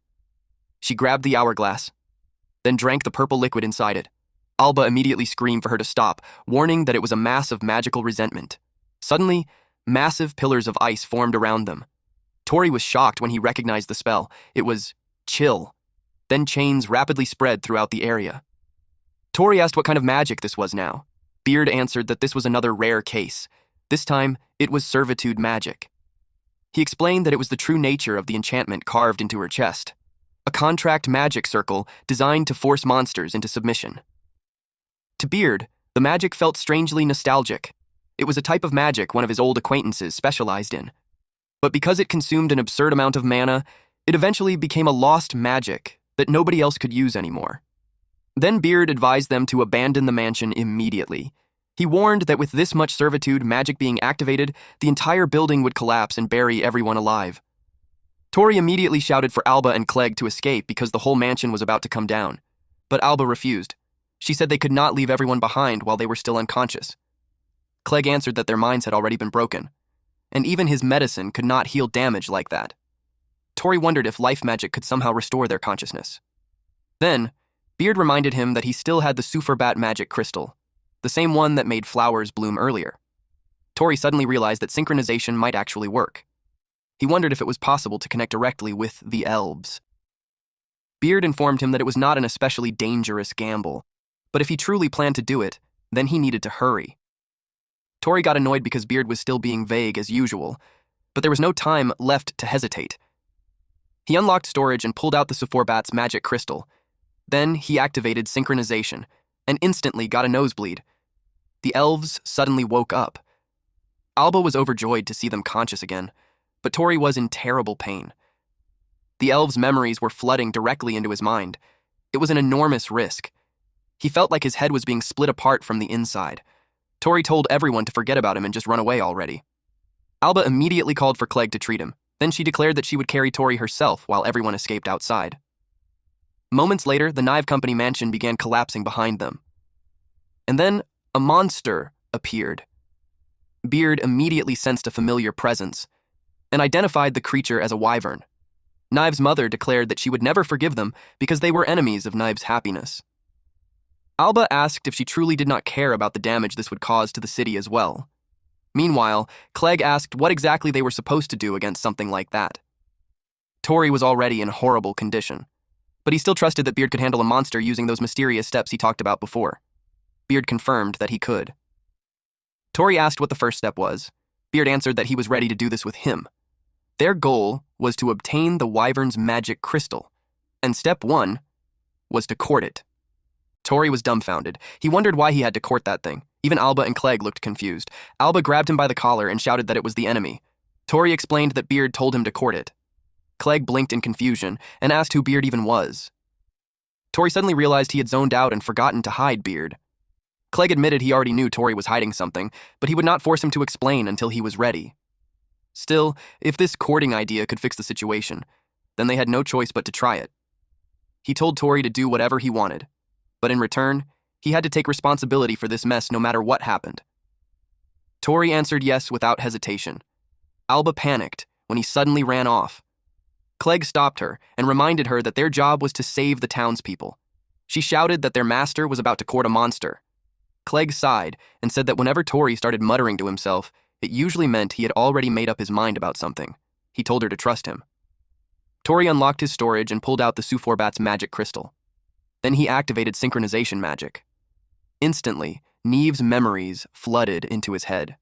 She grabbed the hourglass, then drank the purple liquid inside it. Alba immediately screamed for her to stop, warning that it was a mass of magical resentment. Suddenly, massive pillars of ice formed around them. Tori was shocked when he recognized the spell. It was chill. Then chains rapidly spread throughout the area. Tori asked what kind of magic this was now. Beard answered that this was another rare case. This time, it was servitude magic. He explained that it was the true nature of the enchantment carved into her chest. A contract magic circle designed to force monsters into submission. To Beard, the magic felt strangely nostalgic. It was a type of magic one of his old acquaintances specialized in. But because it consumed an absurd amount of mana, it eventually became a lost magic that nobody else could use anymore. Then Beard advised them to abandon the mansion immediately. He warned that with this much servitude magic being activated, the entire building would collapse and bury everyone alive. Tori immediately shouted for Alba and Clegg to escape because the whole mansion was about to come down. But Alba refused. She said they could not leave everyone behind while they were still unconscious. Clegg answered that their minds had already been broken, and even his medicine could not heal damage like that. Tori wondered if life magic could somehow restore their consciousness. Then, Beard reminded him that he still had the Superbat magic crystal, the same one that made flowers bloom earlier. Tori suddenly realized that synchronization might actually work. He wondered if it was possible to connect directly with the elves. Beard informed him that it was not an especially dangerous gamble, but if he truly planned to do it, then he needed to hurry. Tori got annoyed because Beard was still being vague as usual, but there was no time left to hesitate. He unlocked storage and pulled out the Sephorabat's magic crystal. Then he activated synchronization and instantly got a nosebleed. The elves suddenly woke up. Alba was overjoyed to see them conscious again, but Tori was in terrible pain. The elves' memories were flooding directly into his mind. It was an enormous risk. He felt like his head was being split apart from the inside. Tori told everyone to forget about him and just run away already. Alba immediately called for Clegg to treat him. Then she declared that she would carry Tori herself while everyone escaped outside. Moments later, the Knive Company mansion began collapsing behind them. And then a monster appeared. Beard immediately sensed a familiar presence and identified the creature as a wyvern. Knive's mother declared that she would never forgive them because they were enemies of Knive's happiness. Alba asked if she truly did not care about the damage this would cause to the city as well. Meanwhile, Clegg asked what exactly they were supposed to do against something like that. Tori was already in horrible condition, but he still trusted that Beard could handle a monster using those mysterious steps he talked about before. Beard confirmed that he could. Tori asked what the first step was. Beard answered that he was ready to do this with him. Their goal was to obtain the wyvern's magic crystal, and step 1 was to court it. Tori was dumbfounded. He wondered why he had to court that thing. Even Alba and Clegg looked confused. Alba grabbed him by the collar and shouted that it was the enemy. Tori explained that Beard told him to court it. Clegg blinked in confusion and asked who Beard even was. Tori suddenly realized he had zoned out and forgotten to hide Beard. Clegg admitted he already knew Tori was hiding something, but he would not force him to explain until he was ready. Still, if this courting idea could fix the situation, then they had no choice but to try it. He told Tori to do whatever he wanted, but in return, he had to take responsibility for this mess no matter what happened. Tori answered yes without hesitation. Alba panicked when he suddenly ran off. Clegg stopped her and reminded her that their job was to save the townspeople. She shouted that their master was about to court a monster. Clegg sighed and said that whenever Tori started muttering to himself, it usually meant he had already made up his mind about something. He told her to trust him. Tori unlocked his storage and pulled out the Sephorabat's magic crystal. Then he activated synchronization magic. Instantly, Neve's memories flooded into his head.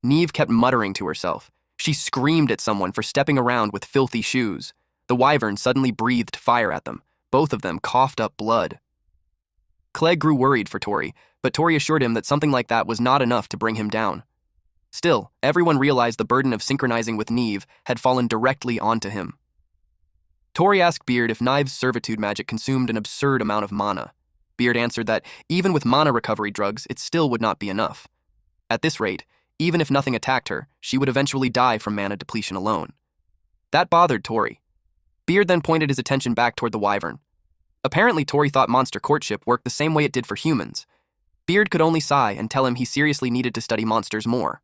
Neve kept muttering to herself. She screamed at someone for stepping around with filthy shoes. The wyvern suddenly breathed fire at them. Both of them coughed up blood. Clegg grew worried for Tori, but Tori assured him that something like that was not enough to bring him down. Still, everyone realized the burden of synchronizing with Neve had fallen directly onto him. Tori asked Beard if Knive's servitude magic consumed an absurd amount of mana. Beard answered that even with mana recovery drugs, it still would not be enough. At this rate, even if nothing attacked her, she would eventually die from mana depletion alone. That bothered Tori. Beard then pointed his attention back toward the wyvern. Apparently, Tori thought monster courtship worked the same way it did for humans. Beard could only sigh and tell him he seriously needed to study monsters more.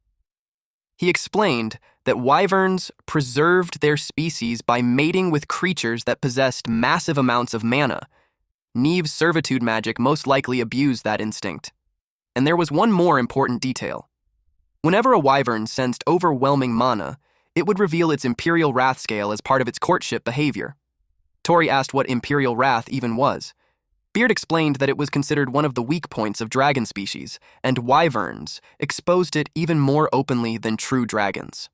He explained that wyverns preserved their species by mating with creatures that possessed massive amounts of mana. Neve's servitude magic most likely abused that instinct. And there was one more important detail. Whenever a wyvern sensed overwhelming mana, it would reveal its imperial wrath scale as part of its courtship behavior. Tori asked what imperial wrath even was. Beard explained that it was considered one of the weak points of dragon species, and wyverns exposed it even more openly than true dragons.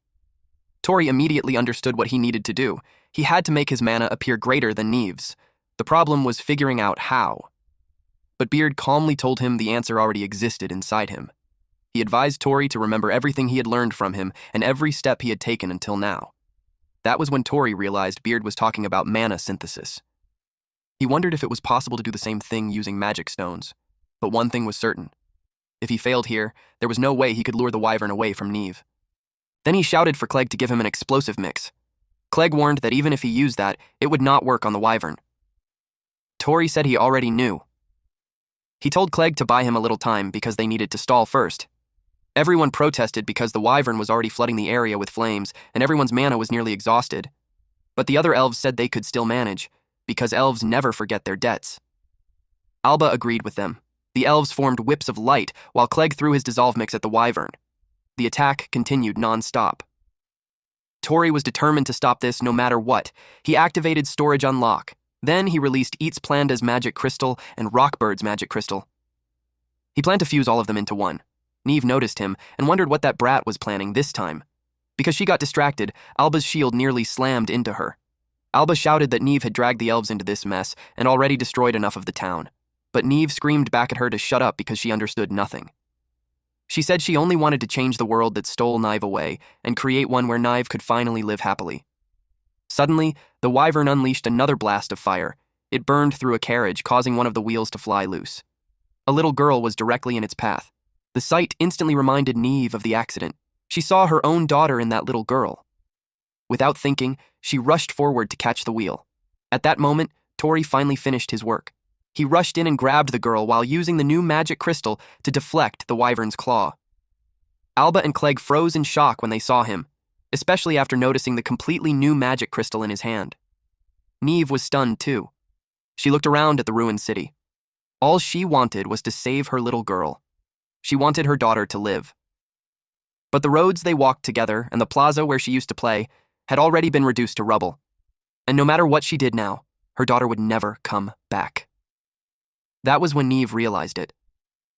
Tori immediately understood what he needed to do. He had to make his mana appear greater than Neve's. The problem was figuring out how. But Beard calmly told him the answer already existed inside him. He advised Tori to remember everything he had learned from him and every step he had taken until now. That was when Tori realized Beard was talking about mana synthesis. He wondered if it was possible to do the same thing using magic stones. But one thing was certain. If he failed here, there was no way he could lure the wyvern away from Neve. Then he shouted for Clegg to give him an explosive mix. Clegg warned that even if he used that, it would not work on the wyvern. Tori said he already knew. He told Clegg to buy him a little time because they needed to stall first. Everyone protested because the wyvern was already flooding the area with flames and everyone's mana was nearly exhausted. But the other elves said they could still manage, because elves never forget their debts. Alba agreed with them. The elves formed whips of light while Clegg threw his dissolve mix at the wyvern. The attack continued non-stop. Tori was determined to stop this no matter what. He activated Storage Unlock. Then he released Eats Planda's magic crystal and Rockbird's magic crystal. He planned to fuse all of them into one. Neve noticed him and wondered what that brat was planning this time. Because she got distracted, Alba's shield nearly slammed into her. Alba shouted that Neve had dragged the elves into this mess and already destroyed enough of the town. But Neve screamed back at her to shut up because she understood nothing. She said she only wanted to change the world that stole Nive away and create one where Nive could finally live happily. Suddenly, the wyvern unleashed another blast of fire. It burned through a carriage, causing one of the wheels to fly loose. A little girl was directly in its path. The sight instantly reminded Neve of the accident. She saw her own daughter in that little girl. Without thinking, she rushed forward to catch the wheel. At that moment, Tori finally finished his work. He rushed in and grabbed the girl while using the new magic crystal to deflect the wyvern's claw. Alba and Clegg froze in shock when they saw him, especially after noticing the completely new magic crystal in his hand. Neve was stunned too. She looked around at the ruined city. All she wanted was to save her little girl. She wanted her daughter to live. But the roads they walked together and the plaza where she used to play had already been reduced to rubble. And no matter what she did now, her daughter would never come back. That was when Neve realized it.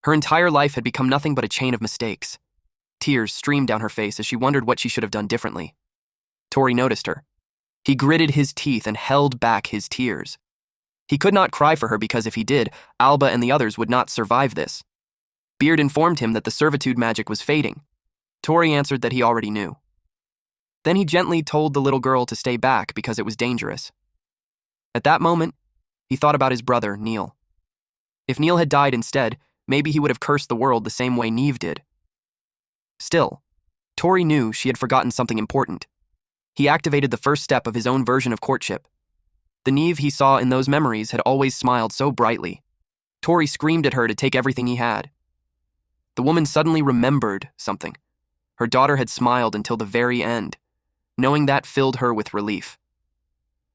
Her entire life had become nothing but a chain of mistakes. Tears streamed down her face as she wondered what she should have done differently. Tori noticed her. He gritted his teeth and held back his tears. He could not cry for her because if he did, Alba and the others would not survive this. Beard informed him that the servitude magic was fading. Tori answered that he already knew. Then he gently told the little girl to stay back because it was dangerous. At that moment, he thought about his brother, Neil. If Neil had died instead, maybe he would have cursed the world the same way Neve did. Still, Tori knew she had forgotten something important. He activated the first step of his own version of courtship. The Neve he saw in those memories had always smiled so brightly. Tori screamed at her to take everything he had. The woman suddenly remembered something. Her daughter had smiled until the very end. Knowing that filled her with relief.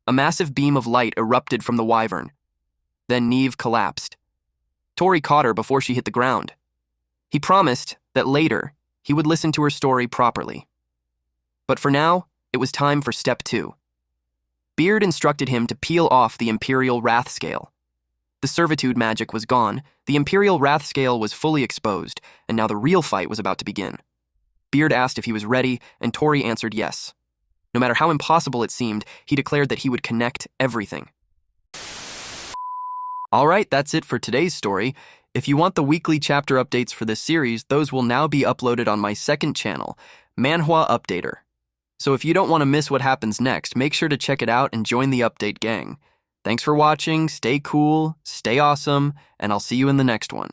A massive beam of light erupted from the wyvern. Then Neve collapsed. Tori caught her before she hit the ground. He promised that later he would listen to her story properly. But for now, it was time for step 2. Beard instructed him to peel off the Imperial Wrath Scale. The servitude magic was gone, the Imperial Wrath Scale was fully exposed, and now the real fight was about to begin. Beard asked if he was ready, and Tori answered yes. No matter how impossible it seemed, he declared that he would connect everything. Alright, that's it for today's story. If you want the weekly chapter updates for this series, those will now be uploaded on my second channel, Manhwa Updater. So if you don't want to miss what happens next, make sure to check it out and join the update gang. Thanks for watching, stay cool, stay awesome, and I'll see you in the next one.